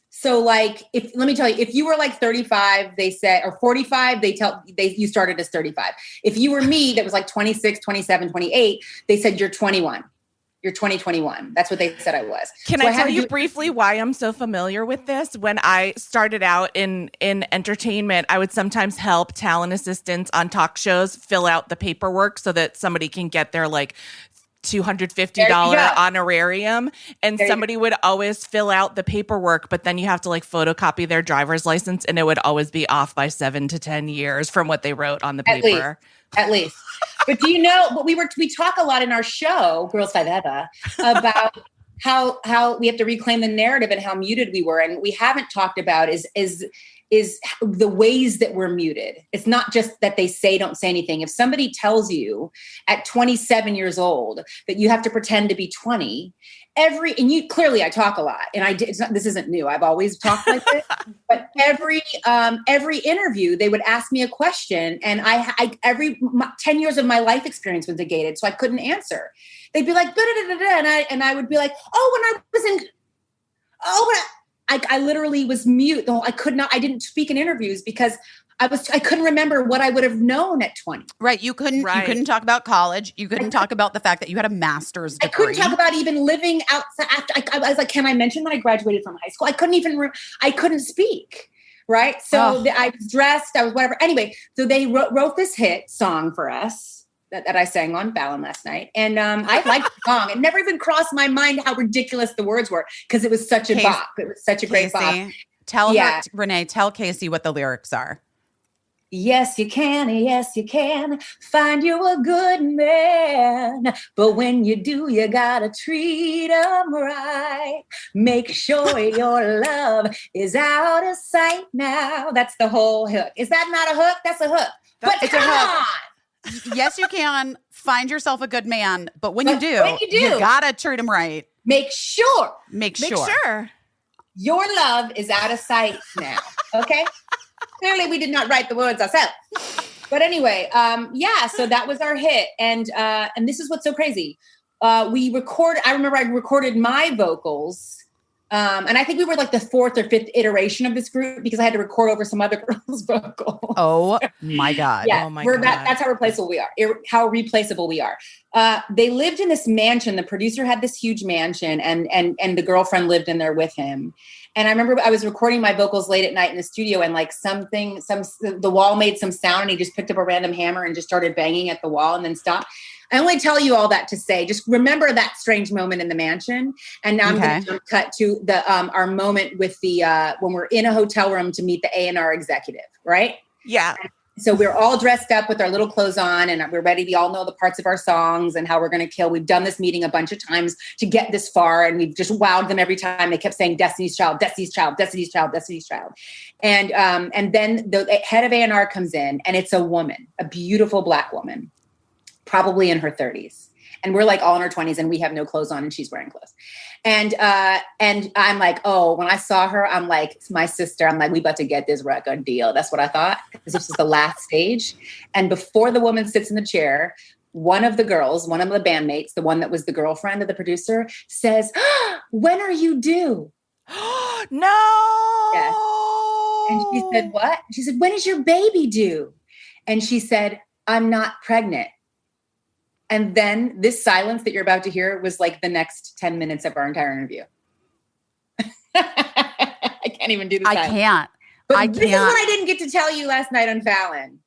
So like, let me tell you, if you were like 35, they said, or 45, you started as 35. If you were me, that was like 26, 27, 28, they said, you're 21. You're 2021. That's what they said I was.
Can I tell you briefly why I'm so familiar with this? When I started out in entertainment, I would sometimes help talent assistants on talk shows fill out the paperwork so that somebody can get their like $250 honorarium. And somebody would always fill out the paperwork, but then you have to like photocopy their driver's license and it would always be off by 7 to 10 years from what they wrote on the paper.
At least. But do you know, but we talk a lot in our show, Girls Five Eva, about how we have to reclaim the narrative and how muted we were. And we haven't talked about is the ways that we're muted. It's not just that they don't say anything. If somebody tells you at 27 years old that you have to pretend to be 20, clearly I talk a lot, and this isn't new. I've always talked like this, but every interview they would ask me a question, and every 10 years of my life experience was negated, so I couldn't answer. They'd be like, and I would be like, I literally was mute. I didn't speak in interviews because I couldn't remember what I would have known at 20.
Right. You couldn't talk about college. You couldn't talk about the fact that you had a master's degree.
I couldn't talk about even living outside. I was like, can I mention that I graduated from high school? I couldn't speak. Right. So I was dressed, I was whatever. Anyway, so they wrote this hit song for us that I sang on Fallon last night. And I liked the song. It never even crossed my mind how ridiculous the words were because it was such a bop. It was such a great bop.
Renee, tell Caissie what the lyrics are.
Yes, you can find you a good man. But when you do, you gotta treat him right. Make sure your love is out of sight now. That's the whole hook. Is that not a hook? That's a hook. It's a hook.
Yes, you can find yourself a good man. But when you do, you gotta treat him right.
Make sure your love is out of sight now. Okay? Clearly, we did not write the words ourselves. But anyway, so that was our hit. And this is what's so crazy. I remember I recorded my vocals. And I think we were like the 4th or 5th iteration of this group because I had to record over some other girls' vocals.
Oh my God.
Yeah,
oh my God.
That's how replaceable we are. They lived in this mansion. The producer had this huge mansion and the girlfriend lived in there with him. And I remember I was recording my vocals late at night in the studio and like the wall made some sound and he just picked up a random hammer and just started banging at the wall and then stopped. I only tell you all that to say, just remember that strange moment in the mansion. And now I'm going to jump cut to the our moment with the when we're in a hotel room to meet the A&R executive, right?
Yeah.
So we're all dressed up with our little clothes on and we're ready. We all know the parts of our songs and how we're going to kill. We've done this meeting a bunch of times to get this far and we've just wowed them every time. They kept saying Destiny's Child, Destiny's Child, Destiny's Child, Destiny's Child. And then the head of A&R comes in and it's a woman, a beautiful Black woman, probably in her 30s. And we're like all in our 20s and we have no clothes on and she's wearing clothes. And I'm like, oh, when I saw her, I'm like, it's my sister. I'm like, we about to get this record deal. That's what I thought. Because this is the last stage. And before the woman sits in the chair, one of the girls, one of the bandmates, the one that was the girlfriend of the producer says, when are you due?
No.
Yes. And she said, what? She said, when is your baby due? And she said, I'm not pregnant. And then this silence that you're about to hear was like the next 10 minutes of our entire interview. I can't even do this.
I can't.
This is what I didn't get to tell you last night on Fallon.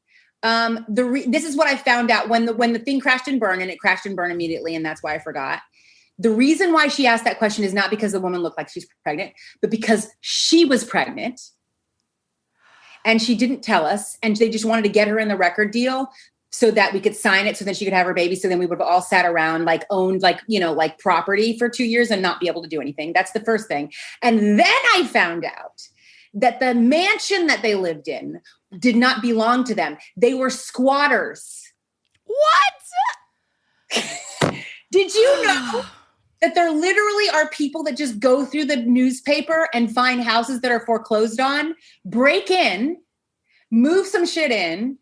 This is what I found out when the thing crashed and burned, and it crashed and burned immediately, and that's why I forgot. The reason why she asked that question is not because the woman looked like she's pregnant, but because she was pregnant. And she didn't tell us, and they just wanted to get her in the record deal so that we could sign it so then she could have her baby. So then we would have all sat around, like owned, like, you know, like property for 2 years and not be able to do anything. That's the first thing. And then I found out that the mansion that they lived in did not belong to them. They were squatters.
What?
Did you know that there literally are people that just go through the newspaper and find houses that are foreclosed on, break in, move some shit in,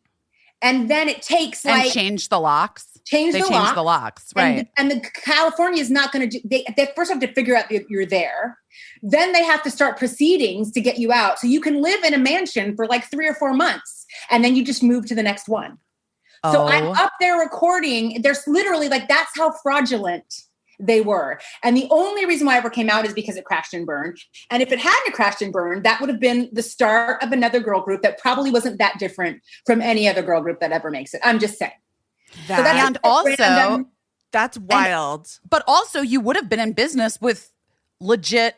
and then it takes
and change the locks. They change the locks, right?
And the California is not going to do. They first have to figure out that you're there. Then they have to start proceedings to get you out, so you can live in a mansion for like 3 or 4 months, and then you just move to the next one. Oh. So I'm up there recording. There's literally like that's how fraudulent they were. And the only reason why I ever came out is because it crashed and burned. And if it hadn't crashed and burned, that would have been the start of another girl group that probably wasn't that different from any other girl group that ever makes it. I'm just saying.
That's wild.
But also you would have been in business with legit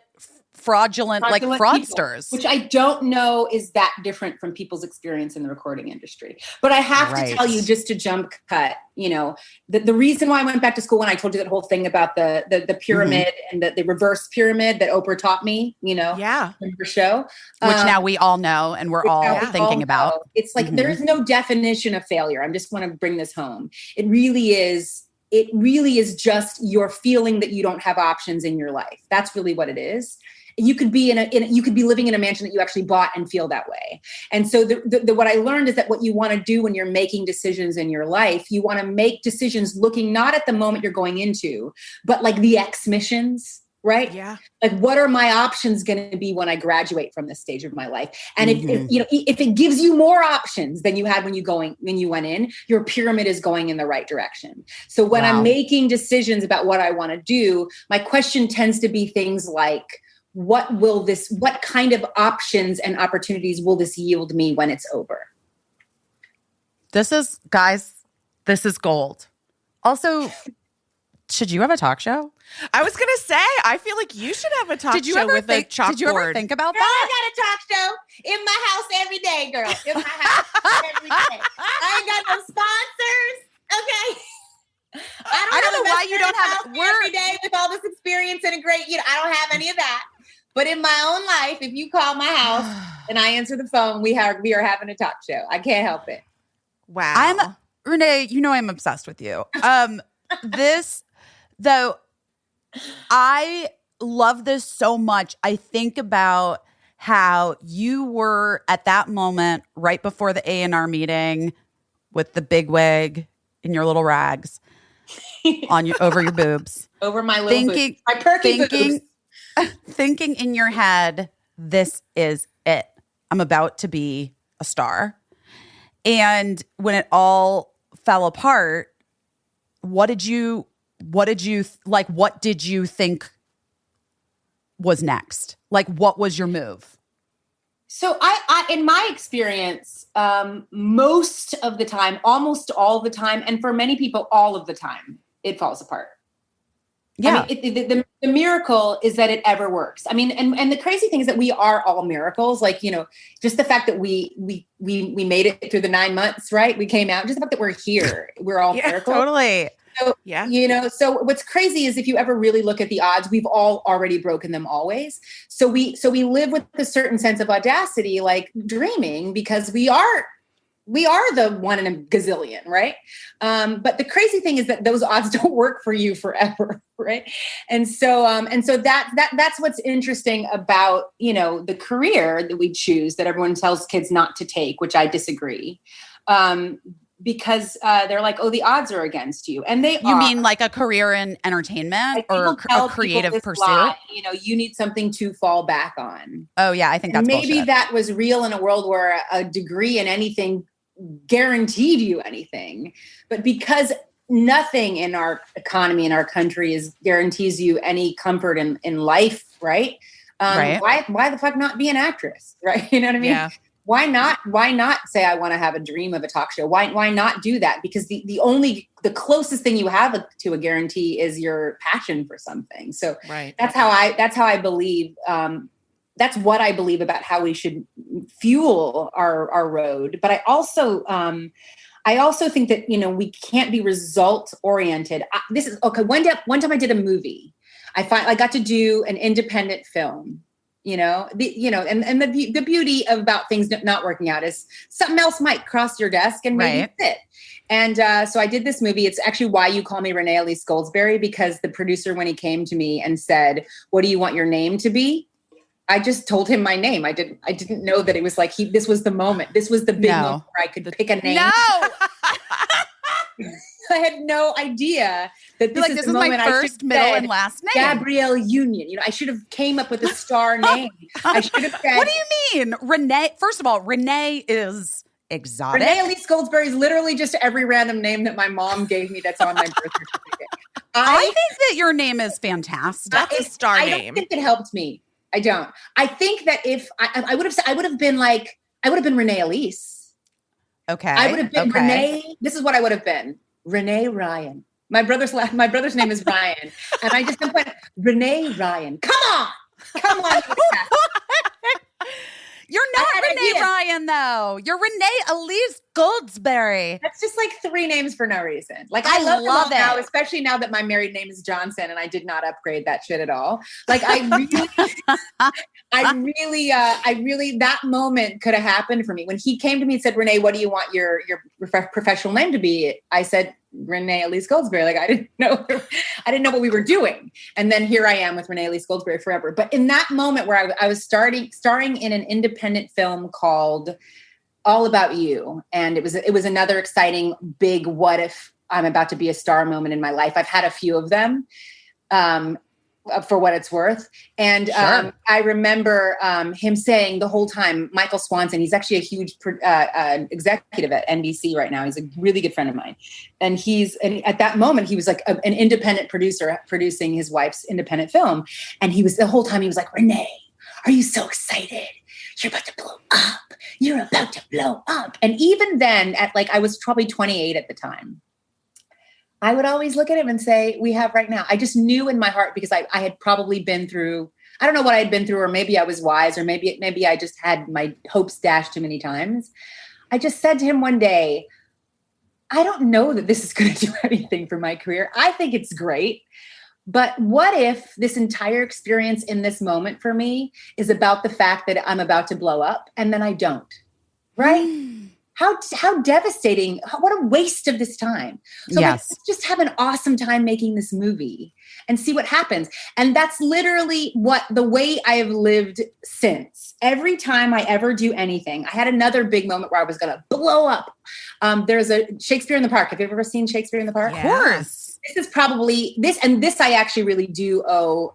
fraudulent like fraudsters.
People, which I don't know is that different from people's experience in the recording industry. But I have to tell you, just to jump cut, you know, the reason why I went back to school when I told you that whole thing about the pyramid and the reverse pyramid that Oprah taught me, you know, in her show.
Which now we all know and we're all thinking about.
It's like there is no definition of failure. I just want to bring this home. It really is just your feeling that you don't have options in your life. That's really what it is. You could be you could be living in a mansion that you actually bought and feel that way. And so what I learned is that what you want to do when you're making decisions in your life, you want to make decisions looking not at the moment you're going into, but like the X missions, right?
Yeah.
Like what are my options going to be when I graduate from this stage of my life? And if it gives you more options than you had when you went in, your pyramid is going in the right direction. So when I'm making decisions about what I want to do, my question tends to be things like, what kind of options and opportunities will this yield me when it's over?
This is gold. Also, should you have a talk show?
I was going to say, I feel like you should have a talk show with a chalkboard.
Did you ever think about
that? I got a talk show in my house every day, girl. In my house every day. I ain't got no sponsors. Okay.
I don't know why you don't have
every day with all this experience and a great, I don't have any of that. But in my own life, if you call my house and I answer the phone, we are having a talk show. I can't help it.
Wow.
Renee, you know I'm obsessed with you. This, though, I love this so much. I think about how you were at that moment right before the A&R meeting with the big wig in your little rags. over your boobs.
Over my little boobs. My perky boobs.
Thinking in your head, this is it. I'm about to be a star. And when it all fell apart, what did you think was next? Like, what was your move?
So I in my experience, most of the time, almost all the time, and for many people, all of the time, it falls apart.
Yeah.
I mean, the miracle is that it ever works. I mean, and the crazy thing is that we are all miracles. Like, you know, just the fact that we made it through the 9 months, right? We came out, just the fact that we're here, we're all miracles.
Totally.
So, you know, so what's crazy is if you ever really look at the odds, we've all already broken them always. So we live with a certain sense of audacity, like dreaming, because we are the one in a gazillion, right? But the crazy thing is that those odds don't work for you forever, right? And so that's what's interesting about, you know, the career that we choose that everyone tells kids not to take, which I disagree. Because they're like, oh, the odds are against you. And they are.
You mean like a career in entertainment or a creative pursuit?
You know, you need something to fall back on.
Oh, yeah, I think that's
maybe
bullshit.
That was real in a world where a degree in anything guaranteed you anything. But because nothing in our economy, in our country guarantees you any comfort in life, right?
Right.
Why the fuck not be an actress, right? You know what I mean?
Yeah.
Why not say I want to have a dream of a talk show? Why not do that? Because the closest thing you have to a guarantee is your passion for something. So that's how I believe. That's what I believe about how we should fuel our road. But I also think that, you know, we can't be result oriented. This is okay. One time I did a movie. I got to do an independent film. You know, the beauty about things not working out is something else might cross your desk and maybe fit. And so I did this movie. It's actually why you call me Renee Elise Goldsberry, because the producer, when he came to me and said, "What do you want your name to be?" I just told him my name. I didn't know that it was like this was the moment. This was the big moment where I could pick a name.
No.
I had no idea that this is the
my
moment
first, middle, and last name.
Gabrielle Union. You know, I should have came up with a star name. I should have said.
What do you mean, Renee? First of all, Renee is exotic.
Renee Elise Goldsberry is literally just every random name that my mom gave me that's on my birth certificate.
I think that your name is fantastic.
That's a star name.
I don't think it helped me. I don't. I think that if I would have been Renee Elise.
Okay.
I would have been Renee. This is what I would have been. Renee Ryan. My brother's name is Ryan. And I just went, Renee Ryan. Come on.
You're not Renee Ryan, though. You're Renee Elise Goldsberry.
That's just like 3 names for no reason. Like I love it now, especially now that my married name is Johnson and I did not upgrade that shit at all. Like I really, that moment could have happened for me. When he came to me and said, Renee, what do you want your professional name to be? I said, Renee Elise Goldsberry. Like I didn't know what we were doing. And then here I am with Renee Elise Goldsberry forever. But in that moment where I was starring in an independent film called All About You. And it was another exciting, big, what if I'm about to be a star moment in my life. I've had a few of them. For what it's worth. And I remember him saying the whole time, Michael Swanson, he's actually a huge executive at NBC right now. He's a really good friend of mine. And at that moment, he was like an independent producer producing his wife's independent film. And the whole time he was like, Renee, are you so excited? You're about to blow up. You're about to blow up. And even then, I was probably 28 at the time. I would always look at him and say, we have right now. I just knew in my heart because I had probably been through, I don't know what I had been through, or maybe I was wise, or maybe I just had my hopes dashed too many times. I just said to him one day, I don't know that this is going to do anything for my career. I think it's great. But what if this entire experience in this moment for me is about the fact that I'm about to blow up and then I don't, right? How devastating. What a waste of this time. So let's just have an awesome time making this movie and see what happens. And that's literally the way I have lived since. Every time I ever do anything, I had another big moment where I was going to blow up. There's a Shakespeare in the Park. Have you ever seen Shakespeare in the Park?
Of course.
this is probably this, and this I actually really do owe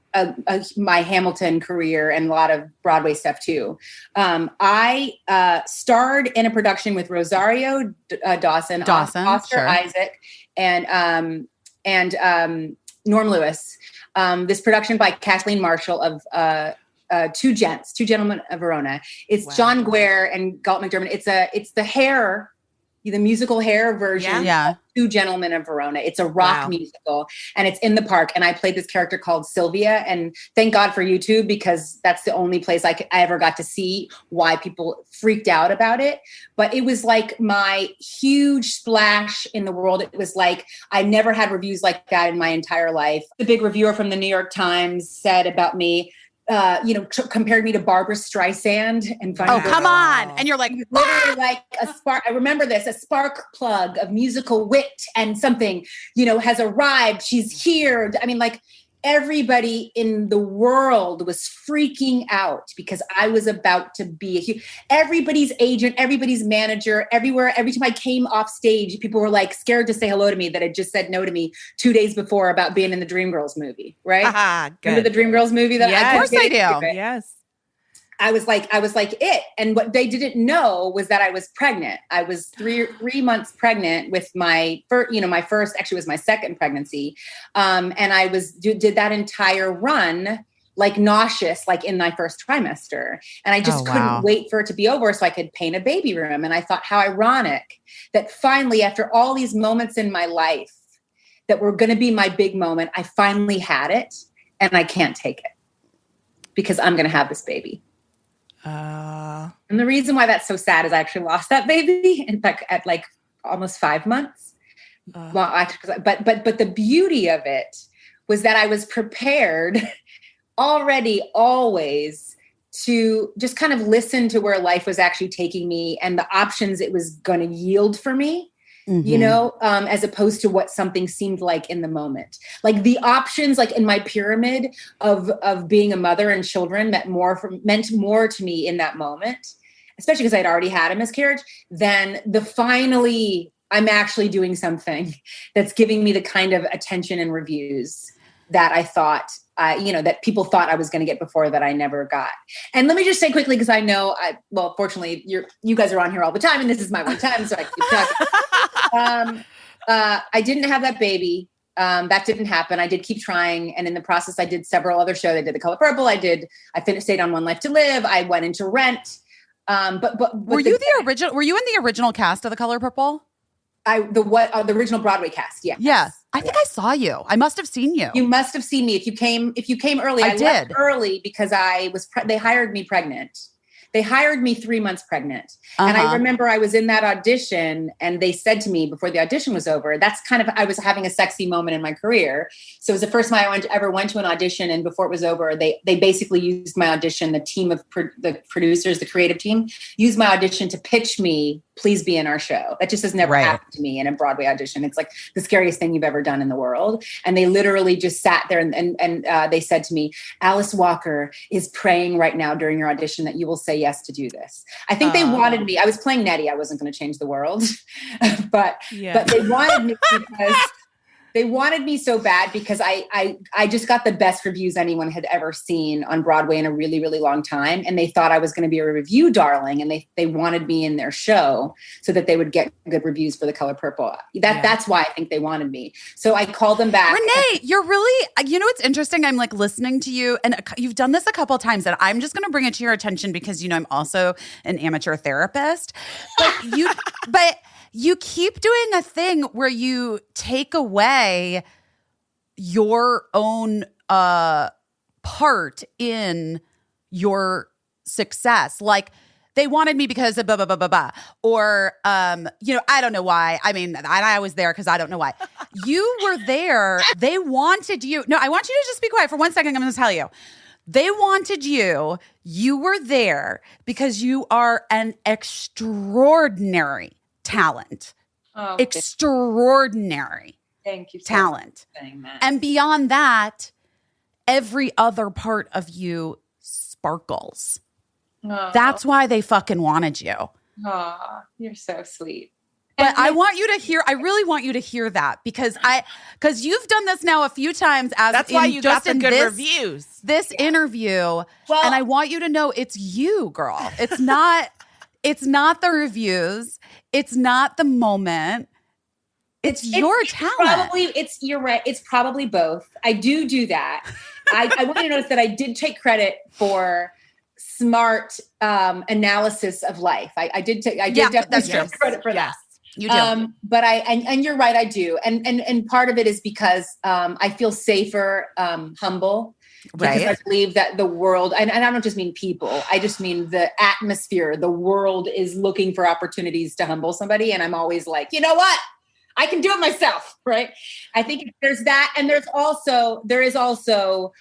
my Hamilton career and a lot of Broadway stuff too. I starred in a production with Rosario Dawson, Oscar
sure.
Isaac, and Norm Lewis. This production by Kathleen Marshall of Two Gentlemen of Verona. It's John Guare and Galt McDermott. It's the musical Hair version of Two Gentlemen of Verona. It's a rock musical, and it's in the park. And I played this character called Sylvia. And thank God for YouTube, because that's the only place I ever got to see why people freaked out about it. But it was like my huge splash in the world. It was like I never had reviews like that in my entire life. The big reviewer from the New York Times said about me, compared me to Barbara Streisand and
come on. And you're like,
literally like a spark. I remember this, a spark plug of musical wit and something, has arrived. She's here. I mean, like everybody in the world was freaking out because I was about to be everybody's agent, everybody's manager, everywhere. Every time I came off stage, people were like scared to say hello to me that had just said no to me 2 days before about being in the Dreamgirls movie, right? Remember the Dreamgirls movie? That
of course I do.
Yes.
I was like it. And what they didn't know was that I was pregnant. I was three months pregnant with my first, actually was my second pregnancy. And I did that entire run, like nauseous, like in my first trimester. And I just couldn't wait for it to be over so I could paint a baby room. And I thought, how ironic that finally, after all these moments in my life that were going to be my big moment, I finally had it, and I can't take it because I'm going to have this baby. And the reason why that's so sad is I actually lost that baby, in fact, at like almost 5 months. But the beauty of it was that I was prepared already, always, to just kind of listen to where life was actually taking me and the options it was going to yield for me. As opposed to what something seemed like in the moment. Like the options, like in my pyramid of being a mother and children meant more to me in that moment, especially because I'd already had a miscarriage, than the finally, I'm actually doing something that's giving me the kind of attention and reviews that I thought, that people thought I was going to get before, that I never got. And let me just say quickly, because I know, fortunately, you guys are on here all the time, and this is my one time, so I keep talking. I didn't have that baby. That didn't happen. I did keep trying, and in the process, I did several other shows. I did The Color Purple. I stayed on One Life to Live. I went into Rent. But
were you the original? Were you in the original cast of The Color Purple?
The original Broadway cast. Yeah.
Yeah. I think I saw you. I must have seen you.
You must have seen me if you came early. I did. Left early because they hired me pregnant. They hired me 3 months pregnant. And I remember I was in that audition, and they said to me before the audition was over, I was having a sexy moment in my career. So it was the first time I ever went to an audition. And before it was over, they basically used my audition. The team of the producers, the creative team, used my audition to pitch me, please be in our show. That just has never happened to me in a Broadway audition. It's like the scariest thing you've ever done in the world. And they literally just sat there and they said to me, Alice Walker is praying right now during your audition that you will say yes to do this. I think they wanted me. I was playing Nettie. I wasn't going to change the world, but they wanted me because they wanted me so bad because I just got the best reviews anyone had ever seen on Broadway in a really, really long time. And they thought I was going to be a review darling, and they wanted me in their show so that they would get good reviews for The Color Purple. That's why I think they wanted me. So I called them back.
Renee, you're really, it's interesting. I'm like listening to you, and you've done this a couple of times, and I'm just going to bring it to your attention because, I'm also an amateur therapist, but you keep doing a thing where you take away your own part in your success. Like, they wanted me because of blah, blah, blah, blah, blah. Or, I don't know why. I mean, I was there because I don't know why. You were there. They wanted you. No, I want you to just be quiet for 1 second. I'm going to tell you. They wanted you. You were there because you are an extraordinary talent. Extraordinary.
Thank you.
Talent. And beyond that, every other part of you sparkles. That's why they fucking wanted you.
Oh, you're so sweet.
But I want you to hear, I really want you to hear that because you've done this now a few times
that's why you got the good reviews.
This interview. Well, and I want you to know it's you, girl. It's not the reviews. It's not the moment. It's your talent.
You're right. It's probably both. I do that. I want you to notice that I did take credit for smart analysis of life. I did definitely take credit for that.
You do.
But and you're right, I do. And part of it is because I feel safer, humble.
Right.
Because I believe that the world, and I don't just mean people, I just mean the atmosphere, the world is looking for opportunities to humble somebody. And I'm always like, you know what? I can do it myself, right? I think there's that. And there is also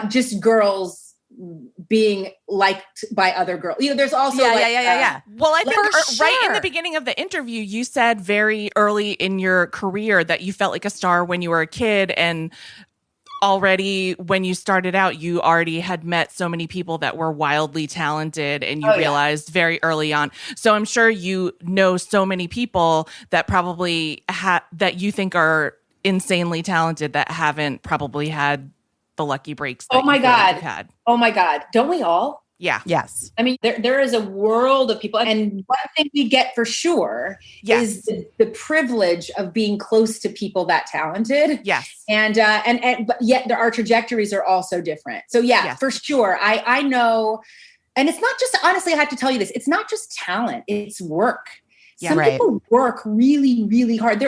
just girls being liked by other girls. There's also
Well, I think right in the beginning of the interview, you said very early in your career that you felt like a star when you were a kid, and already when you started out, you already had met so many people that were wildly talented, and you realized very early on. So I'm sure you know so many people that probably that you think are insanely talented that haven't probably had the lucky breaks. That
oh my God.
You've had.
Oh my God. Don't we all?
Yeah.
Yes.
I mean, there is a world of people. And one thing we get for sure is the privilege of being close to people that talented.
Yes.
And but yet our trajectories are also different. So for sure. I know, and it's not just, honestly, I have to tell you this, it's not just talent, it's work. Some people work really, really hard.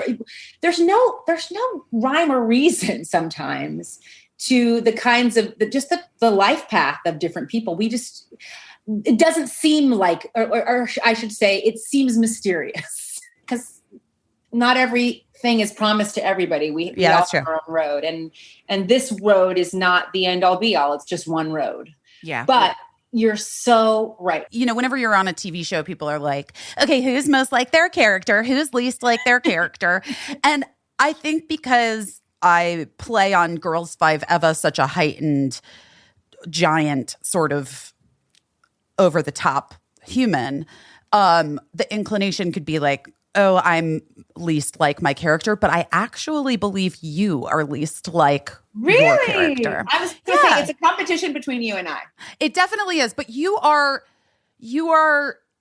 There's no rhyme or reason sometimes to the kinds of the life path of different people. It doesn't seem like, or I should say, it seems mysterious because not everything is promised to everybody. We all have our own road, and this road is not the end all be all. It's just one road.
Yeah,
but you're so right.
Whenever you're on a TV show, people are like, okay, who's most like their character? Who's least like their character? And I think because I play on Girls 5 Eva, such a heightened, giant sort of over-the-top human, the inclination could be like, oh, I'm least like my character, but I actually believe you are least like your character.
I was going to say, it's a competition between you and I.
It definitely is, but you are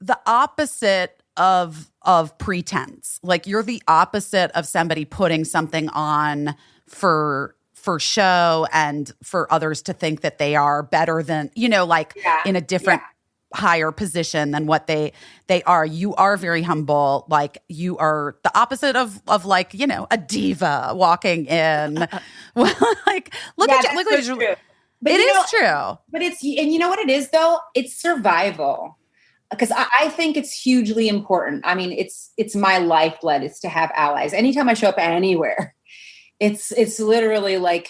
the opposite of pretense. Like, you're the opposite of somebody putting something on for show and for others to think that they are better than, in a different higher position than what they are. You are very humble. Like, you are the opposite of like, a diva walking in. Well, like, look at you. But it is true.
But and you know what it is though? It's survival. Because I think it's hugely important. I mean, it's my lifeblood is to have allies. Anytime I show up anywhere, it's literally like,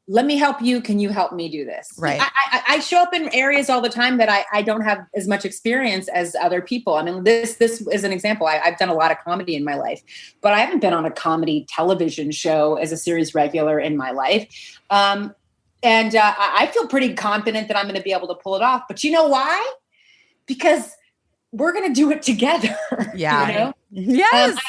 let me help you. Can you help me do this?
Right.
I show up in areas all the time that I don't have as much experience as other people. I mean, this is an example. I've done a lot of comedy in my life, but I haven't been on a comedy television show as a series regular in my life. And I feel pretty confident that I'm going to be able to pull it off. But you know why? Because we're going to do it together.
Yeah. Yes.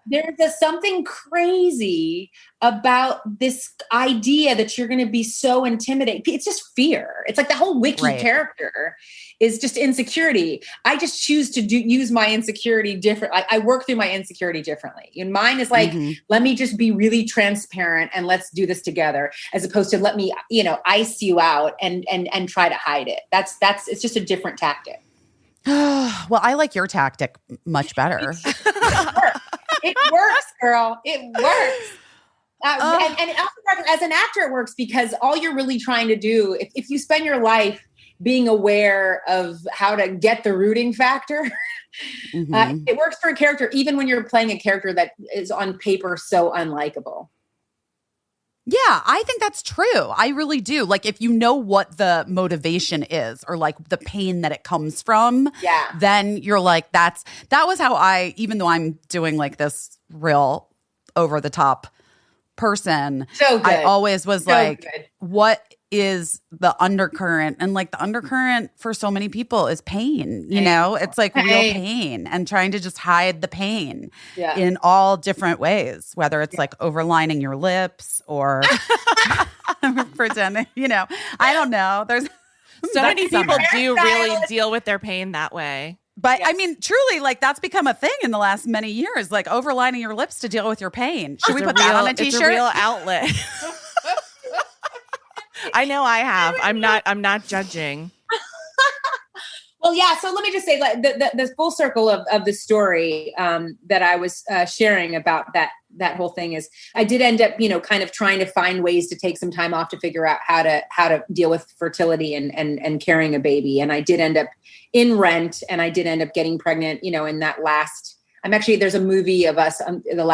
There's something crazy about this idea that you're going to be so intimidated. It's just fear. It's like the whole wiki character is just insecurity. I just choose to use my insecurity different. I work through my insecurity differently. And mine is like, let me just be really transparent and let's do this together, as opposed to let me, ice you out and try to hide it. It's just a different tactic.
Well, I like your tactic much better.
It works, girl. It works. And also, as an actor, it works because all you're really trying to do, if you spend your life being aware of how to get the rooting factor, it works for a character, even when you're playing a character that is on paper so unlikable.
Yeah, I think that's true. I really do. Like, if you know what the motivation is, or like the pain that it comes from, then you're like, that was how even though I'm doing like this real over the top person,
so good.
I always was what is the undercurrent. And like the undercurrent for so many people is pain, you know? It's like real pain and trying to just hide the pain in all different ways, whether it's like overlining your lips or pretending, you know, I don't know. There's
so many people do really deal with their pain that way.
But I mean, truly, like that's become a thing in the last many years, like overlining your lips to deal with your pain. Should we put that on a t-shirt?
It's a real outlet. I know I have. I'm not judging.
Well, yeah. So let me just say, like the full circle of the story that I was sharing about that whole thing is, I did end up, you know, kind of trying to find ways to take some time off to figure out how to deal with fertility and carrying a baby. And I did end up in Rent, and I did end up getting pregnant. You know, in that last, there's a movie of us, the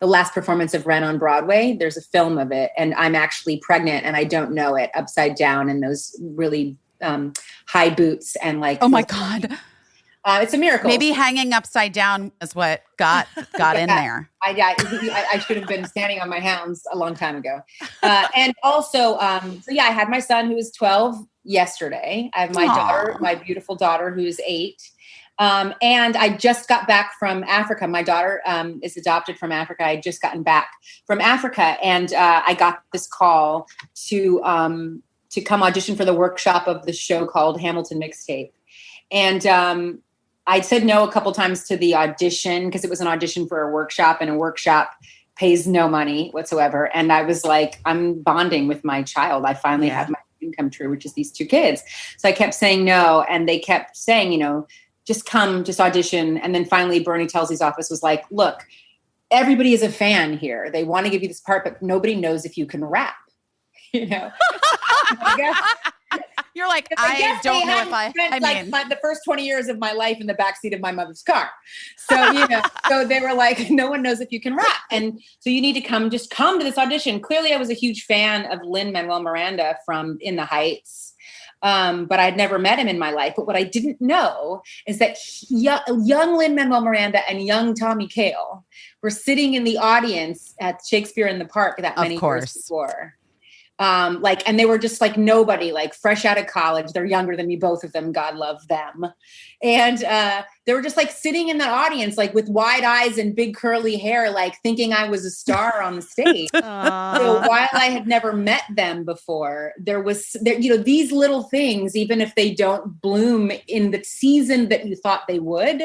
last performance of Rent on Broadway. There's a film of it, and I'm actually pregnant, and I don't know it, upside down in those really high boots and like,
oh my God.
It's a miracle.
Maybe hanging upside down is what got in there.
I should have been standing on my hounds a long time ago. And also, so yeah, I had my son who was 12 yesterday. I have my daughter, my beautiful daughter who's 8. And I just got back from Africa. My daughter is adopted from Africa. I had just gotten back from Africa, and I got this call to come audition for the workshop of the show called Hamilton Mixtape. And I said no a couple times to the audition because it was an audition for a workshop, and a workshop pays no money whatsoever. And I was like, I'm bonding with my child. I finally have my dream come true, which is these 2 kids. So I kept saying no, and they kept saying, you know, just come, just audition. And then finally Bernie Telsey's office was like, look, everybody is a fan here. They want to give you this part, but nobody knows if you can rap, you know?
You're like, I don't know if I
mean, the first 20 years of my life in the backseat of my mother's car. So, you know, so they were like, no one knows if you can rap. And so you need to just come to this audition. Clearly I was a huge fan of Lin-Manuel Miranda from In the Heights. But I'd never met him in my life. But what I didn't know is that young Lin-Manuel Miranda and young Tommy Kail were sitting in the audience at Shakespeare in the Park that many years before. And they were just like nobody, like fresh out of college. They're younger than me, both of them. God love them. And they were just like sitting in the audience, like with wide eyes and big curly hair, like thinking I was a star on the stage. So while I had never met them before, there, you know, these little things, even if they don't bloom in the season that you thought they would,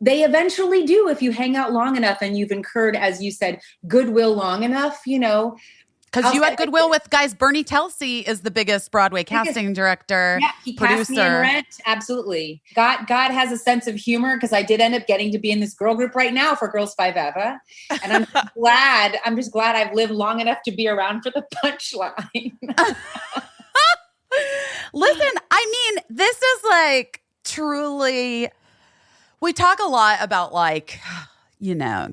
they eventually do if you hang out long enough and you've incurred, as you said, goodwill long enough, you know.
Because you had goodwill with guys. Bernie Telsey is the biggest Broadway casting director,
he
producer.
Cast me in Rent. Absolutely. God has a sense of humor, because I did end up getting to be in this girl group right now for Girls 5 Eva. And I'm just glad I've lived long enough to be around for the punchline.
Listen, I mean, this is like truly, we talk a lot about like, you know,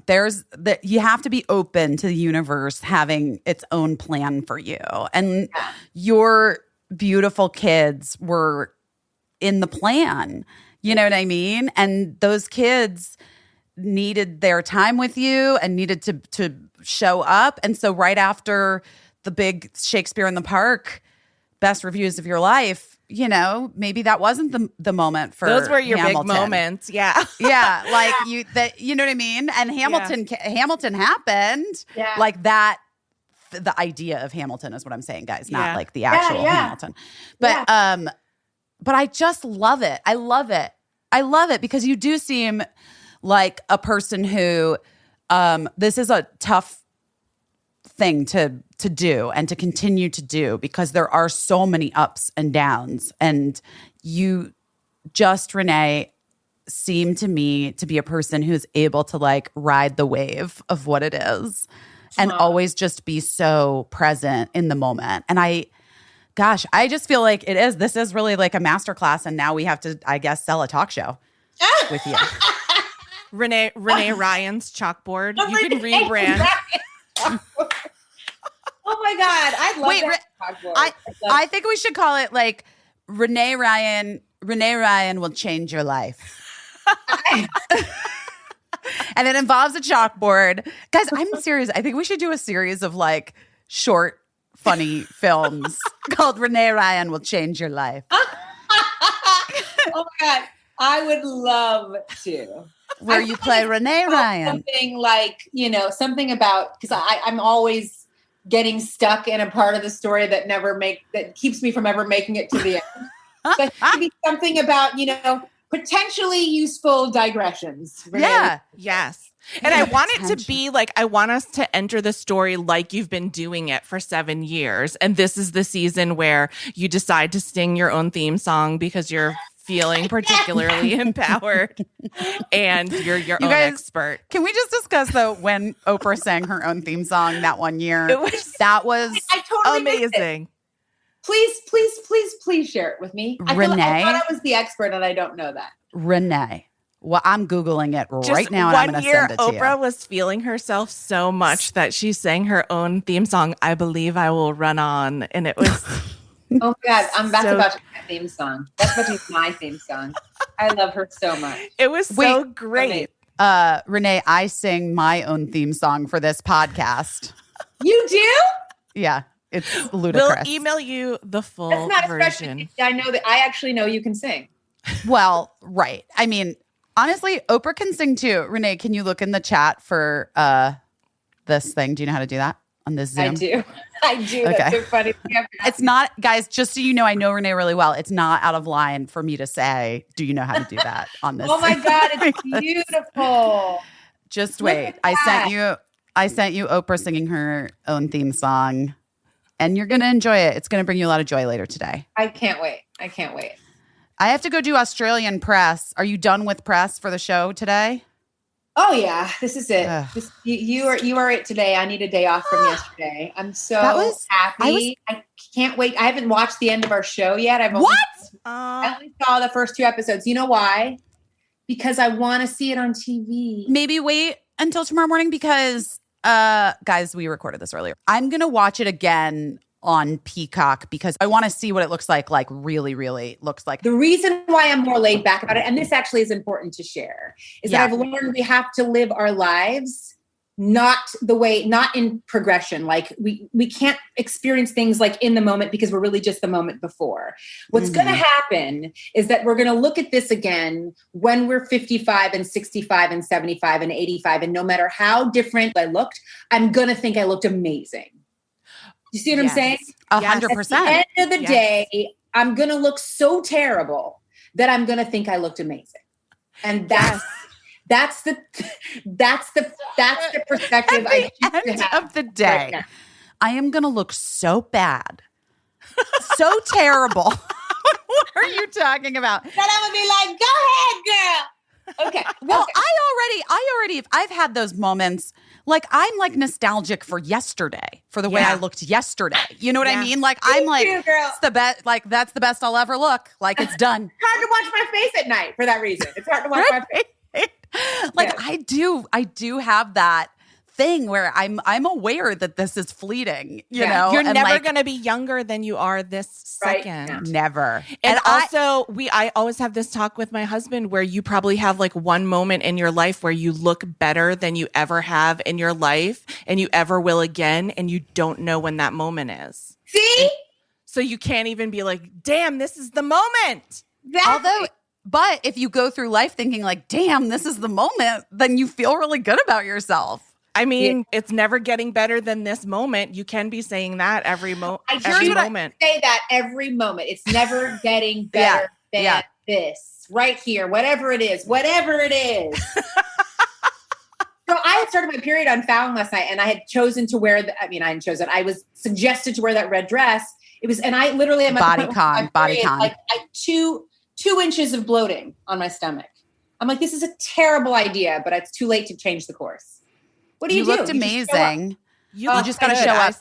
you have to be open to the universe having its own plan for you. And your beautiful kids were in the plan. You know what I mean? And those kids needed their time with you and needed to show up. And so right after the big Shakespeare in the Park best reviews of your life, you know, maybe that wasn't the moment for
those were your
Hamilton.
Big moments. Yeah.
Yeah. Like you know what I mean? And Hamilton happened.
Yeah.
Like that, the idea of Hamilton is what I'm saying, guys, not like the actual Hamilton. But, but I just love it. I love it because you do seem like a person who, this is a tough thing to do and to continue to do, because there are so many ups and downs, and you just, Renee, seem to me to be a person who's able to like ride the wave of what it is and always just be so present in the moment. And I just feel like this is really like a masterclass, and now we have to, I guess, sell a talk show with you.
Renee Ryan's chalkboard. You can rebrand.
Oh my God. I love that chalkboard.
I think we should call it like Renee Ryan will change your life. And it involves a chalkboard. Guys, I'm serious. I think we should do a series of like short funny films called Renee Ryan Will Change Your Life.
Oh my God. I would love to.
Where you play Renee Ryan.
Something like, something about, because I'm always getting stuck in a part of the story that keeps me from ever making it to the end. But maybe something about, potentially useful digressions. Renee.
Yeah.
Yes. And I want it to be like, I want us to enter the story like you've been doing it for 7 years. And this is the season where you decide to sing your own theme song because you're feeling particularly empowered and you're your own expert.
Can we just discuss, though, when Oprah sang her own theme song that one year? That was
I totally
amazing.
Please share it with me.
Renee?
I thought I was the expert and I don't know that.
Renee. Well, I'm Googling it right now, and I'm going to send it to you.
Oprah was feeling herself so much that she sang her own theme song, I Believe I Will Run On. And it was...
Oh, God. That's about to be my theme song. That's about to be my theme song. I love her so much.
It was so great.
Renee, I sing my own theme song for this podcast.
You do?
Yeah. It's ludicrous.
We'll email you the full
That's not
version.
I know that I actually know you can sing.
Well, right. I mean, honestly, Oprah can sing too. Renee, can you look in the chat for this thing? Do you know how to do that on this Zoom?
I do. Okay. That's so funny.
It's not, guys, just so you know, I know Renee really well. It's not out of line for me to say, do you know how to do that on this?
Oh my God, it's beautiful.
Just wait. I sent you Oprah singing her own theme song, and you're going to enjoy it. It's going to bring you a lot of joy later today.
I can't wait.
I have to go do Australian press. Are you done with press for the show today?
Oh yeah, this is it. You are it today. I need a day off from yesterday. I'm so happy. I can't wait. I haven't watched the end of our show yet. I only saw the first 2 episodes. You know why? Because I want to see it on TV.
Maybe wait until tomorrow morning because, guys, we recorded this earlier. I'm going to watch it again on Peacock because I want to see what it looks like really, really looks like.
The reason why I'm more laid back about it, and this actually is important to share, is that I've learned we have to live our lives not in progression. Like we can't experience things like in the moment because we're really just the moment before. What's going to happen is that we're going to look at this again when we're 55 and 65 and 75 and 85. And no matter how different I looked, I'm going to think I looked amazing. You see what I'm saying?
100%.
At the end of the day, I'm going to look so terrible that I'm going to think I looked amazing. And that's the perspective
I choose to have. At the end of the day, right, I am going to look so bad, so terrible. What are you talking about?
Then I would be like, go ahead, girl. Okay.
Well, okay. I already, I've had those moments. Like, I'm like nostalgic for yesterday, for the way I looked yesterday. You know what I mean? Like, I'm like, it's the best, like, that's the best I'll ever look. Like, it's done.
It's hard to watch my face at night for that reason. It's hard to watch my face.
Like, I do have that thing where I'm aware that this is fleeting, you know?
You're never going to be younger than you are this second.
Right? Never.
And also, I always have this talk with my husband where you probably have like one moment in your life where you look better than you ever have in your life and you ever will again, and you don't know when that moment is.
See?
So you can't even be like, damn, this is the moment.
But if you go through life thinking like, damn, this is the moment, then you feel really good about yourself.
I mean, it's never getting better than this moment. You can be saying that every moment.
I say that every moment. It's never getting better than this. Right here. Whatever it is. So I had started my period on Fallon last night, and I had chosen to wear I hadn't chosen. I was suggested to wear that red dress. It was, and I literally had my
body con.
Like I 2 inches of bloating on my stomach. I'm like, this is a terrible idea, but it's too late to change the course. What do you do?
You looked amazing. You just got to show up.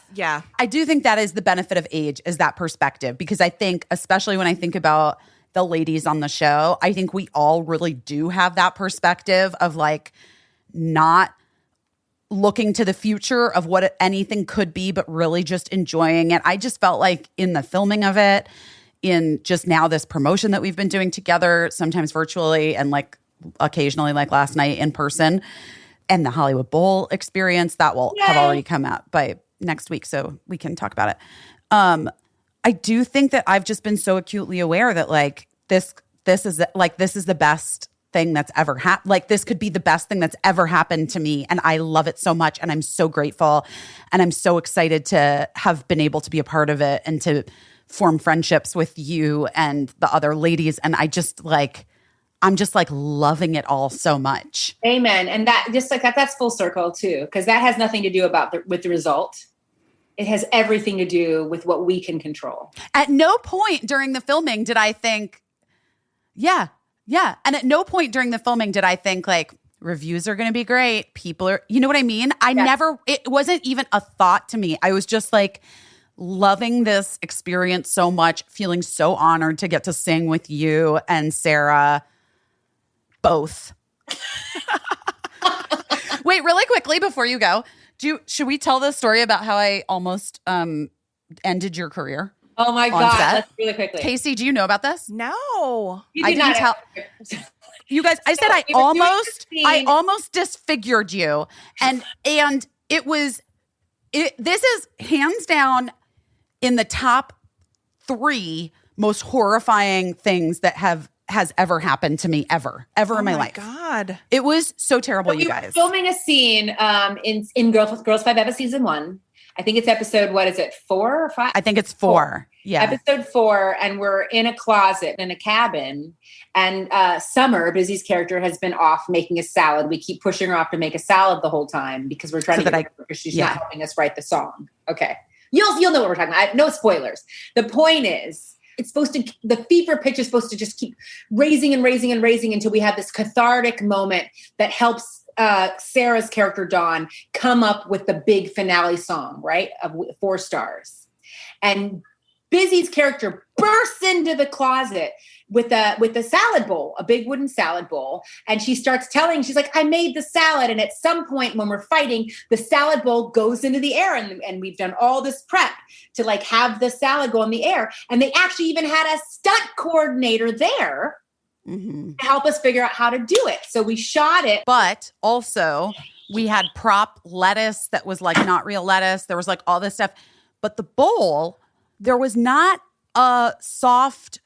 I do think that is the benefit of age, is that perspective. Because I think, especially when I think about the ladies on the show, I think we all really do have that perspective of like not looking to the future of what anything could be, but really just enjoying it. I just felt like in the filming of it, in just now this promotion that we've been doing together, sometimes virtually and like occasionally like last night in person, and the Hollywood Bowl experience that will have already come out by next week, so we can talk about it. I do think that I've just been so acutely aware that like this is the best thing that's ever happened. Like this could be the best thing that's ever happened to me, and I love it so much, and I'm so grateful, and I'm so excited to have been able to be a part of it and to form friendships with you and the other ladies, and I'm just like loving it all so much.
Amen. And that just like that's full circle too, because that has nothing to do with the result. It has everything to do with what we can control.
At no point during the filming did I think, yeah. And at no point during the filming did I think like reviews are going to be great. People are, you know what I mean? It wasn't even a thought to me. I was just like loving this experience so much, feeling so honored to get to sing with you and Sarah both. Wait, really quickly before you go, should we tell the story about how I almost ended your career?
Oh my God. Let's really quickly.
Caissie, do you know about this?
No.
I didn't tell you guys. I said I almost disfigured you. And this is hands down in the top 3 most horrifying things that has ever happened to me ever in my life.
God.
It was so terrible,
so
you guys.
We were filming a scene in Girls 5 Eva season 1. I think it's episode, what is it, 4 or 5?
I think it's 4. Yeah.
Episode 4, and we're in a closet in a cabin, and Summer, Busy's character, has been off making a salad. We keep pushing her off to make a salad the whole time because we're trying because she's not helping us write the song. Okay. You'll know what we're talking about. No spoilers. The point is, the fever pitch is supposed to just keep raising and raising and raising until we have this cathartic moment that helps Sarah's character, Dawn, come up with the big finale song, right? Of 4 stars. And Busy's character bursts into the closet with a salad bowl, a big wooden salad bowl. And she starts she's like, I made the salad. And at some point when we're fighting, the salad bowl goes into the air. And we've done all this prep to like have the salad go in the air. And they actually even had a stunt coordinator there to help us figure out how to do it. So we shot it.
But also we had prop lettuce that was like not real lettuce. There was like all this stuff. But the bowl, there was not a soft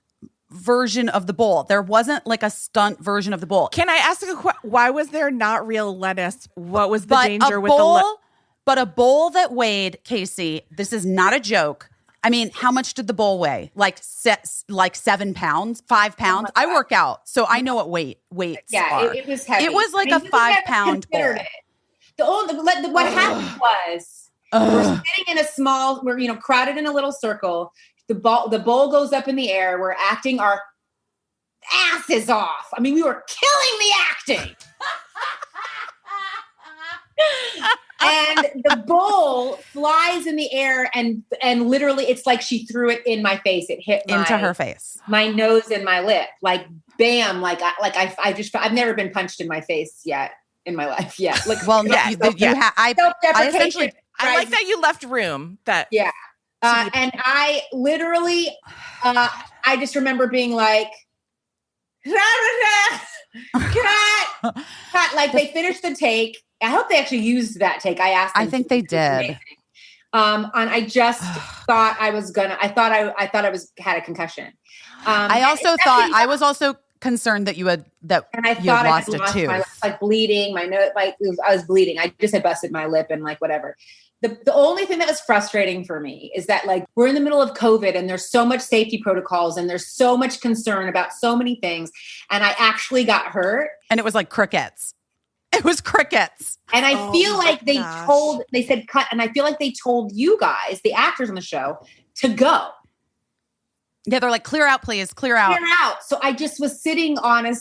version of the bowl. There wasn't like a stunt version of the bowl.
Can I ask a question? Why was there not real lettuce? What was the danger with the
But a bowl that weighed, Caissie, this is not a joke. I mean, how much did the bowl weigh? Like 7 pounds, 5 pounds. I work out, so I know what weights are.
It was heavy.
It was like a 5-pound bowl.
What happened was we're sitting in a small, we're crowded in a little circle. The bowl goes up in the air. We're acting our asses off. I mean, we were killing the acting. And the bowl flies in the air, and literally, it's like she threw it in my face. It hit
into her face,
my nose, and my lip. Like bam! I've never been punched in my face yet in my life. Yeah. Like,
well, yeah, I essentially.
I like that you left room.
Yeah. And I literally, I just remember being like, cut. Like they finished the take. I hope they actually used that take. I asked them.
I think they did.
And I just thought I had a concussion.
I was also concerned that you had lost a tooth.
Like bleeding, my nose, I was bleeding. I just had busted my lip and like whatever. The only thing that was frustrating for me is that like we're in the middle of COVID and there's so much safety protocols and there's so much concern about so many things. And I actually got hurt.
And it was like crickets. It was crickets.
And I feel like they said cut. And I feel like they told you guys, the actors on the show, to go.
Yeah, they're like, clear out, please. Clear out.
Clear out. So I just was sitting on a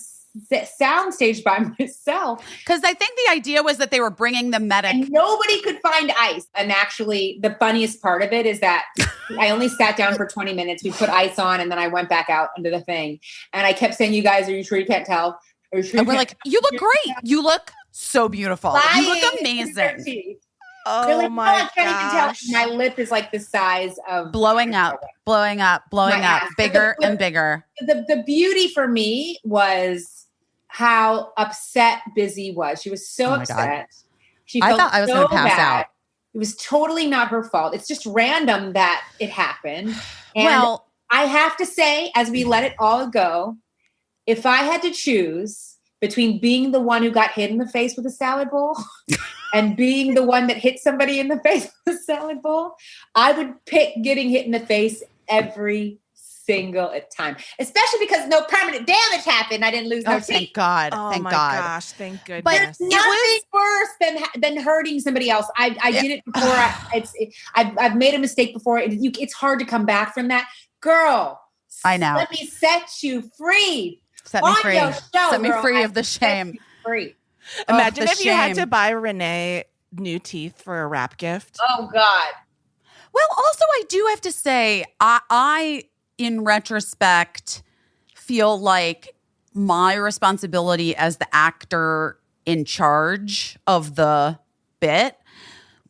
sound stage by myself.
Because I think the idea was that they were bringing the medic.
And nobody could find ice. And actually, the funniest part of it is that I only sat down for 20 minutes. We put ice on and then I went back out into the thing. And I kept saying, you guys, are you sure you can't tell?
And we're like, you look great. You look so beautiful. You look amazing.
Oh like, my
I can't even tell. My lip is like the size of
blowing up, bigger and bigger.
The beauty for me was how upset Busy was. She was so upset.
I thought I was going to pass out.
It was totally not her fault. It's just random that it happened. And
Well,
I have to say, as we let it all go, if I had to choose between being the one who got hit in the face with a salad bowl and being the one that hit somebody in the face with a salad bowl, I would pick getting hit in the face every single time, especially because no permanent damage happened. I didn't lose no teeth.
Thank God.
Oh
Thank
my
God.
gosh, thank goodness.
But
There's nothing worse than hurting somebody else. I did it before. I've made a mistake before. It's hard to come back from that. Girl,
I know.
Let me set you free.
Set me
On
free.
your show,
Set me
girl.
free
I
of the
set
shame.
you free.
Imagine
the
if you had
shame.
to buy Renee new teeth for a wrap gift.
Oh God.
Well, also, I do have to say, I in retrospect, feel like my responsibility as the actor in charge of the bit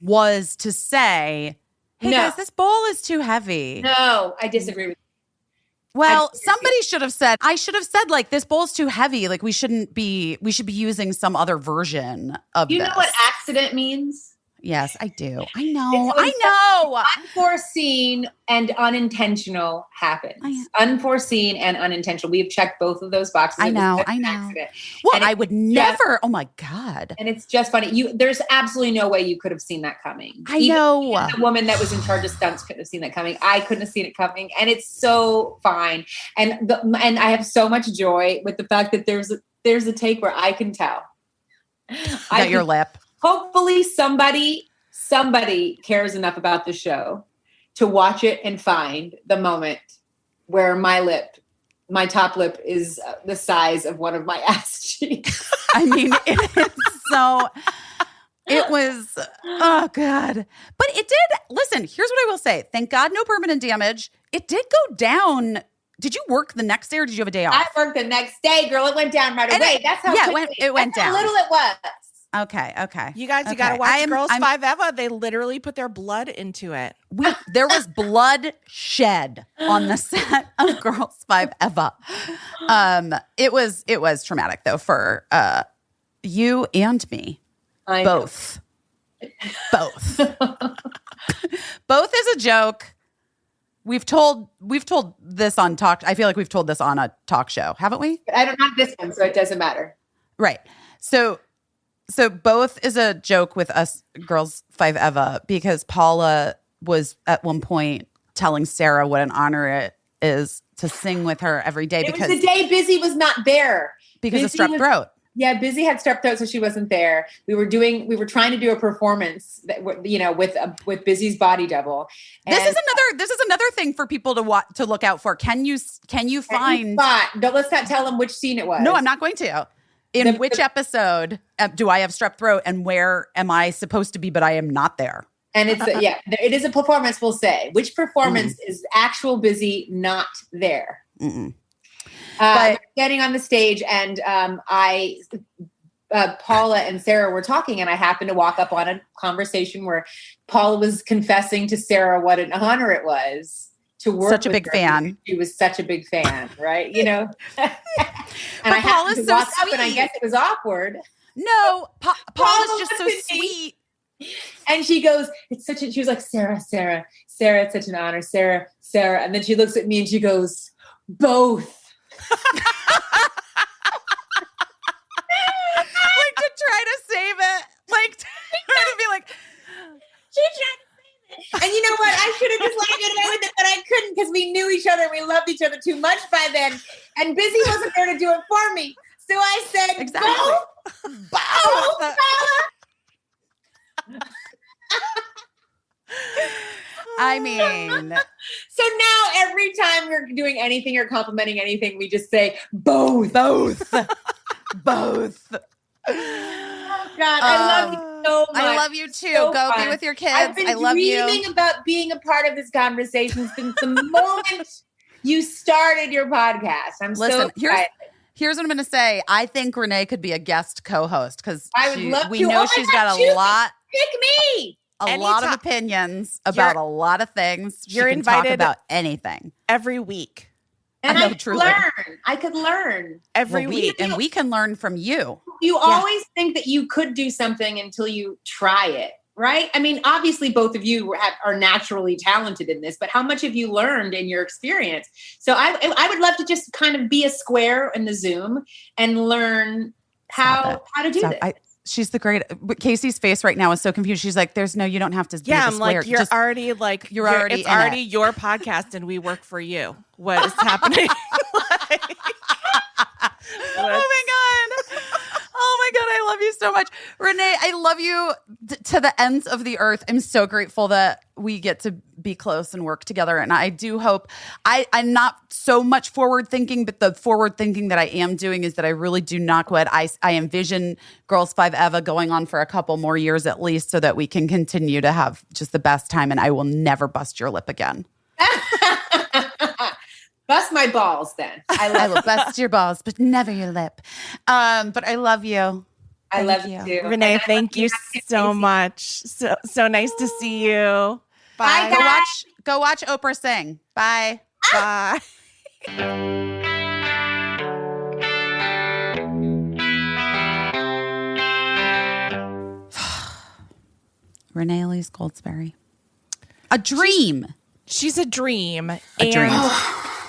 was to say, hey,
No.
guys, this bowl is too heavy.
No, I disagree with you.
Well, somebody should have said, I should have said, like, this bowl's too heavy. Like, we should be using some other version of
You
this.
know what accident means?
Yes, I do. I know.
It's when
I know.
Unforeseen and unintentional happens. Unforeseen and unintentional. We've checked both of those boxes.
I
It was
know.
just
I
an
know.
accident.
Well,
And
I
it's
would
just-
never. Oh my God.
And it's just funny. There's absolutely no way you could have seen that coming.
I know.
Even the woman that was in charge of stunts couldn't have seen that coming. I couldn't have seen it coming, and it's so fine. And I have so much joy with the fact that there's a take where I can tell.
Got your lip.
Hopefully somebody cares enough about the show to watch it and find the moment where my top lip is the size of one of my ass cheeks.
I mean, it was, oh God. But it did, listen, here's what I will say. Thank God no permanent damage. It did go down. Did you work the next day or did you have a day off?
I worked the next day, girl. It went down right away. That's how
it went
that's how
down.
little it was.
Okay.
You guys, you got to watch Girls 5 Eva. They literally put their blood into it.
There was blood shed on the set of Girls 5 Eva. It was traumatic though for you and me. Both. Both is a joke. We've told this on talk. I feel like we've told this on a talk show, haven't we?
I don't have this one, so it doesn't matter.
Right. So both is a joke with us Girls 5 Eva because Paula was at one point telling Sarah what an honor it is to sing with her every day
It was the day Busy was not there.
Because of strep throat.
Yeah, Busy had strep throat, so she wasn't there. We were trying to do a performance that, with Busy's body double. And
This is another thing for people to look out for. Can you find?
Let's not tell them which scene it was.
No, I'm not going to. In which episode do I have strep throat, and where am I supposed to be, but I am not there?
And it's it is a performance. We'll say which performance is actual Busy not there. But getting on the stage, and Paula and Sarah were talking, and I happened to walk up on a conversation where Paula was confessing to Sarah what an honor it was to work
such a
with
big
her.
fan.
She was such a big fan, right? You know, and I happened
Paula's
to
so
walk up,
sweet.
and I guess it was awkward.
No, Paula's just so
Paula wasn't
sweet.
And she goes, she was like, Sarah, it's such an honor, Sarah. And then she looks at me and she goes, both.
Like to try to save it. Like to be like,
She tried to save it. And you know what? I should have just let her get away with it, but I couldn't because we knew each other. We loved each other too much by then. And Busy wasn't there to do it for me. So I said,
exactly.
Both.
I mean,
so now every time we're doing anything or complimenting anything, we just say both.
both.
Oh God, I love you so much.
I love you too.
So
Go
fun.
be with your kids.
I've been
I love
dreaming
you.
about being a part of this conversation since the moment you started your podcast. I'm so excited.
Here's what I'm going to say. I think Renee could be a guest co-host because
I would love
we
to.
know
Oh my
she's
God,
got
choose
a lot.
Pick me.
A lot of opinions about a lot of things.
You're
she can talk
invited
about anything
every week.
And
I know,
I could
truly.
learn. I could learn.
Every week.
And we can learn from you.
You always think that you could do something until you try it. right? I mean, obviously both of you are naturally talented in this, but how much have you learned in your experience? So I would love to just kind of be a square in the Zoom and learn how to do this.
She's the great. Caissie's face right now is so confused. She's like, "There's no, you don't have to."
Yeah,
I'm
like, you're already it's already your podcast, and we work for you. What is happening?
Oh my God, I love you so much. Renee, I love you to the ends of the earth. I'm so grateful that we get to be close and work together. And I do hope, I'm not so much forward thinking, but the forward thinking that I am doing is that I really do not quit. I envision Girls 5 Eva going on for a couple more years at least so that we can continue to have just the best time. And I will never bust your lip again.
Bust my balls then.
I will bust your balls, but never your lip. But I love you.
I love you too.
Renee, thank you so much. So nice to see you. Bye.
Go watch Oprah sing. Bye.
Bye.
Renee Elise Goldsberry. A dream.
She's a dream.
A dream.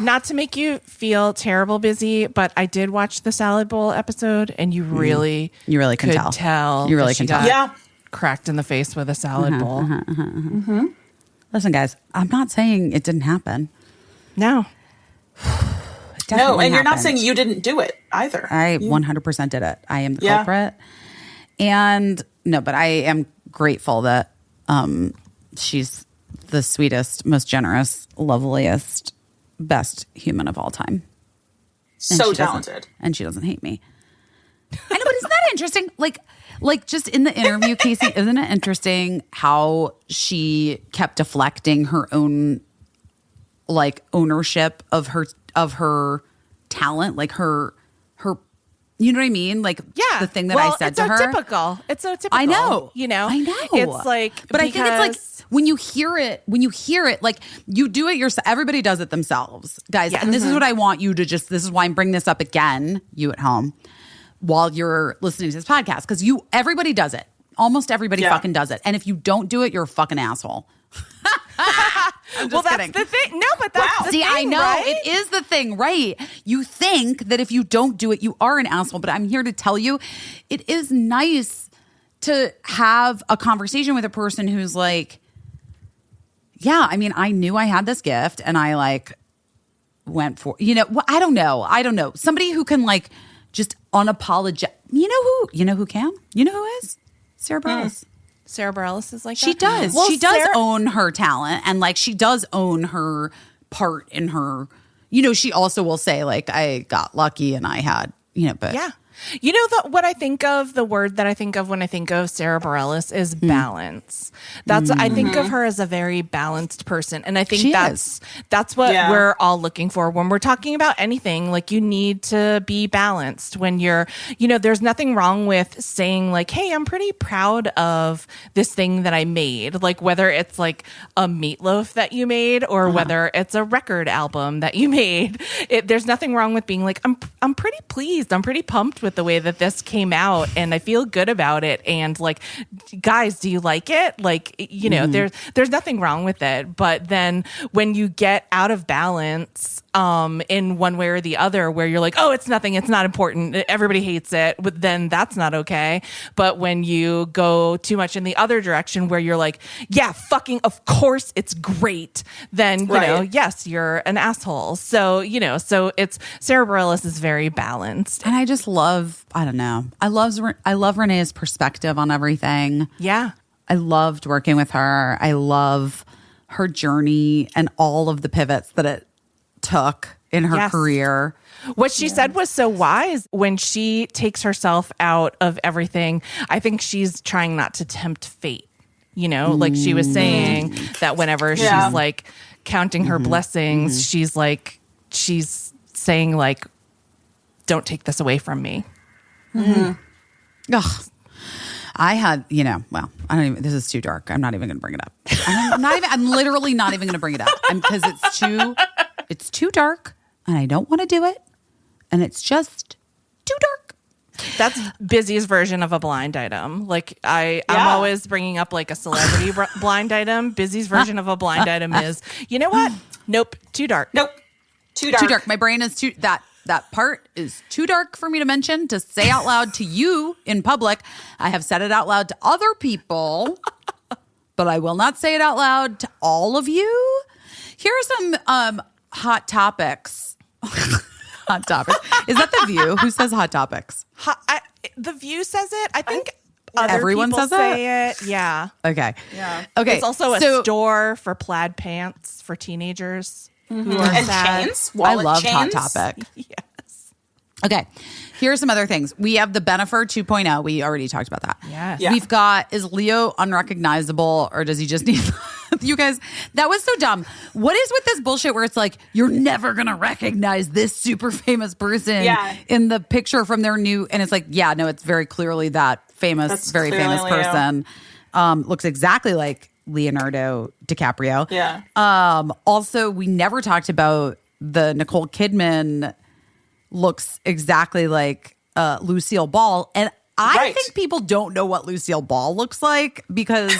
Not to make you feel terrible, Busy, but I did watch the Salad Bowl episode, and you really
can tell. You really can tell.
Yeah.
Cracked in the face with a salad bowl.
Mm-hmm.
Listen, guys, I'm not saying it didn't happen.
No.
No, and you're not saying you didn't do it either.
I 100% did it. I am the culprit. And no, but I am grateful that she's the sweetest, most generous, loveliest, best human of all time.
So talented.
And she doesn't hate me. I know, but isn't that interesting? Like just in the interview, Caissie, isn't it interesting how she kept deflecting her own like ownership of her talent, like her you know what I mean? Like the thing that I said to her.
It's so typical.
I know.
You know?
I know.
It's like,
but I think it's like when you hear it, like you do it yourself. Everybody does it themselves, guys.
Yeah.
And this is what I want you to this is why I'm bringing this up again, you at home, while you're listening to this podcast. Because everybody does it. Almost everybody fucking does it. And if you don't do it, you're a fucking asshole.
Well, that's
kidding.
the thing. No, but that's the thing,
I know.
right?
It is the thing, right? You think that if you don't do it, you are an asshole. But I'm here to tell you, it is nice to have a conversation with a person who's like, yeah, I mean, I knew I had this gift and I like went for, I don't know. Somebody who can like just unapologetic. You know who can? You know who is? Sarah Bareilles.
Sarah Bareilles is like that?
She does.
Well,
she does own her talent and like she does own her part in her, she also will say like, I got lucky and I had, but.
Yeah. What I think of, the word that I think of when I think of Sarah Bareilles is balance. I think of her as a very balanced person. And I think that's what we're all looking for when we're talking about anything. Like you need to be balanced when you're, there's nothing wrong with saying like, hey, I'm pretty proud of this thing that I made. Like whether it's like a meatloaf that you made or whether it's a record album that you made, there's nothing wrong with being like, I'm pretty pleased. I'm pretty pumped with the way that this came out and I feel good about it. And like, guys, do you like it? Like, there's nothing wrong with it. But then when you get out of balance, in one way or the other, where you're like, oh, it's nothing, it's not important, everybody hates it, but then that's not okay. But when you go too much in the other direction where you're like, yeah, fucking of course it's great, then yes, you're an asshole. So so it's Sarah Bareilles is very balanced.
And I just love, I don't know, I love Renee's perspective on everything.
Yeah,
I loved working with her. I love her journey and all of the pivots that it took in her career.
What she said was so wise. When she takes herself out of everything, I think she's trying not to tempt fate. Like she was saying that whenever she's like counting her blessings, she's saying like, don't take this away from me.
Ugh. I had, I don't even, this is too dark. I'm not even going to bring it up. I'm literally not even going to bring it up because it's too dark and I don't want to do it. And it's just too dark.
That's Busy's version of a blind item. Like I'm always bringing up like a celebrity blind item. Busy's version of a blind item is, you know what? Nope, too dark.
Nope, too dark.
Too dark. My brain is too that part is too dark for me to mention, to say out loud to you in public. I have said it out loud to other people, but I will not say it out loud to all of you. Here are some hot topics. Hot topics. Is that The View? Who says hot topics?
The View says it. I think other
everyone
people
says
say it. Yeah.
Okay.
Yeah.
Okay.
It's also a store for plaid pants for teenagers who are
And
sad.
chains.
I
Wallet
love
chains.
Hot Topic.
Yes.
Okay. Here are some other things. We have the Bennifer 2.0. We already talked about that.
Yes.
Yeah.
We've got, is Leo unrecognizable or does he just need, you guys, that was so dumb. What is with this bullshit where it's like, you're never going to recognize this super famous person in the picture from their new, and it's like, yeah, no, it's very clearly that famous,
That's
very
clearly
famous
Leo.
person. Looks exactly like Leonardo DiCaprio.
Yeah.
Also, we never talked about the Nicole Kidman looks exactly like Lucille Ball. And I think people don't know what Lucille Ball looks like because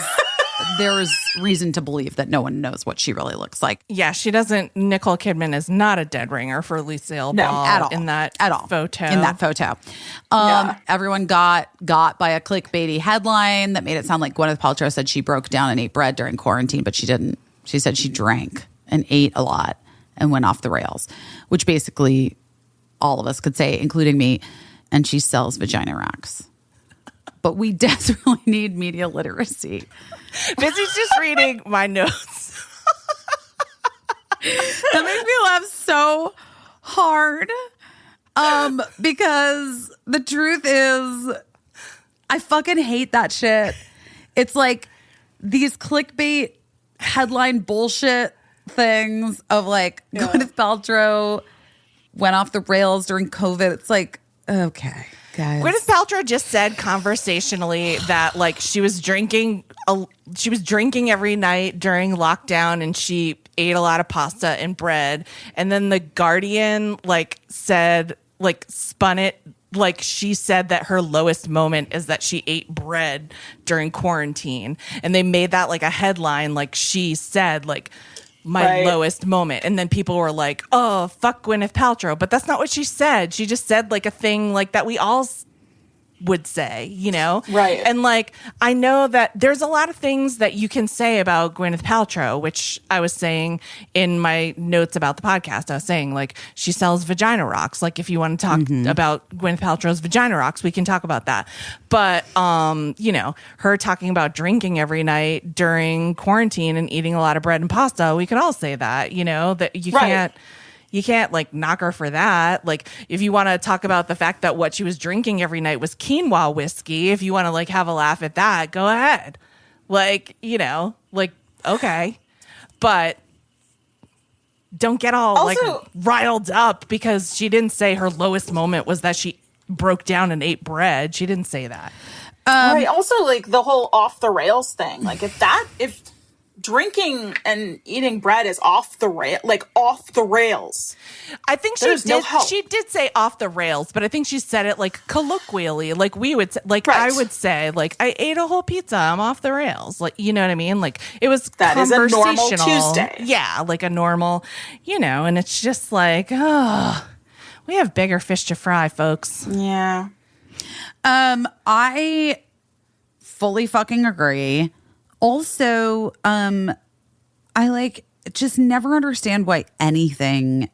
there's reason to believe that no one knows what she really looks like.
Yeah, she doesn't. Nicole Kidman is not a dead ringer for Lucille Ball
at all.
in that photo.
In that photo. Everyone got by a clickbaity headline that made it sound like Gwyneth Paltrow said she broke down and ate bread during quarantine, but she didn't. She said she drank and ate a lot and went off the rails, which basically all of us could say, including me, and she sells vagina racks. But we desperately need media literacy.
Busy's just reading my notes.
That makes me laugh so hard. Because the truth is, I fucking hate that shit. It's like these clickbait headline bullshit things of like Gwyneth Paltrow went off the rails during COVID. It's like, okay, guys.
Gwyneth Paltrow just said conversationally that like she was drinking every night during lockdown and she ate a lot of pasta and bread. And then the Guardian spun it like she said that her lowest moment is that she ate bread during quarantine. And they made that like a headline, like she said, like my lowest moment. And then people were like, oh, fuck Gwyneth Paltrow. But that's not what she said. She just said like a thing like that we all would say, you know?
Right.
And like, I know that there's a lot of things that you can say about Gwyneth Paltrow, which I was saying in my notes about the podcast. I was saying like, she sells vagina rocks. Like if you want to talk about Gwyneth Paltrow's vagina rocks, we can talk about that. But, you know, her talking about drinking every night during quarantine and eating a lot of bread and pasta, we can all say that, you know, that you can't like knock her for that. Like if you want to talk about the fact that what she was drinking every night was quinoa whiskey, if you want to like have a laugh at that, go ahead. Like, you know, like, okay. But don't get all also, like riled up because she didn't say her lowest moment was that she broke down and ate bread. She didn't say that.
Right. Also like the whole off the rails thing. Like if drinking and eating bread is off the rails.
I think she did say off the rails, but I think she said it like colloquially, like we would say, like I would say, like I ate a whole pizza, I'm off the rails, like you know what I mean? Like it was
that is a normal
Tuesday, yeah, like a normal, you know, and it's just like, oh, we have bigger fish to fry, folks.
Yeah.
I fully fucking agree. Also, I like just never understand why anything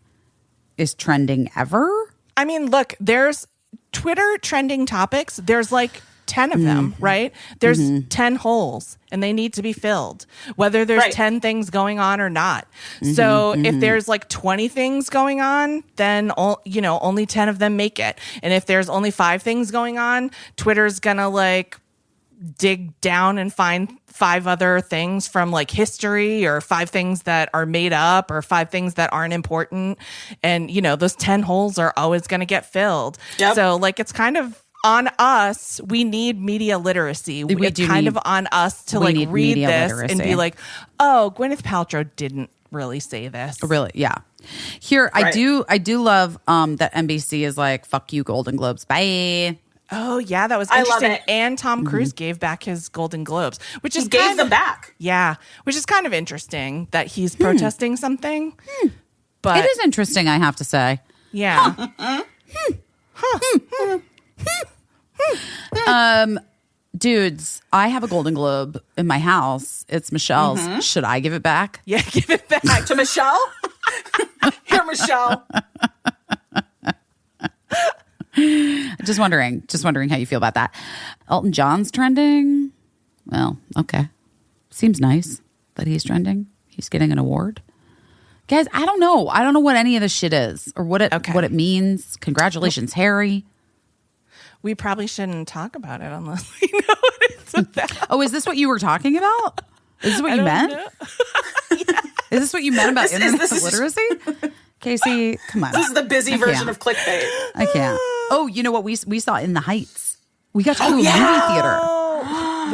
is trending ever.
I mean, look, there's Twitter trending topics. There's like 10 of them, right? There's 10 holes and they need to be filled, whether there's 10 things going on or not. So if there's like 20 things going on, then, you know, only 10 of them make it. And if there's only 5 things going on, Twitter's gonna like dig down and find 5 other things from like history or 5 things that are made up or 5 things that aren't important. And, you know, those 10 holes are always going to get filled. Yep. So like, it's kind of on us. We need media literacy. It's kind of on us to like read this and be like, oh, Gwyneth Paltrow didn't really say this.
Really? Yeah. Here, I do love that NBC is like, fuck you, Golden Globes. Bye.
Oh yeah, that was
I love
interesting.
it.
And Tom Cruise gave back his Golden Globes, which is
He gave them back.
Yeah, which is kind of interesting that he's protesting something. But
It is interesting, I have to say.
yeah,
Dudes, I have a Golden Globe in my house. It's Michelle's. Should I give it back?
yeah, give it back.
To Michelle? Here, Michelle.
Just wondering how you feel about that. Elton John's trending. Well, okay. Seems nice that he's trending. He's getting an award. Guys, I don't know. I don't know what any of this shit is or what it means. Congratulations, Harry.
We probably shouldn't talk about it unless we know what it's about.
Oh, is this what you were talking about? Is this what you meant? Is this what you meant about internet literacy? Caissie, come on.
This is the busy version of clickbait.
I can't. Oh, you know what we saw In the Heights? We got to go to a movie theater.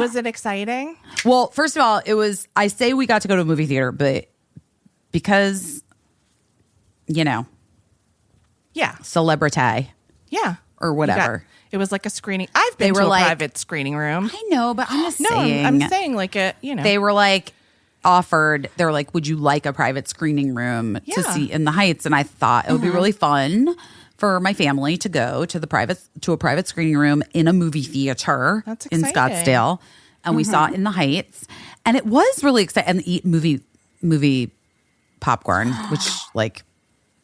Was it exciting?
Well, first of all, I say we got to go to a movie theater, but because,
Yeah.
celebrity
Yeah.
or whatever.
It was like a screening. I've been to a private screening room.
I know, but I'm just
No,
saying.
I'm saying like
They were like offered, they were like, would you like a private screening room to see In the Heights? And I thought it would be really fun for my family to go to a private screening room in a movie theater
That's
in
exciting.
Scottsdale. And we saw In the Heights. And it was really exciting. And eat movie popcorn, which like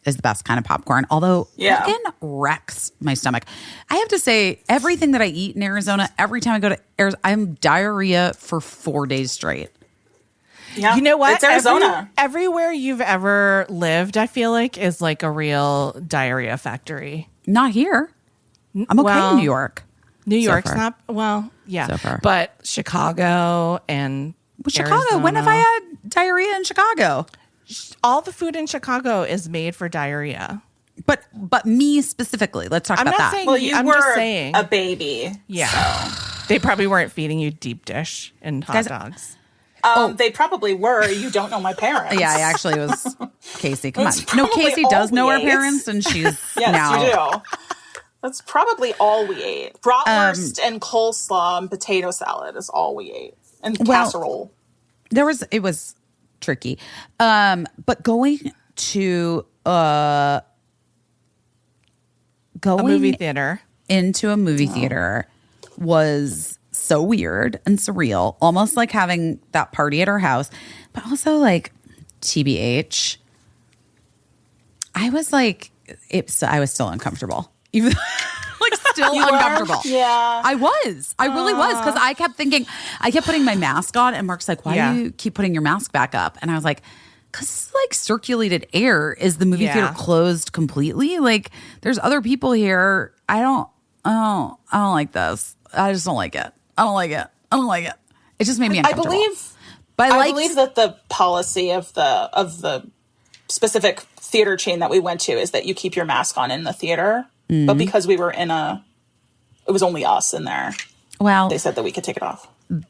is the best kind of popcorn. Although fucking wrecks my stomach. I have to say, everything that I eat in Arizona, every time I go to Arizona, I'm diarrhea for 4 days straight.
Yeah.
You know what?
It's Arizona.
Everywhere you've ever lived, I feel like, is like a real diarrhea factory.
Not here. I'm okay in New York.
New York's
far.
not, yeah.
So far.
But Chicago and
Chicago. When have I had diarrhea in Chicago?
all the food in Chicago is made for diarrhea.
But me specifically, let's talk about that.
Well, you
I'm
were
just saying.
a baby.
Yeah. So. They probably weren't feeding you deep dish and hot dogs.
They probably were. You don't know my parents.
Yeah, I actually was Caissie. Come on.
That's
No,
probably
Caissie does
all
know
we
her
ate.
parents, and she's
Yes,
now.
you do. That's probably all we ate. Bratwurst and coleslaw and potato salad is all we ate. And casserole.
It was tricky. But going to
A movie theater.
into a movie theater was so weird and surreal, almost like having that party at our house, but also like TBH. I was still uncomfortable. Even like still uncomfortable.
Yeah.
I really was. Because I kept putting my mask on, and Mark's like, why do you keep putting your mask back up? And I was like, because it's like circulated air. Is the movie theater closed completely? Like, there's other people here. I don't like this. I just don't like it. I don't like it. It just made me uncomfortable.
I believe that the policy of the specific theater chain that we went to is that you keep your mask on in the theater. Mm-hmm. But because we were it was only us in there.
Well,
they said that we could take it off.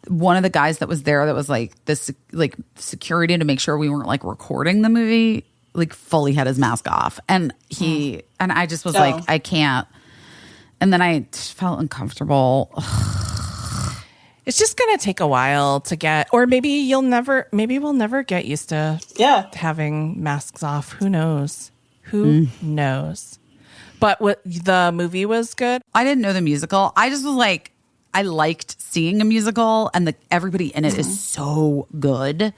One of the guys that was there that was like this, like security to make sure we weren't like recording the movie, like fully had his mask off. And and I just was like, I can't. And then I felt uncomfortable.
It's just going to take a while to get, or maybe we'll never get used to having masks off. Who knows? Who knows? But the movie was good.
I didn't know the musical. I just was like, I liked seeing a musical, and everybody in it is so good.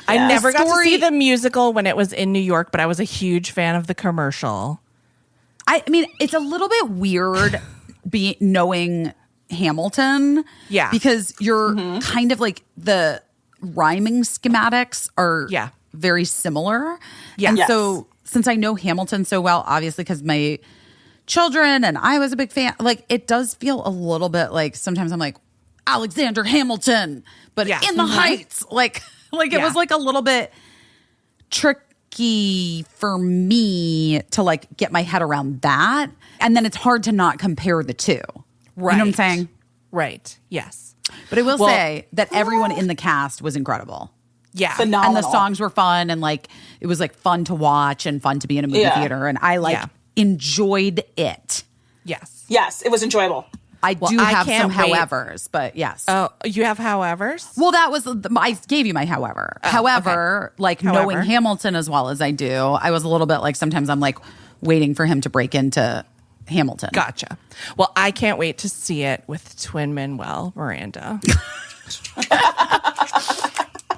I never got to see the musical when it was in New York, but I was a huge fan of the commercial.
I mean, it's a little bit weird knowing Hamilton. Yeah. Because you're kind of like the rhyming schematics are very similar. Yeah. And so since I know Hamilton so well, obviously because my children and I was a big fan, like it does feel a little bit like sometimes I'm like Alexander Hamilton, but in the Heights, like it was like a little bit tricky for me to like get my head around that. And then it's hard to not compare the two. Right. You know what I'm saying?
Right. Yes.
But I will say that everyone in the cast was incredible.
Yeah.
Phenomenal.
And the songs were fun, and like it was like fun to watch and fun to be in a movie theater. And I enjoyed it.
Yes.
Yes, it was enjoyable.
I do
I
have some
can't wait.
howevers, but yes.
Oh, you have howevers?
Well, that was I gave you my however. However, like knowing
However.
Hamilton as well as I do, I was a little bit like sometimes I'm like waiting for him to break into Hamilton.
Gotcha. Well, I can't wait to see it with twin Manuel Miranda.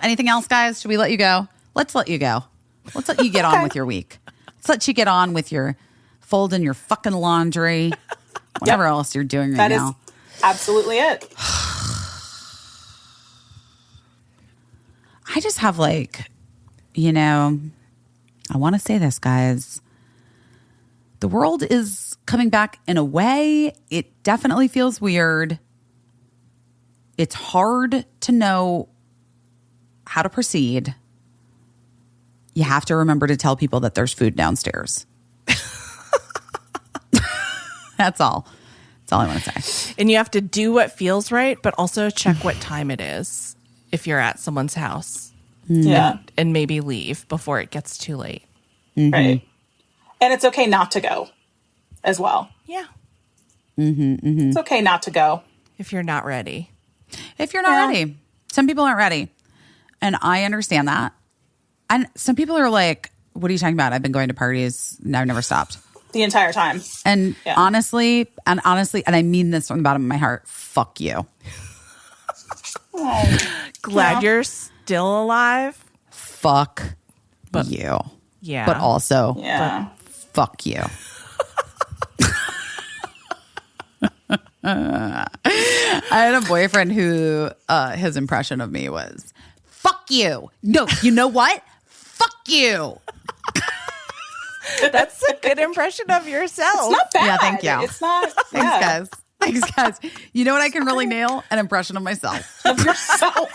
Anything else, guys? Should we let you go? Let's let you go. Let's let you get on with your week. Let's let you get on with your folding your fucking laundry, whatever else you're doing right now.
That is absolutely it.
I just have like, I want to say this, guys. The world is coming back in a way. It definitely feels weird. It's hard to know how to proceed. You have to remember to tell people that there's food downstairs. That's all. That's all I want to say.
And you have to do what feels right, but also check what time it is if you're at someone's house.
Yeah.
And maybe leave before it gets too late.
Right. And it's okay not to go as well.
Yeah.
It's okay not to go.
If you're not ready.
If you're not ready. Some people aren't ready. And I understand that. And some people are like, what are you talking about? I've been going to parties and I've never stopped.
The entire time.
And honestly, and I mean this from the bottom of my heart, fuck you.
Glad you're still alive.
Fuck you.
Yeah.
But also, fuck you. I had a boyfriend who his impression of me was, fuck you. No, you know what? Fuck you.
That's a good impression of yourself.
It's not bad.
Yeah, thank you.
It's not.
Thanks, guys. Thanks, guys. You know what I can really nail? An impression of myself.
Of yourself.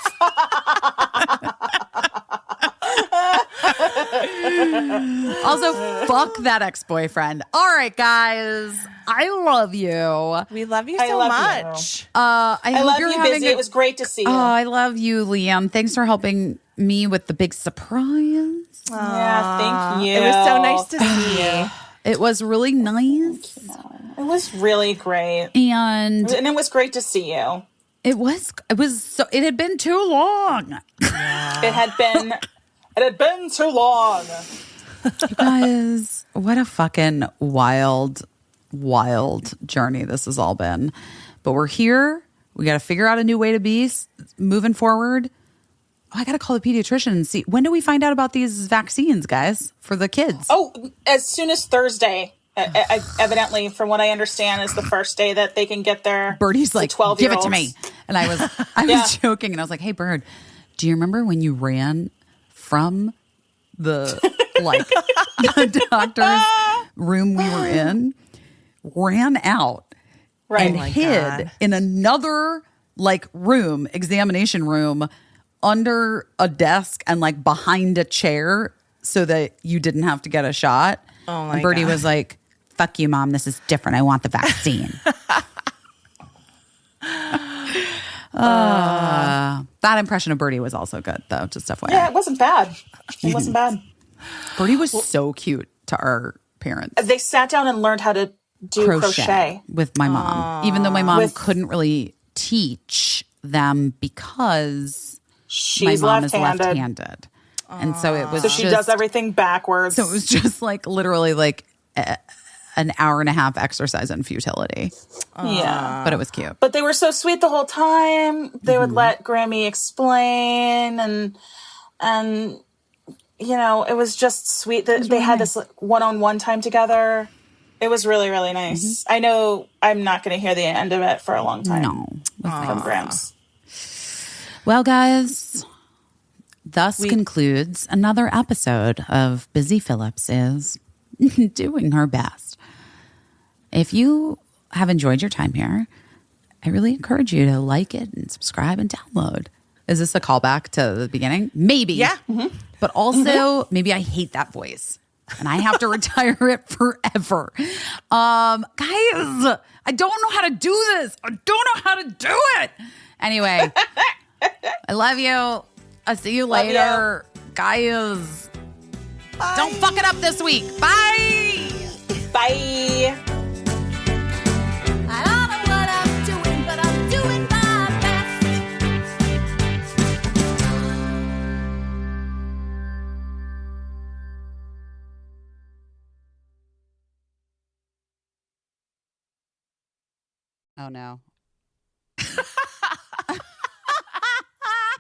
Also, fuck that ex-boyfriend. All right, guys. I love you.
We love you
I
so
love
much.
I
I
hope
love
you're
you,
having
Busy. It was great to see you.
Oh, I love you, Leigh Ann. Thanks for helping me with the big surprise.
Yeah, thank you.
It was so nice to see you.
It was really nice.
It was really great.
And
it was great to see you.
it had been too long.
It had been too long.
You guys, what a fucking wild journey this has all been. But we're here. We got to figure out a new way to be moving forward. Oh, I got to call the pediatrician and see. When do we find out about these vaccines, guys, for the kids?
Oh, as soon as Thursday. Evidently, from what I understand, is the first day that they can get their
Birdie's like,
12-year-olds.
give it to me. And I was joking, and I was like, hey, Bird, do you remember when you ran from the the doctor's room we were in, ran out
Right.
and hid in another room, examination room, under a desk and behind a chair so that you didn't have to get a shot.
Oh my
and Birdie
God.
was like, fuck you, Mom. This is different. I want the vaccine. That impression of Birdie was also good, though. Just FYI.
Yeah, it wasn't bad. It wasn't bad.
Birdie was so cute to our parents.
They sat down and learned how to do crochet.
with my mom, even though my mom couldn't really teach them because
She's
my mom is
left-handed.
left-handed. And so it was
So she does everything backwards.
So it was just literally an hour and a half exercise in futility.
Yeah.
But it was cute.
But they were so sweet the whole time. They would let Grammy explain and it was just sweet that they had this one-on-one time together. It was really, really nice. I know I'm not going to hear the end of it for a long time.
No.
From Grams.
Well, guys, thus concludes another episode of Busy Phillips is doing her best. If you have enjoyed your time here, I really encourage you to like it and subscribe and download. Is this a callback to the beginning? Maybe.
Yeah.
But also, maybe I hate that voice and I have to retire it forever. Guys, I don't know how to do this. I don't know how to do it. Anyway, I love you. I'll see you later. Guys, don't fuck it up this week. Bye.
Bye.
I don't know what I'm Oh no.